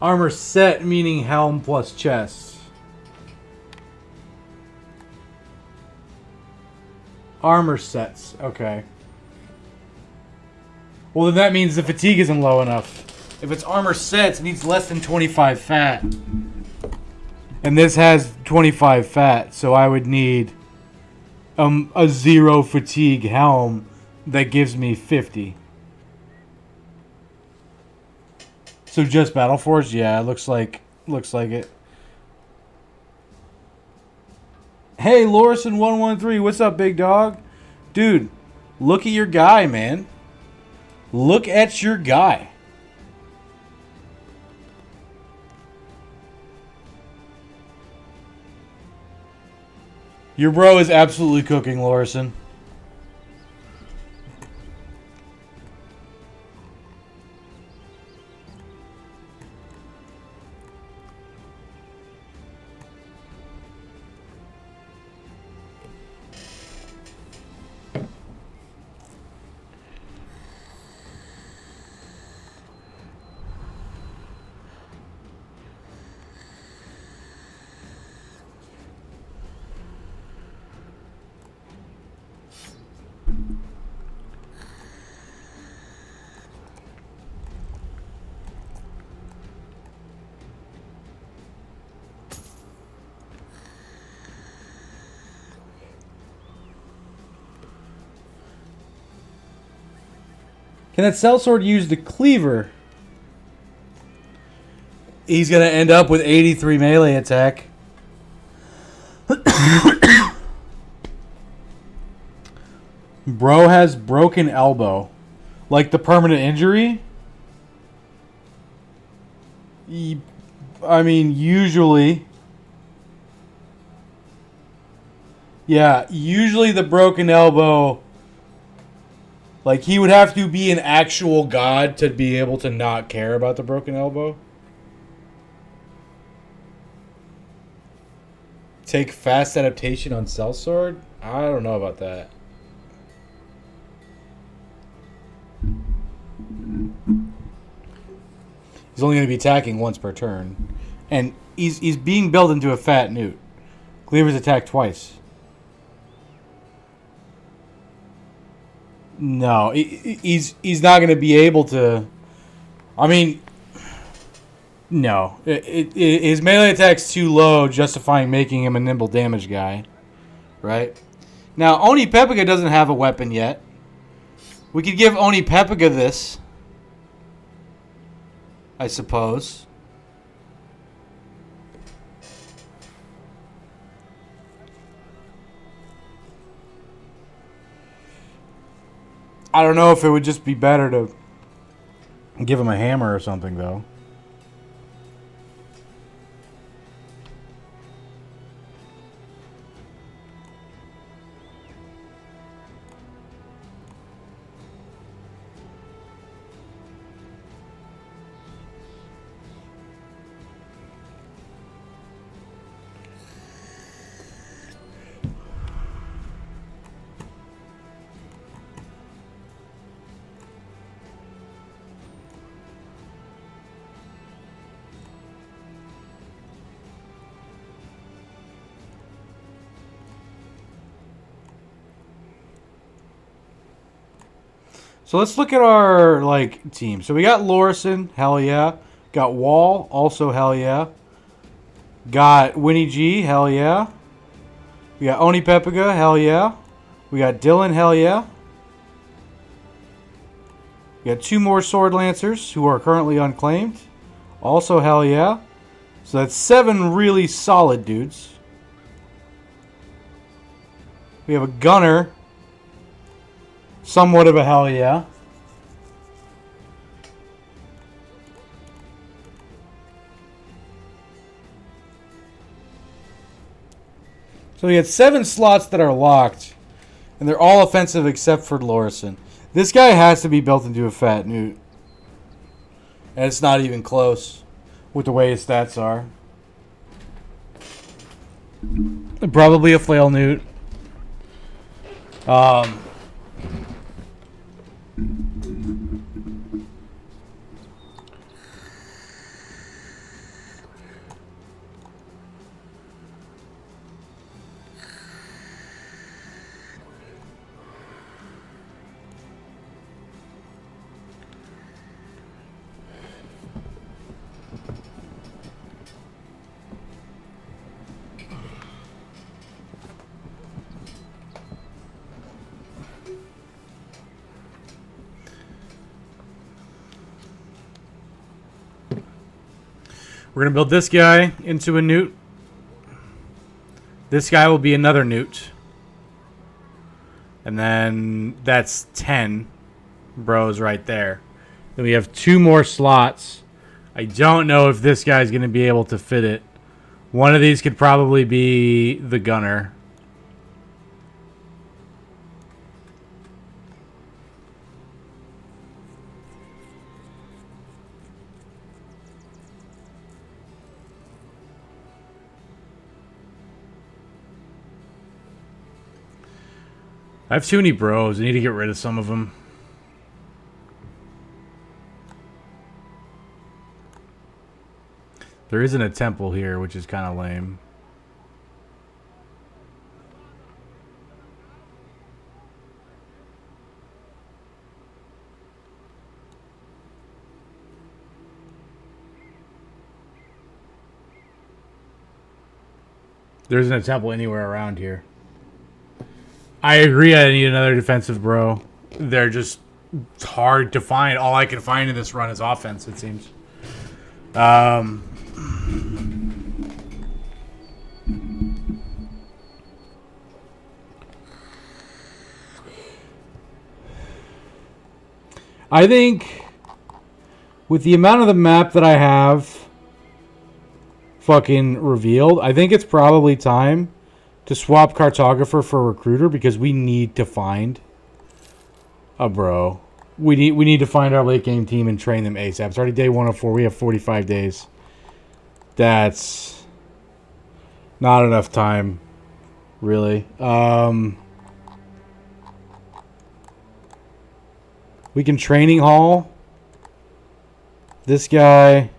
Armor set, meaning helm plus chest. Armor sets, okay. Well, then that means the fatigue isn't low enough. If it's armor sets, it needs less than 25 fat. And this has 25 fat, so I would need a 0 fatigue helm that gives me 50. So just Battle Force? Yeah, it looks like it. Hey, Lorison113, what's up, big dog? Dude, look at your guy, man. Look at your guy. Your bro is absolutely cooking, Lorison. Can that sellsword use the cleaver? He's going to end up with 83 melee attack. Bro has broken elbow. Like the permanent injury? I mean, usually. Yeah, usually the broken elbow... Like, he would have to be an actual god to be able to not care about the broken elbow. Take fast adaptation on sellsword? I don't know about that. He's only going to be attacking once per turn. And he's being built into a fat newt. Cleaver's attacked twice. No, he's not going to be able to. I mean, no. His melee attack's too low, justifying making him a nimble damage guy. Right? Now, Oni Pepega doesn't have a weapon yet. We could give Oni Pepega this, I suppose. I don't know if it would just be better to give him a hammer or something, though. So let's look at our team. So we got Lorison, hell yeah. Got Wall, also hell yeah. Got Winnie G, hell yeah. We got Oni Pepega, hell yeah. We got Dylan, hell yeah. We got 2 more Sword Lancers who are currently unclaimed. Also hell yeah. So that's 7 really solid dudes. We have a Gunner. Somewhat of a hell yeah. So we had 7 slots that are locked. And they're all offensive except for Lorison. This guy has to be built into a fat newt. And it's not even close with the way his stats are. Probably a flail newt. We're going to build this guy into a newt. This guy will be another newt. And then that's 10 bros right there. Then we have 2 more slots. I don't know if this guy's going to be able to fit it. One of these could probably be the gunner. I have too many bros. I need to get rid of some of them. There isn't a temple here, which is kind of lame. There isn't a temple anywhere around here. I agree I need another defensive bro. They're just hard to find. All I can find in this run is offense, it seems. I think with the amount of the map that I have fucking revealed, I think it's probably time to swap cartographer for recruiter because we need to find a bro. We need to find our late game team and train them ASAP. It's already day 104. We have 45 days. That's not enough time, really. We can training hall this guy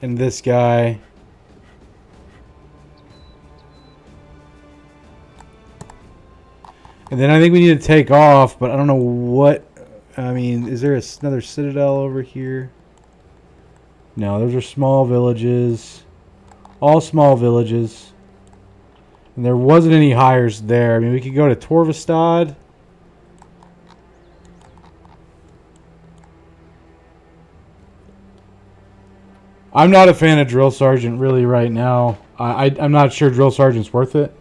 and this guy. And then I think we need to take off, but I don't know what. I mean, is there another citadel over here? No, those are small villages. All small villages. And there wasn't any hires there. I mean, we could go to Torvastad. I'm not a fan of Drill Sergeant really right now. I'm not sure Drill Sergeant's worth it.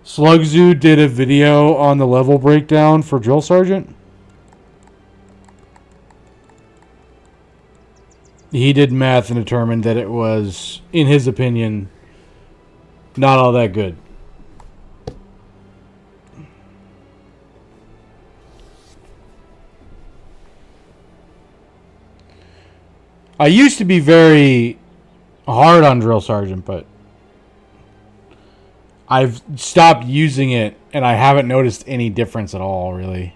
Slugzoo did a video on the level breakdown for Drill Sergeant. He did math and determined that it was, in his opinion, not all that good. I used to be very hard on Drill Sergeant, but I've stopped using it, and I haven't noticed any difference at all, really.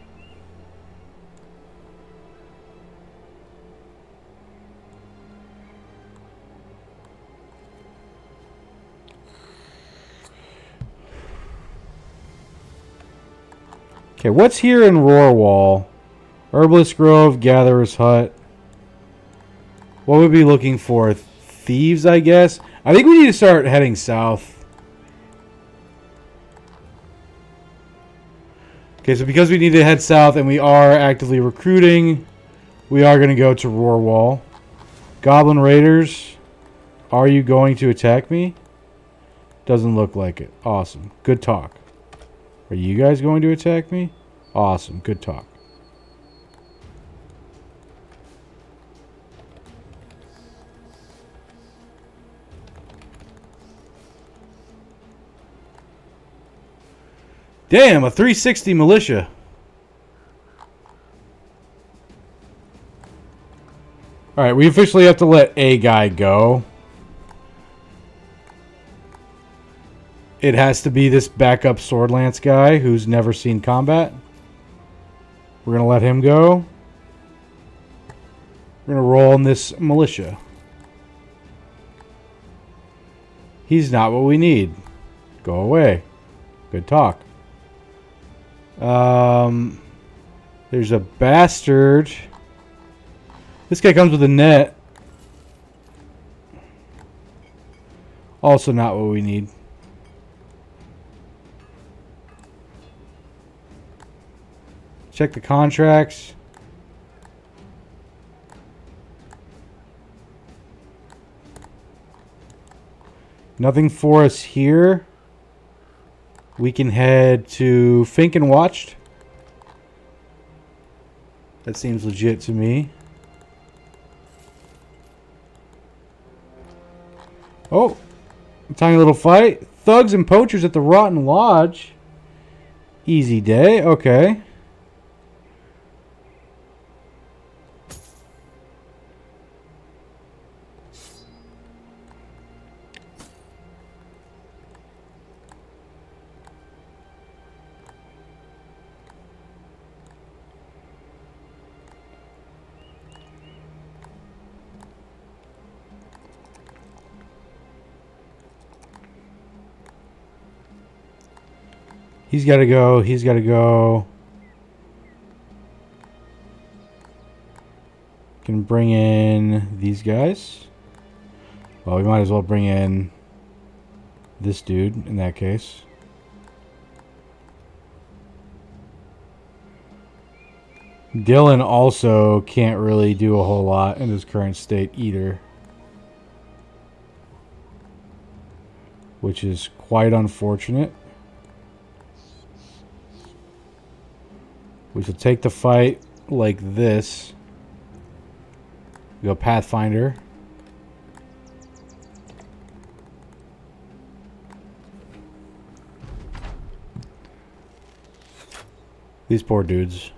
Okay, what's here in Roarwall? Herbalist Grove, Gatherer's Hut. What would we be looking for? Thieves, I guess? I think we need to start heading south. Okay, so because we need to head south and we are actively recruiting, we are going to go to Roarwall. Goblin Raiders, are you going to attack me? Doesn't look like it. Awesome. Good talk. Are you guys going to attack me? Awesome. Good talk. Damn, a 360 militia. Alright, we officially have to let a guy go. It has to be this backup sword lance guy who's never seen combat. We're going to let him go. We're going to roll on this militia. He's not what we need. Go away. Good talk. There's a bastard. This guy comes with a net. Also not what we need. Check the contracts. Nothing for us here. We can head to Fink and Watched. That seems legit to me. Oh, a tiny little fight. Thugs and poachers at the Rotten Lodge. Easy day. Okay. He's got to go. He's got to go. Can bring in these guys. Well, we might as well bring in this dude in that case. Dylan also can't really do a whole lot in his current state either, which is quite unfortunate. We should take the fight like this. We go Pathfinder. These poor dudes.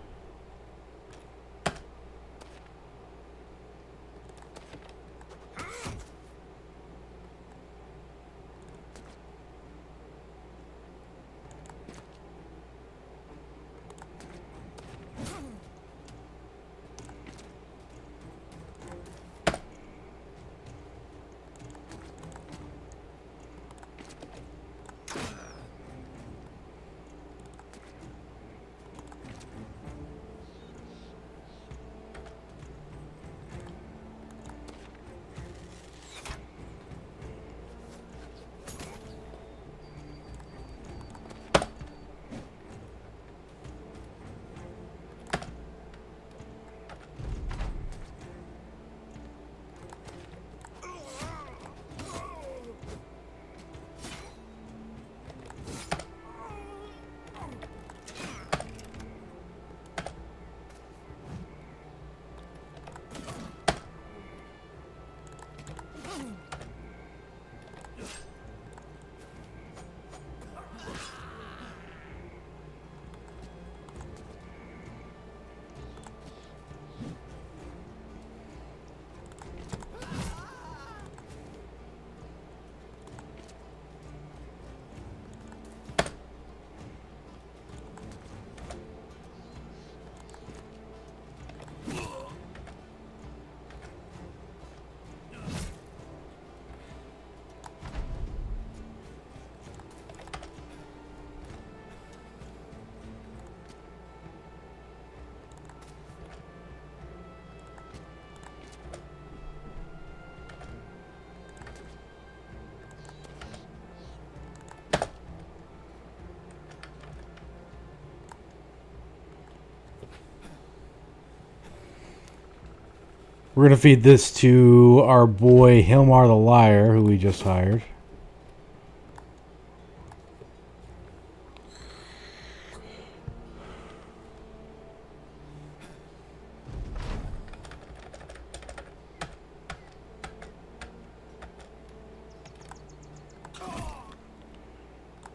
We're going to feed this to our boy Hilmar the Liar, who we just hired.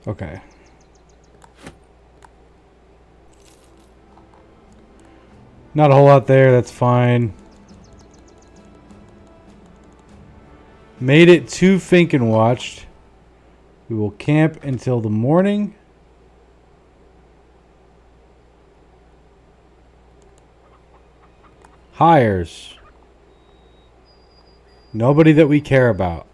Okay. Not a whole lot there, that's fine. Made it to Fink and Watched. We will camp until the morning. Hires. Nobody that we care about.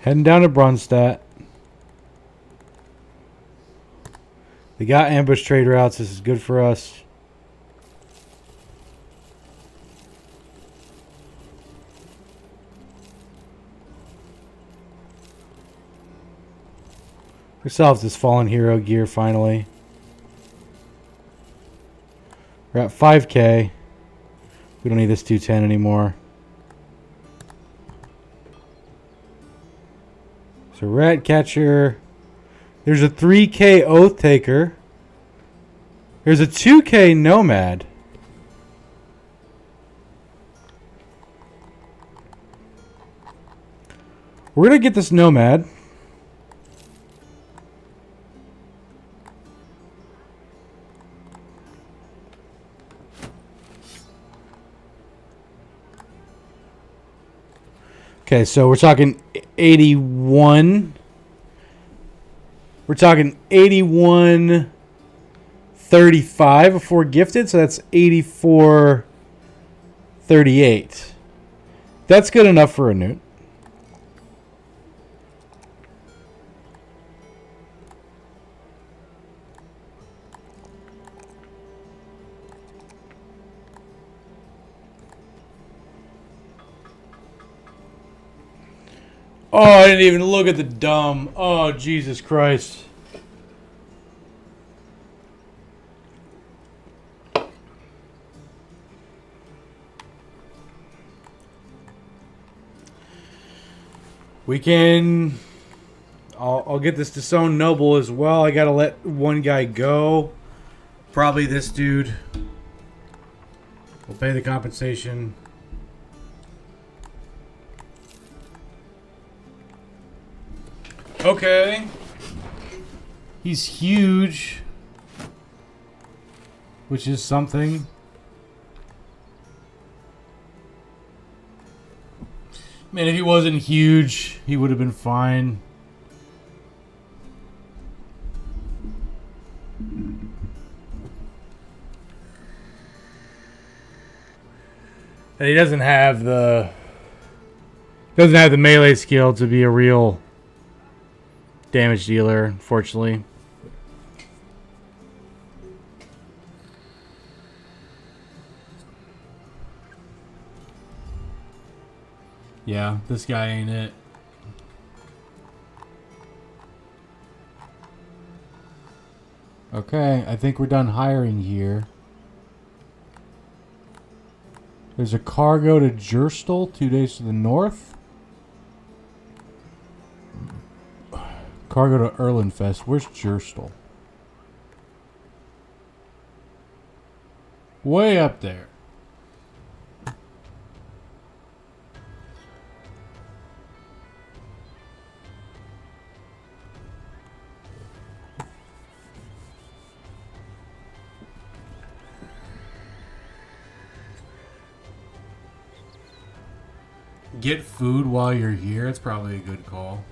Heading down to Brunstadt. They got ambush trade routes. This is good for us. Ourselves this fallen hero gear finally. We're at 5K. We don't need this 210 anymore. So rat catcher. There's a 3K oath taker. There's a 2K nomad. We're gonna get this nomad. Okay, so we're talking 81. We're talking 81.35 before gifted, so that's 84.38. That's good enough for a newt. Oh, I didn't even look at the dumb. Oh, Jesus Christ. We can... I'll get this Disowned Noble as well. I gotta let one guy go. Probably this dude. We'll pay the compensation. Okay. He's huge. Which is something. Man, if he wasn't huge, he would have been fine. And he doesn't have the melee skill to be a real damage dealer, unfortunately. Yeah, this guy ain't it. Okay, I think we're done hiring here. There's a cargo to Gerstel, 2 days to the north. Cargo to Erlenfest. Where's Gerstel? Way up there. Get food while you're here. It's probably a good call.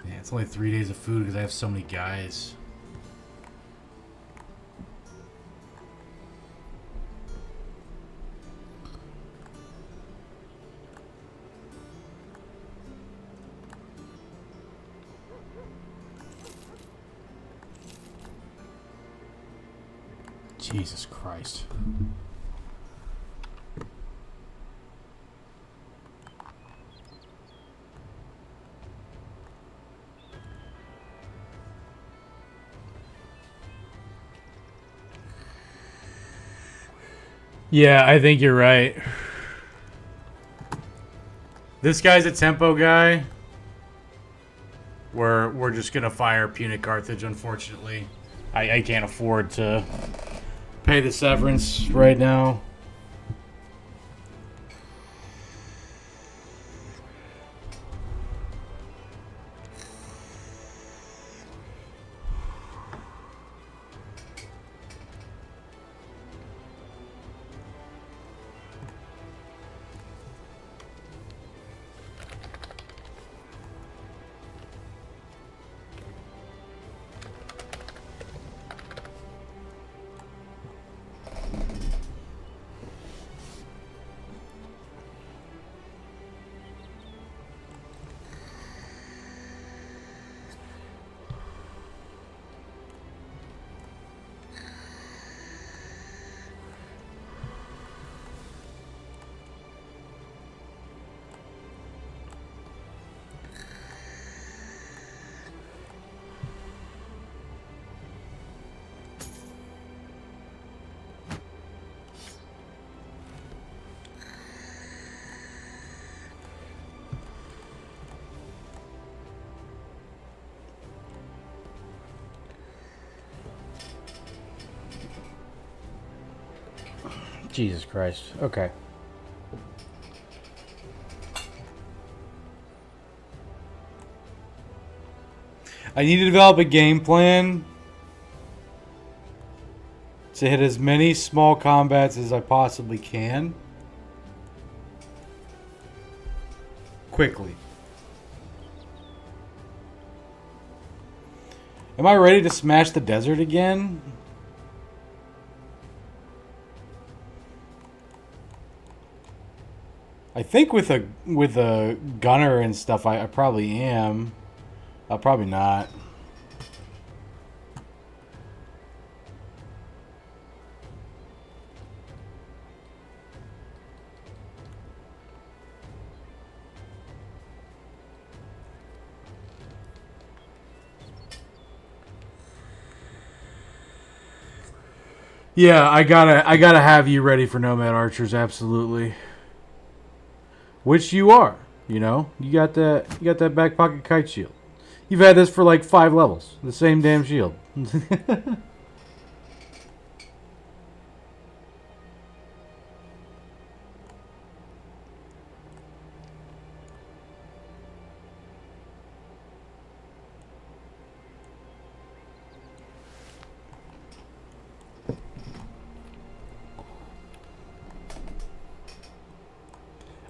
Yeah, it's only 3 days of food because I have so many guys. Jesus Christ. Yeah, I think you're right. This guy's a tempo guy. We're just gonna fire Punic Carthage, unfortunately. I can't afford to pay the severance right now. Jesus Christ. Okay. I need to develop a game plan to hit as many small combats as I possibly can. Quickly. Am I ready to smash the desert again? I think with a gunner and stuff, I probably am. Probably not. Yeah, I gotta have you ready for Nomad Archers, absolutely. Which you are, you know. You got that back pocket kite shield. You've had this for like 5 levels. The same damn shield.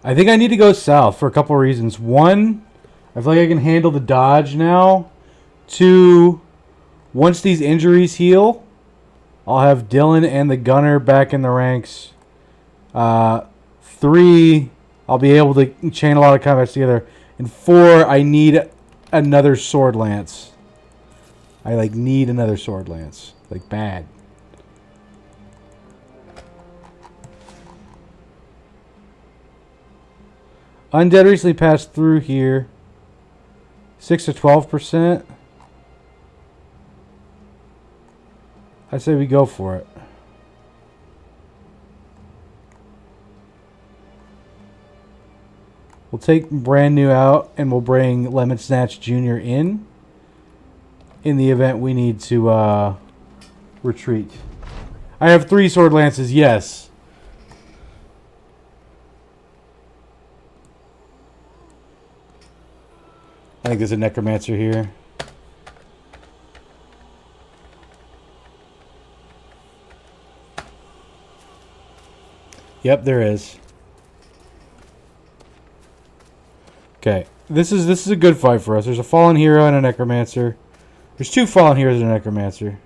I think I need to go south for a couple of reasons. One, I feel like I can handle the dodge now. 2, once these injuries heal, I'll have Dylan and the gunner back in the ranks. 3, I'll be able to chain a lot of combats together. And 4, I need another sword lance. I need another sword lance. Bad. Undead recently passed through here. 6 to 12%. I say we go for it. We'll take brand new out and we'll bring Lemon Snatch Jr. in the event we need to retreat. I have 3 sword lances, yes. I think there's a necromancer here. Yep, there is. Okay, this is a good fight for us. There's a fallen hero and a necromancer. There's 2 fallen heroes and a necromancer.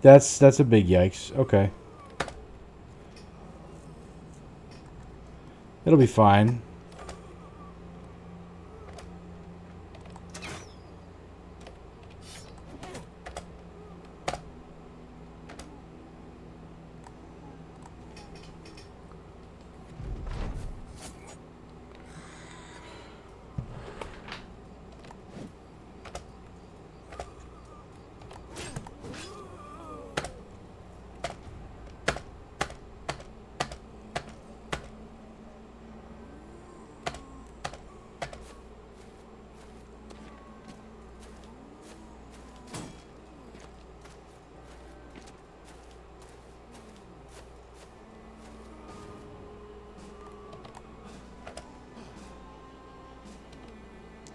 That's a big yikes. Okay. It'll be fine.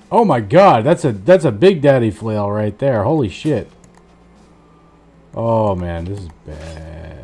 Oh my god, that's a big daddy flail right there. Holy shit. Oh man, this is bad.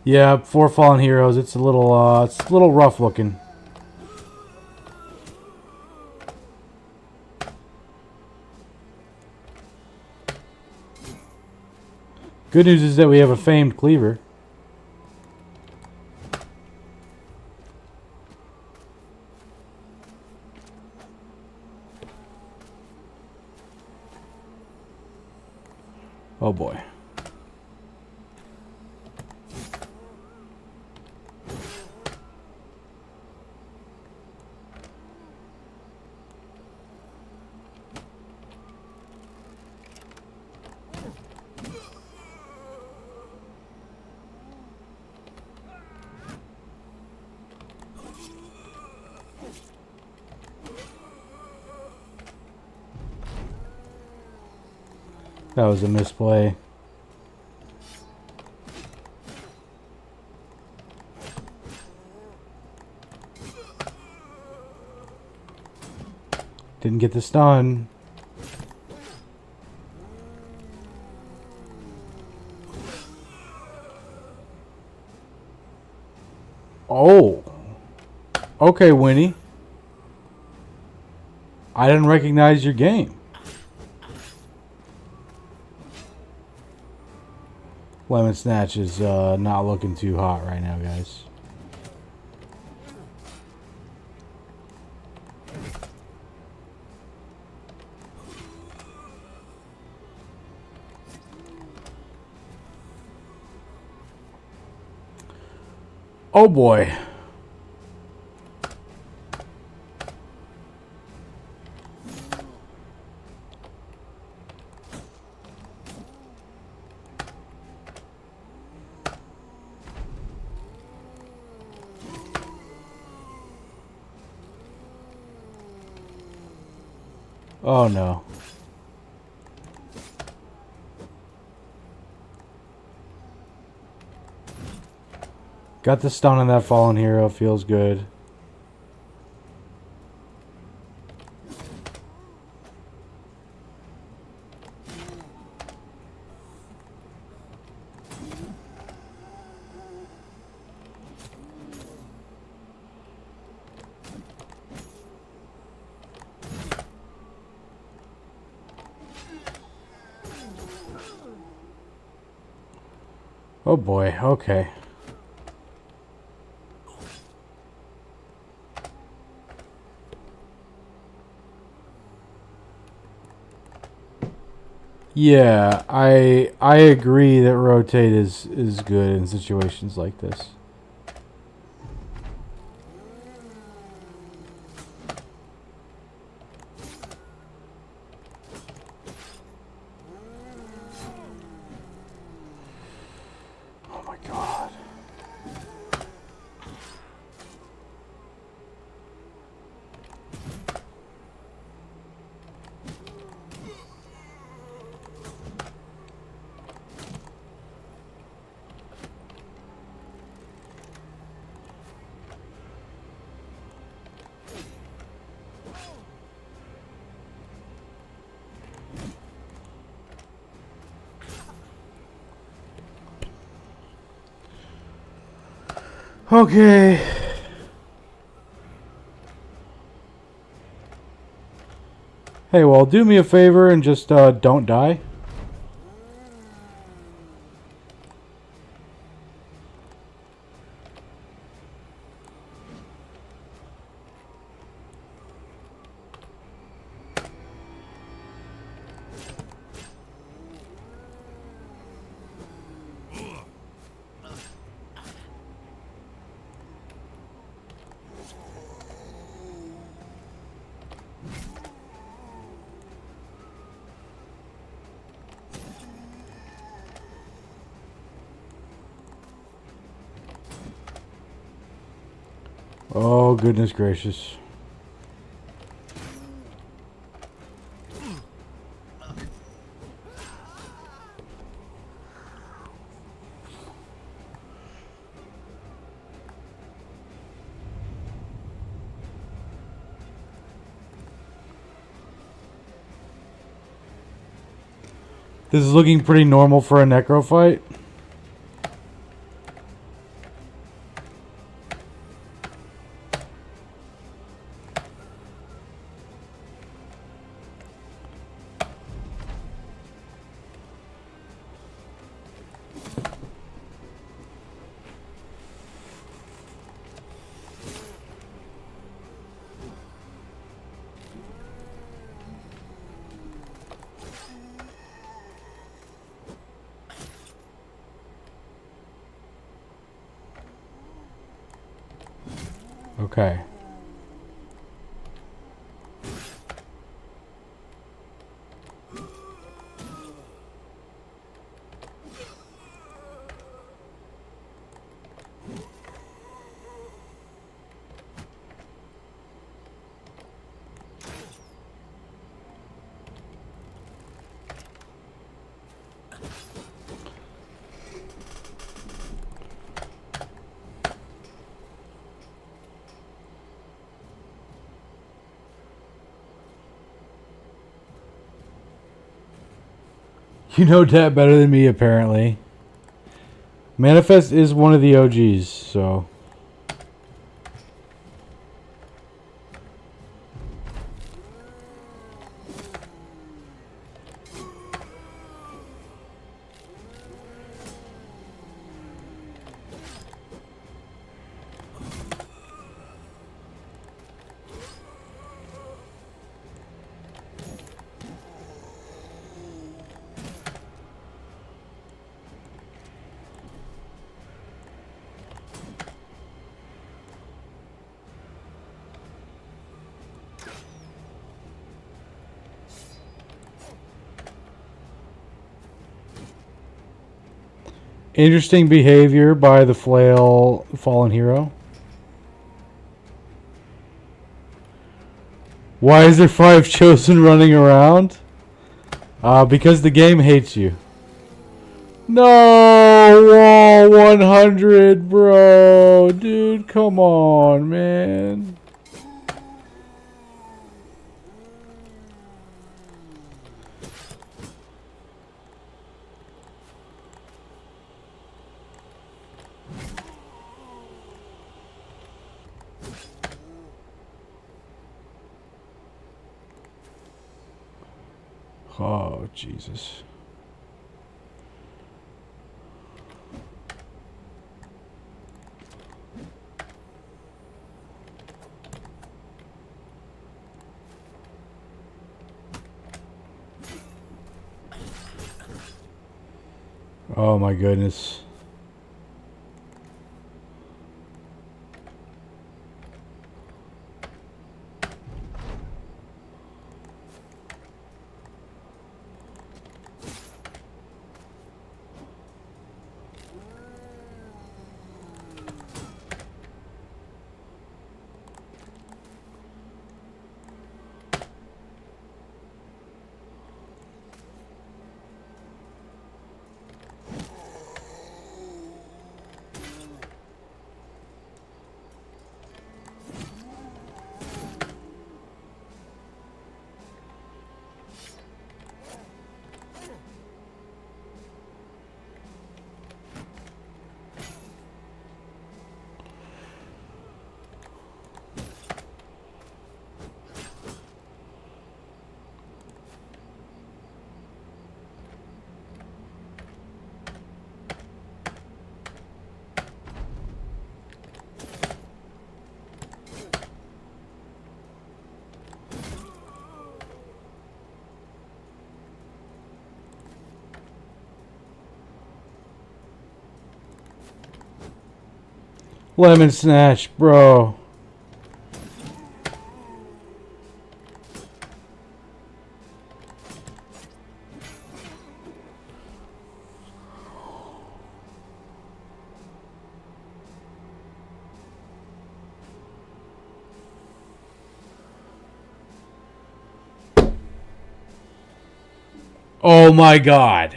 Yeah, 4 fallen heroes. It's a little rough looking. Good news is that we have a famed cleaver. Oh boy. That was a misplay. Didn't get the stun. Oh. Okay, Winnie. I didn't recognize your game. Lemon Snatch is not looking too hot right now, guys. Oh boy. Oh no. Got the stun on that fallen hero. Feels good. Oh boy. Okay. Yeah, I agree that rotate is good in situations like this. Oh my god. Okay. Hey, well, do me a favor and just don't die. Oh, goodness gracious. This is looking pretty normal for a necro fight. Okay. You know that better than me, apparently. Manifest is one of the OGs, so... Interesting behavior by the flail fallen hero. Why is there 5 chosen running around? Because the game hates you. No, wall 100, bro. Dude, come on, man. Oh, Jesus. Oh, my goodness. Lemon snatch, bro. Oh my God.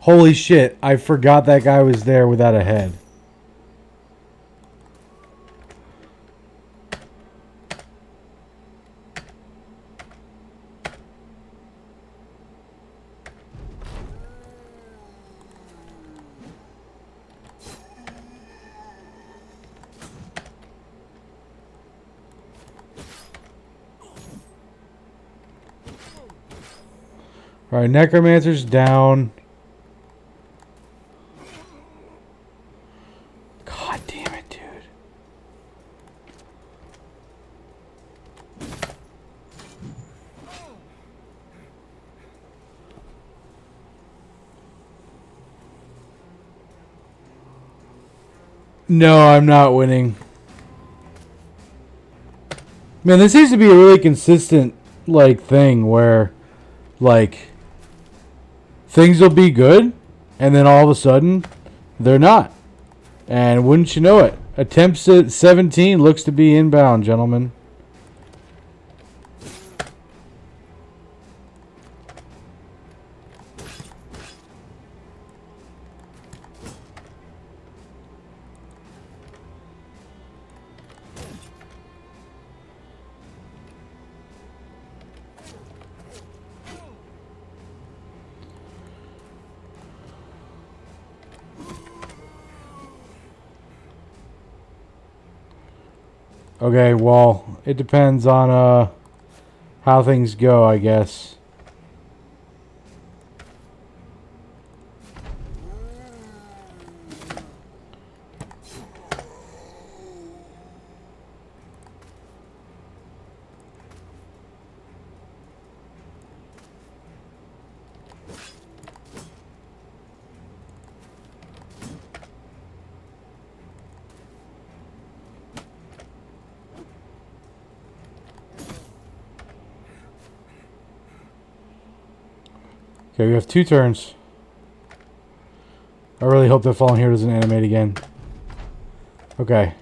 Holy shit, I forgot that guy was there without a head. Alright, Necromancer's down. God damn it, dude. No, I'm not winning. Man, this seems to be a really consistent like thing where like things will be good and then all of a sudden they're not. And wouldn't you know it? Attempts at 17 looks to be inbound, gentlemen. Okay, well, it depends on how things go, I guess. Okay, we have 2 turns. I really hope that falling here doesn't animate again. Okay.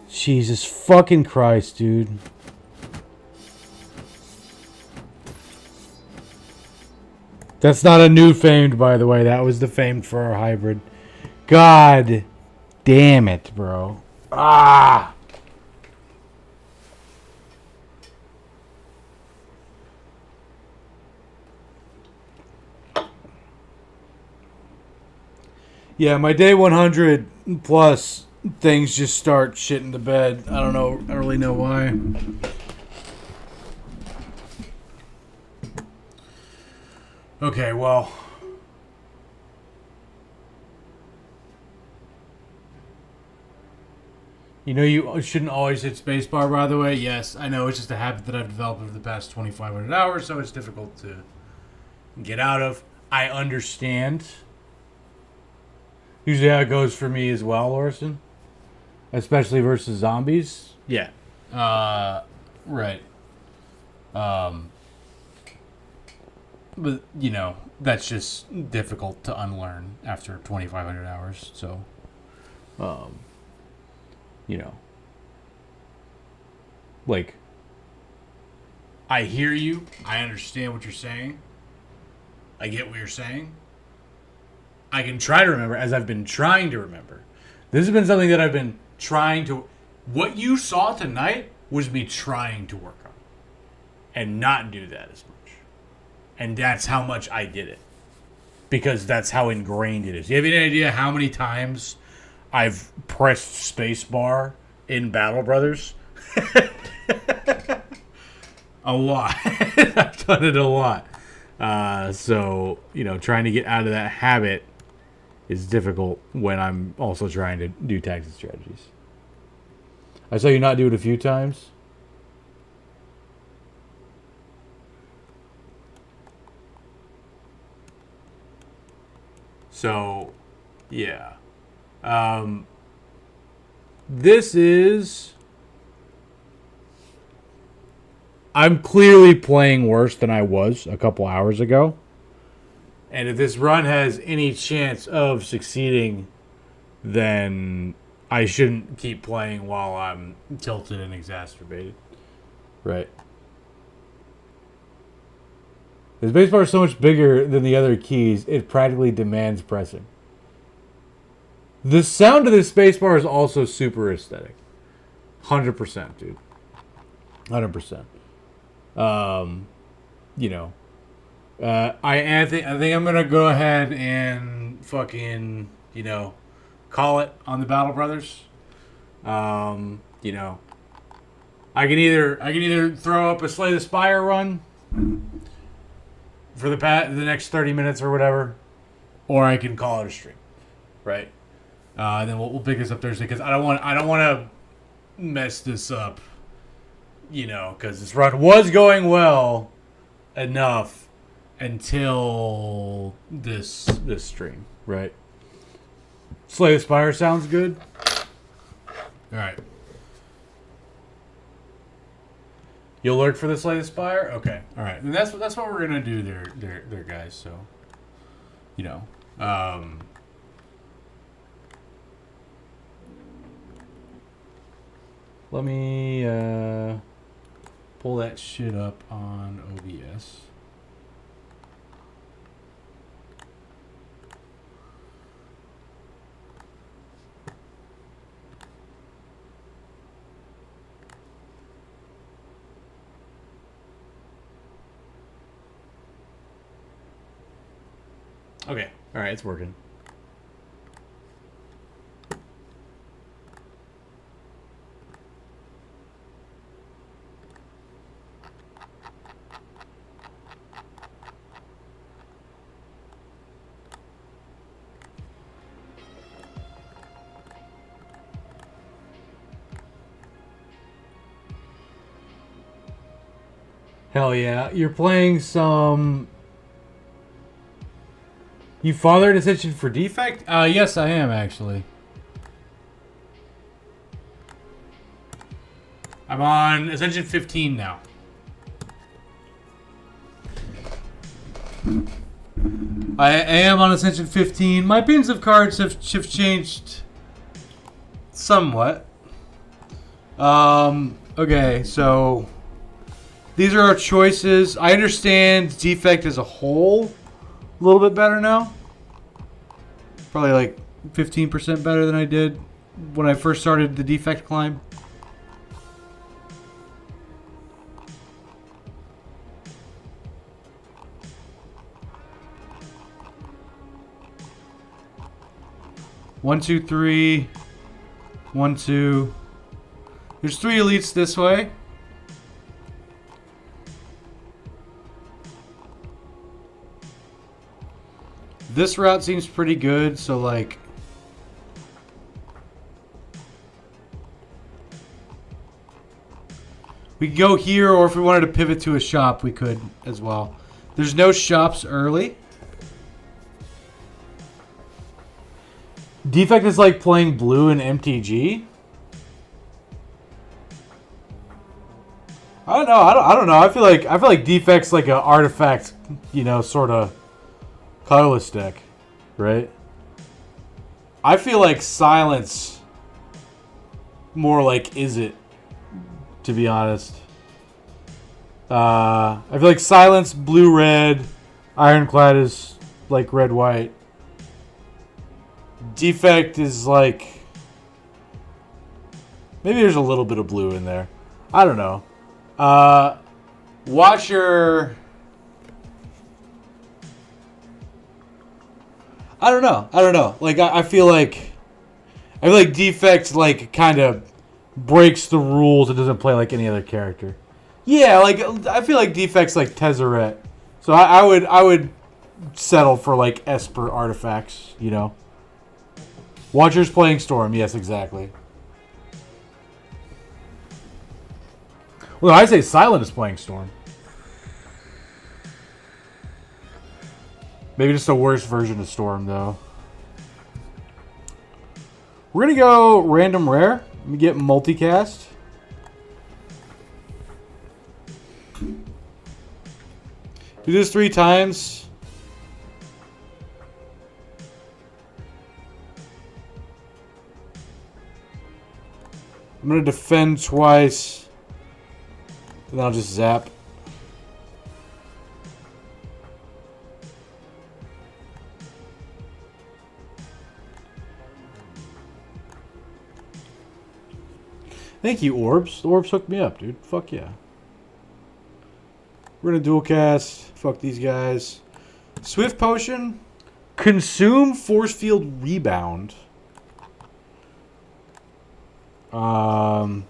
Jesus fucking Christ, dude. That's not a new famed, by the way. That was the famed for our hybrid. God damn it, bro. Ah! Yeah, my day 100 plus things just start shitting the bed. I don't know. I don't really know why. Okay, well. You know you shouldn't always hit spacebar, by the way. Yes, I know. It's just a habit that I've developed over the past 2,500 hours, so it's difficult to get out of. I understand. Usually how it goes for me as well, Orson. Especially versus zombies. Yeah. Right. But, you know, that's just difficult to unlearn after 2,500 hours. So, you know. Like, I hear you. I understand what you're saying. I get what you're saying. I can try to remember, as I've been trying to remember. This has been something that I've been trying to... What you saw tonight was me trying to work on. And not do that as much. And that's how much I did it. Because that's how ingrained it is. You have any idea how many times I've pressed spacebar in Battle Brothers? A lot. I've done it a lot. So, you know, trying to get out of that habit is difficult when I'm also trying to do tactics strategies. I saw you not do it a few times. So, yeah. This is... I'm clearly playing worse than I was a couple hours ago. And if this run has any chance of succeeding, then I shouldn't keep playing while I'm tilted and exacerbated. Right. The spacebar is so much bigger than the other keys, it practically demands pressing. The sound of this spacebar is also super aesthetic. 100%, dude. 100%. You know. I think I'm gonna go ahead and fucking, you know, call it on the Battle Brothers. You know, I can either throw up a Slay the Spire run for the next 30 minutes or whatever, or I can call it a stream, right? And then we'll pick this up Thursday because I don't want to mess this up, you know, because this run was going well enough until this stream, right? Slay the Spire sounds good. All right. You'll lurk for the Slay the Spire? Okay. All right. And that's what we're gonna do there, guys. So, you know, let me pull that shit up on OBS. Okay. All right, it's working. Hell yeah. You're playing some... You fathered Ascension for Defect? Yes, I am actually. I'm on Ascension 15 now. I am on Ascension 15. My pins of cards have changed somewhat. Okay, so these are our choices. I understand Defect as a whole a little bit better now. Probably like 15% better than I did when I first started the Defect climb. One, two, three. 1, 2. There's 3 elites this way. This route seems pretty good, so like... We could go here, or if we wanted to pivot to a shop, we could as well. There's no shops early. Defect is like playing blue in MTG. I don't know. I don't know. I feel like Defect's like an artifact, you know, sort of colorless deck, right? I feel like Silence more like Is It, to be honest. I feel like Silence, blue-red, Ironclad is like red-white. Defect is like... Maybe there's a little bit of blue in there. I don't know. Watcher... I don't know. Like, I feel like Defect, like, kind of breaks the rules. It doesn't play like any other character. Yeah, like, I feel like Defect's like Tezzeret. So I would settle for, like, Esper artifacts, you know? Watcher's playing Storm. Yes, exactly. Well, I say Silent is playing Storm. Maybe just a worse version of Storm, though. We're going to go random rare. Let me get multicast. Do this 3 times. I'm going to defend twice. And then I'll just zap. Thank you, Orbs. The Orbs hooked me up, dude. Fuck yeah. We're going to dual cast. Fuck these guys. Swift Potion. Consume Force Field Rebound. I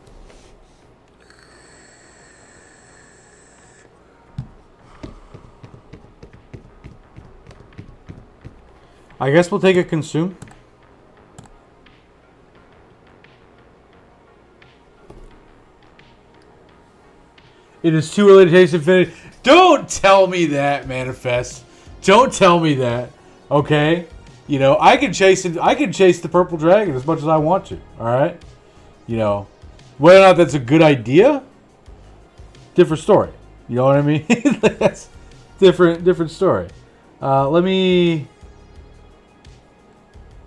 guess we'll take a Consume. It is too early to taste Infinity. Don't tell me that, Manifest. Don't tell me that. Okay? You know, I can chase it. I can chase the purple dragon as much as I want to. All right? You know, whether or not that's a good idea, different story. You know what I mean? That's different story. Let me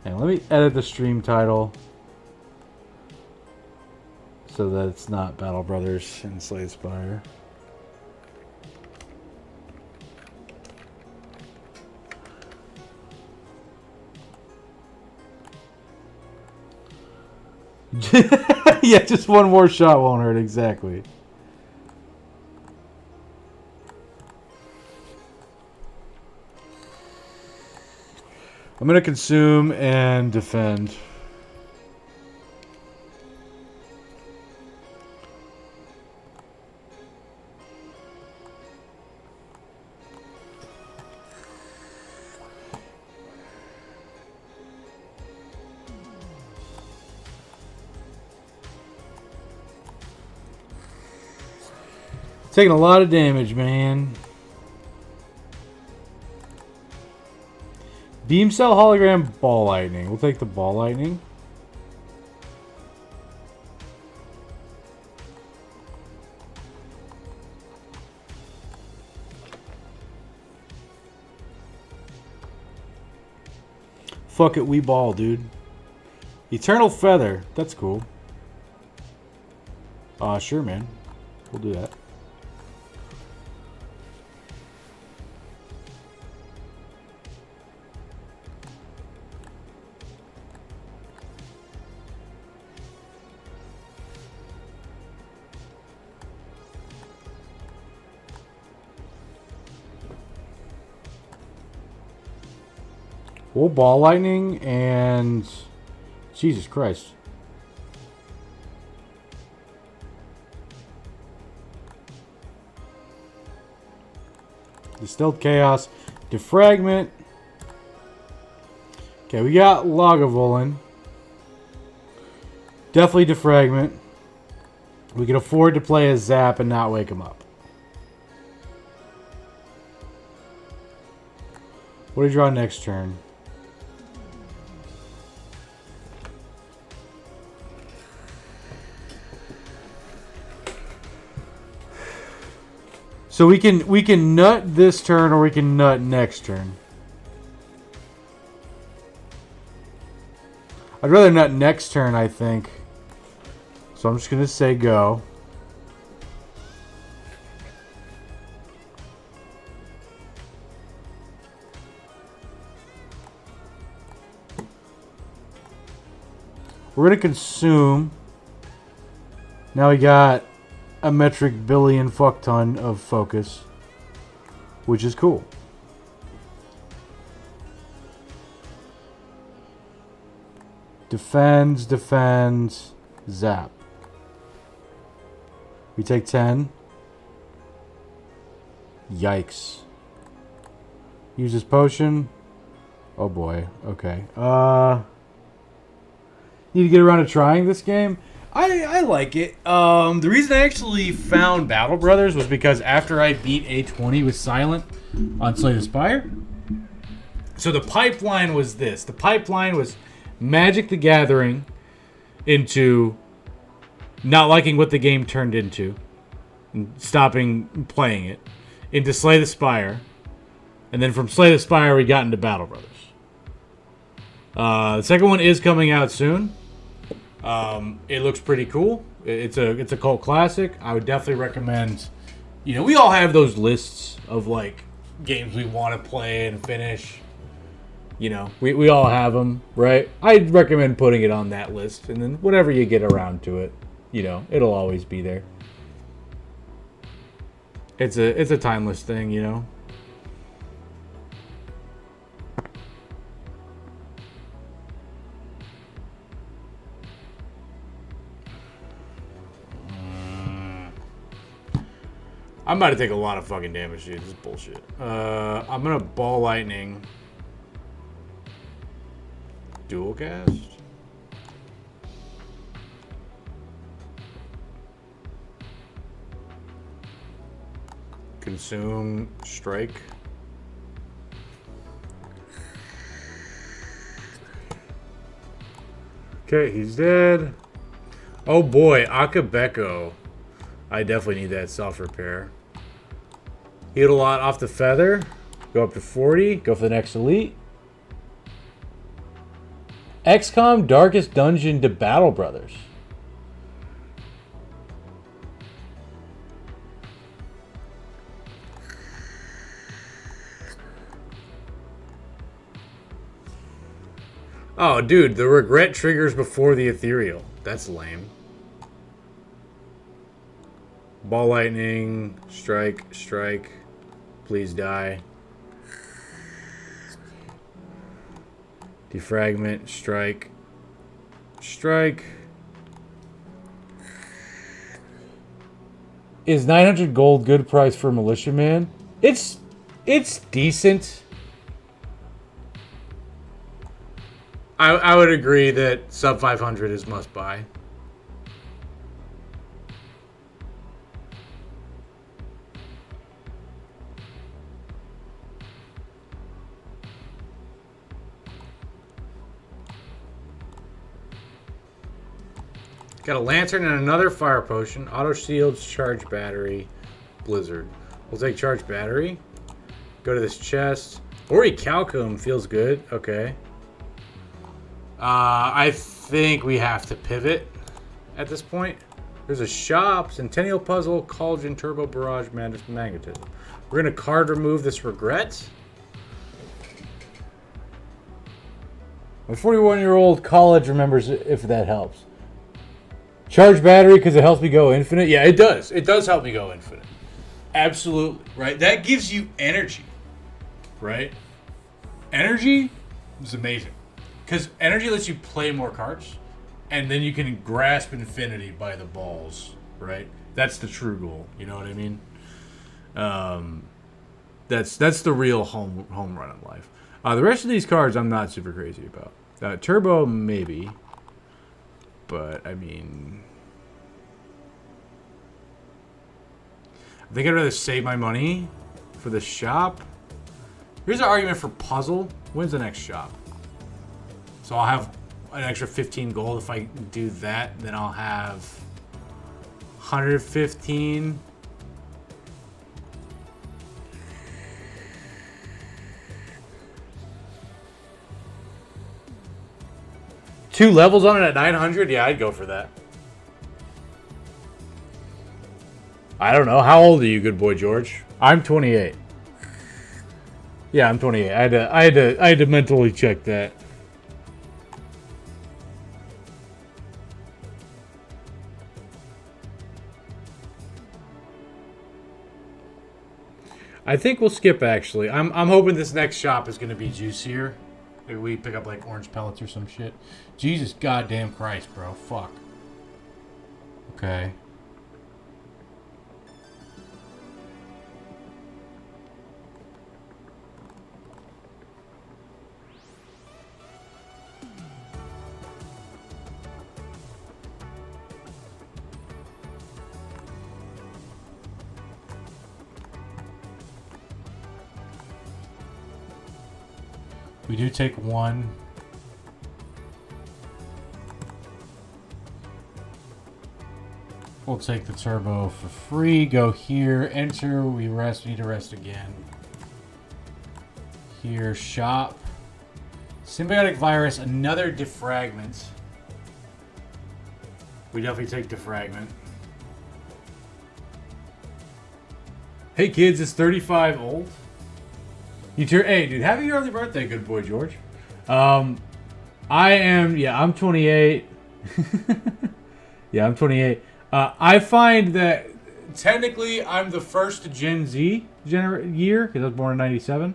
edit the stream title so that it's not Battle Brothers and Slay the Spire. Yeah, just one more shot won't hurt, exactly. I'm going to consume and defend. Taking a lot of damage, man. Beam Cell Hologram Ball Lightning. We'll take the Ball Lightning. Fuck it, we ball, dude. Eternal Feather. That's cool. Sure, man. We'll do that. We'll Ball Lightning and... Jesus Christ. Distilled Chaos. Defragment. Okay, we got Lagavulin. Definitely Defragment. We can afford to play a Zap and not wake him up. What do you draw next turn? So we can nut this turn or we can nut next turn. I'd rather nut next turn, I think. So I'm just going to say go. We're going to consume. Now we got a metric billion fuck ton of focus, which is cool. Defends, zap. We take 10. Yikes. Use this potion. Oh boy. Okay. Need to get around to trying this game. I like it. The reason I actually found Battle Brothers was because after I beat A20 with Silent on Slay the Spire. So the pipeline was this. The pipeline was Magic the Gathering into not liking what the game turned into and stopping playing it, into Slay the Spire, and then from Slay the Spire we got into Battle Brothers. The second one is coming out soon. It looks pretty cool. It's a cult classic. I would definitely recommend. You know, we all have those lists of like games we want to play and finish. You know, we all have them, right? I'd recommend putting it on that list, and then whenever you get around to it, you know, it'll always be there. It's a timeless thing, you know. I'm about to take a lot of fucking damage, dude. This is bullshit. I'm gonna Ball Lightning. Dual cast. Consume, strike. Okay, he's dead. Oh boy, Akabeko. I definitely need that self-repair. Heal a lot off the feather. Go up to 40. Go for the next elite. XCOM Darkest Dungeon to Battle Brothers. Oh, dude, the regret triggers before the ethereal. That's lame. Ball lightning, strike, strike. Please die. Defragment, strike, strike. Is 900 gold good price for Militiaman? It's decent. I would agree that sub 500 is must buy. Got a lantern and another fire potion. Auto shields, charge battery, blizzard. We'll take charge battery. Go to this chest. Ori Calcum feels good. Okay. I think we have to pivot at this point. There's a shop, Centennial Puzzle, Cauldron, Turbo Barrage, Magnetism. We're going to card remove this regret. My 41-year-old college remembers if that helps. Charge battery because it helps me go infinite. Yeah, it does. It does help me go infinite. Absolutely. Right? That gives you energy. Right? Energy is amazing. Because energy lets you play more cards, and then you can grasp infinity by the balls, right? That's the true goal. You know what I mean? That's the real home run in life. The rest of these cards I'm not super crazy about. Turbo maybe, but I mean, I think I'd rather save my money for the shop. Here's an argument for puzzle. When's the next shop? So I'll have an extra 15 gold. If I do that, then I'll have 115. Two levels on it at 900? Yeah, I'd go for that. I don't know. How old are you, good boy George? I'm 28. Yeah, I'm 28. I had to mentally check that. I think we'll skip, actually. I'm hoping this next shop is going to be juicier. Maybe we pick up, like, orange pellets or some shit. Jesus goddamn Christ, bro. Fuck. Okay. We do take one. We'll take the turbo for free. Go here. Enter. We rest. We need to rest again. Here. Shop. Symbiotic virus. Another defragment. We definitely take defragment. Hey kids, it's 35 old. Hey, dude, happy early birthday, good boy, George. I'm 28. Yeah, I'm 28. I find that technically I'm the first Gen Z year, because I was born in 97.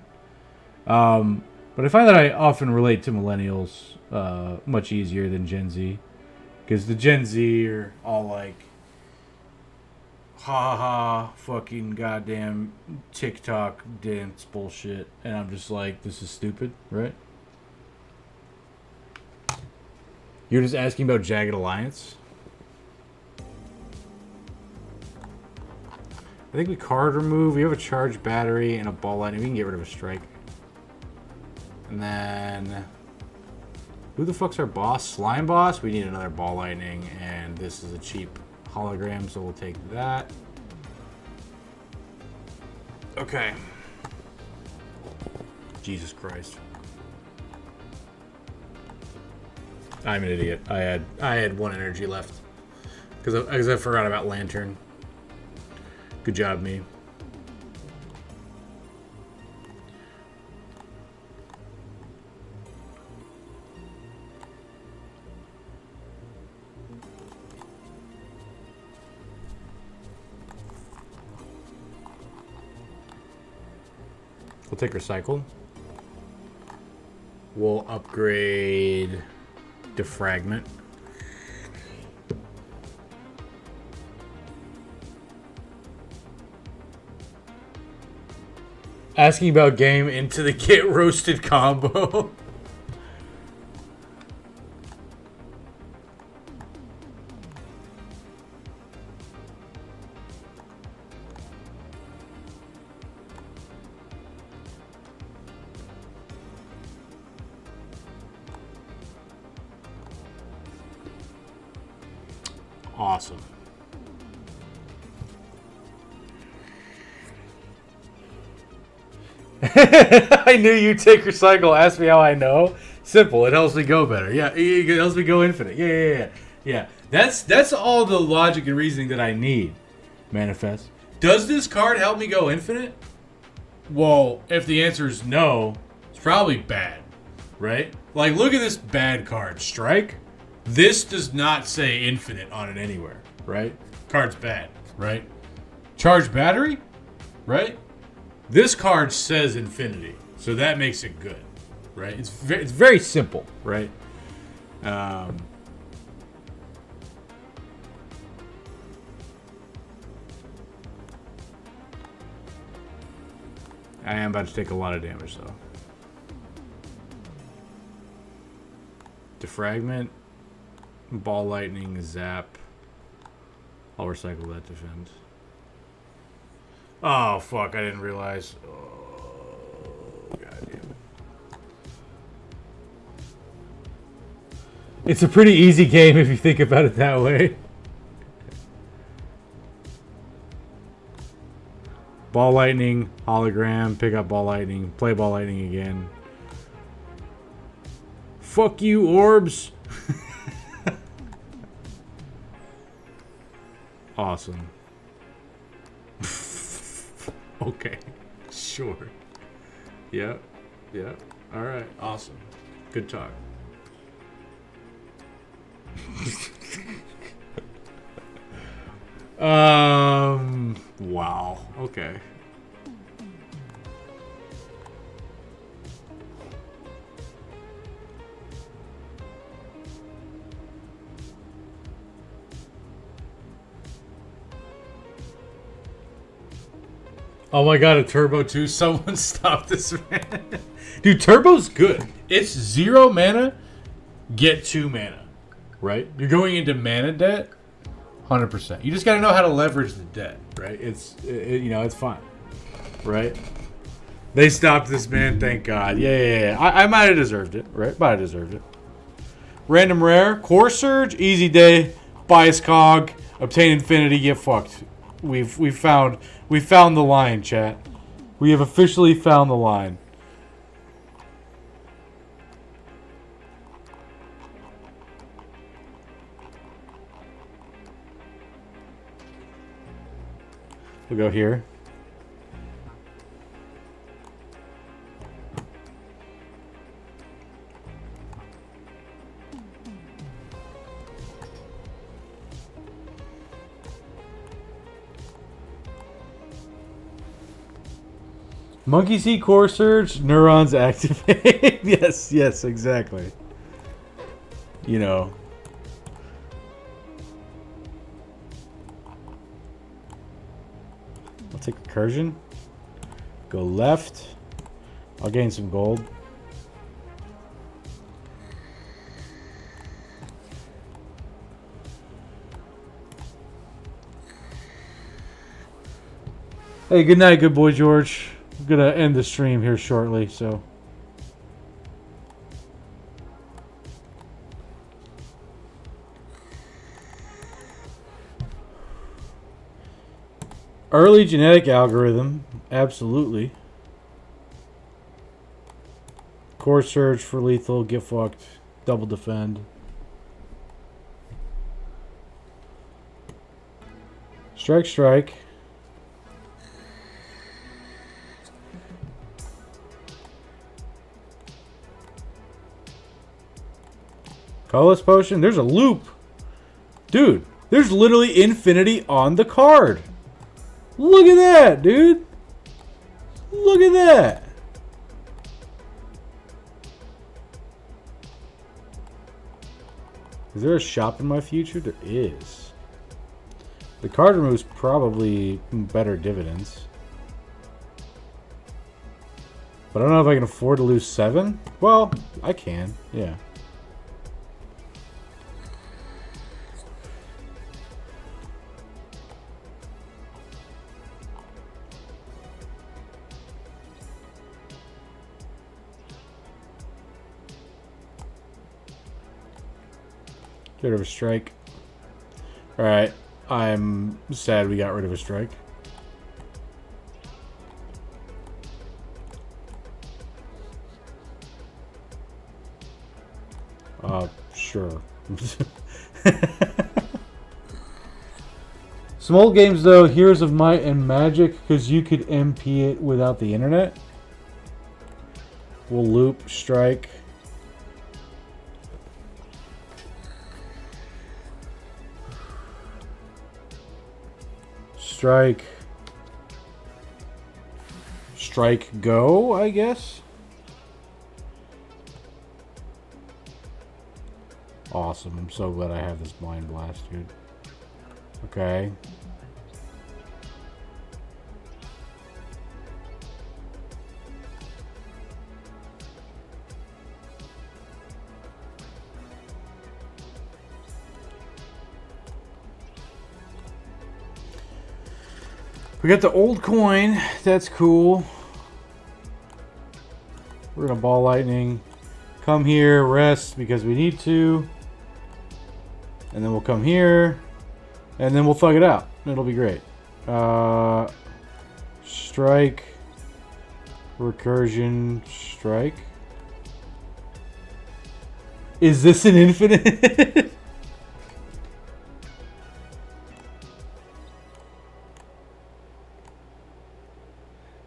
But I find that I often relate to millennials much easier than Gen Z. Because the Gen Z are all like, ha ha, fucking goddamn TikTok dance bullshit. And I'm just like, this is stupid, right? You're just asking about Jagged Alliance? I think we card remove. We have a charged battery and a ball lightning. We can get rid of a strike. And then... Who the fuck's our boss? Slime boss? We need another ball lightning. And this is a cheap hologram, so we'll take that. Okay. Jesus Christ. I'm an idiot. I had 1 energy left. Because I forgot about Lantern. Good job, me. We'll take Recycle. We'll upgrade Defragment. Asking about game into the get roasted combo. Awesome. I knew you'd take Recycle. Ask me how I know. Simple. It helps me go better. Yeah, it helps me go infinite. Yeah. That's all the logic and reasoning that I need. Manifest. Does this card help me go infinite? Well, if the answer is no, it's probably bad, right? Like, look at this bad card. Strike. This does not say infinite on it anywhere, right? Card's bad, right? Charged battery, right? This card says infinity, so that makes it good, right? It's very simple, right? I am about to take a lot of damage, though. Defragment, ball lightning, zap. I'll recycle that defend. Oh, fuck, I didn't realize. Oh, god damn it. It's a pretty easy game if you think about it that way. Ball lightning, hologram, pick up ball lightning, play ball lightning again. Fuck you, orbs. Awesome. Okay. Sure. Yep. Alright. Awesome. Good talk. Wow. Okay. Oh my god, a turbo too. Someone stop this, man. Dude, turbo's good. It's 0 mana, get 2 mana. Right? You're going into mana debt. 100%. You just gotta know how to leverage the debt, right? It's fine. Right? They stopped this, man, thank God. Yeah. I might have deserved it, right? Might have deserved it. Random rare, core surge, easy day, bias cog, obtain infinity, get fucked. We found the line, chat. We have officially found the line. We'll go here. Monkey see core surge, neurons activate. yes, exactly. You know. I'll take recursion. Go left. I'll gain some gold. Hey, good night, good boy George. I'm gonna end the stream here shortly, so. Early genetic algorithm, absolutely. Core surge for lethal, get fucked, double defend. Strike, strike. Colorless potion. There's a loop. Dude, there's literally infinity on the card. Look at that, dude. Look at that. Is there a shop in my future? There is. The card removes probably better dividends. But I don't know if I can afford to lose 7. Well, I can. Yeah. Get rid of a strike. Alright. I'm sad we got rid of a strike. Sure. Some old games though, Heroes of Might and Magic, because you could MP it without the internet. We'll loop, strike. Strike. Strike go, I guess. Awesome. I'm so glad I have this blind blast, dude. Okay. We got the old coin. That's cool. We're gonna ball lightning. Come here, rest because we need to. And then we'll come here. And then we'll thug it out. It'll be great. Strike. Recursion. Strike. Is this an infinite?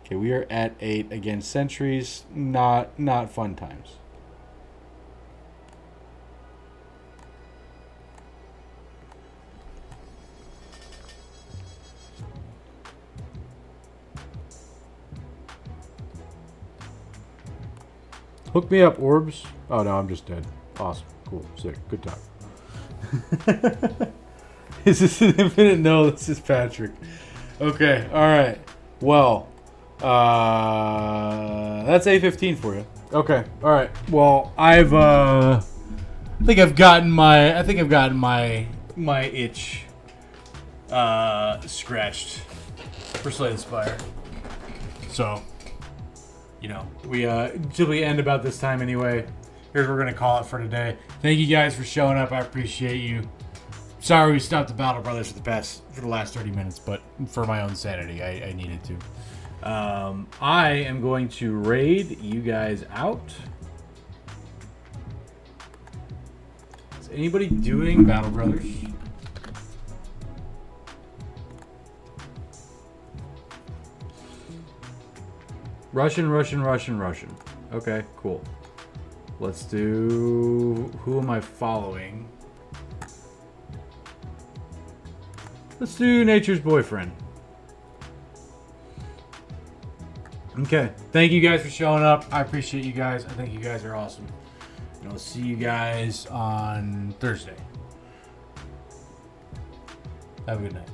Okay, we are at 8 against sentries. Not fun times. Hook me up, orbs. Oh no, I'm just dead. Awesome. Cool. Sick. Good time. Is this an infinite? No, this is Patrick. Okay. Alright. Well. That's A15 for you. Okay. Alright. Well, I think I've gotten my itch scratched for Slay the Spire. So, you know, we typically end about this time anyway. Here's what we're gonna call it for today. Thank you guys for showing up. I appreciate you. Sorry we stopped the Battle Brothers for the last 30 minutes, but for my own sanity, I needed to. I am going to raid you guys out. Is anybody doing Battle Brothers? Russian. Okay, cool. Let's do... Who am I following? Let's do Nature's Boyfriend. Okay. Thank you guys for showing up. I appreciate you guys. I think you guys are awesome. And I'll see you guys on Thursday. Have a good night.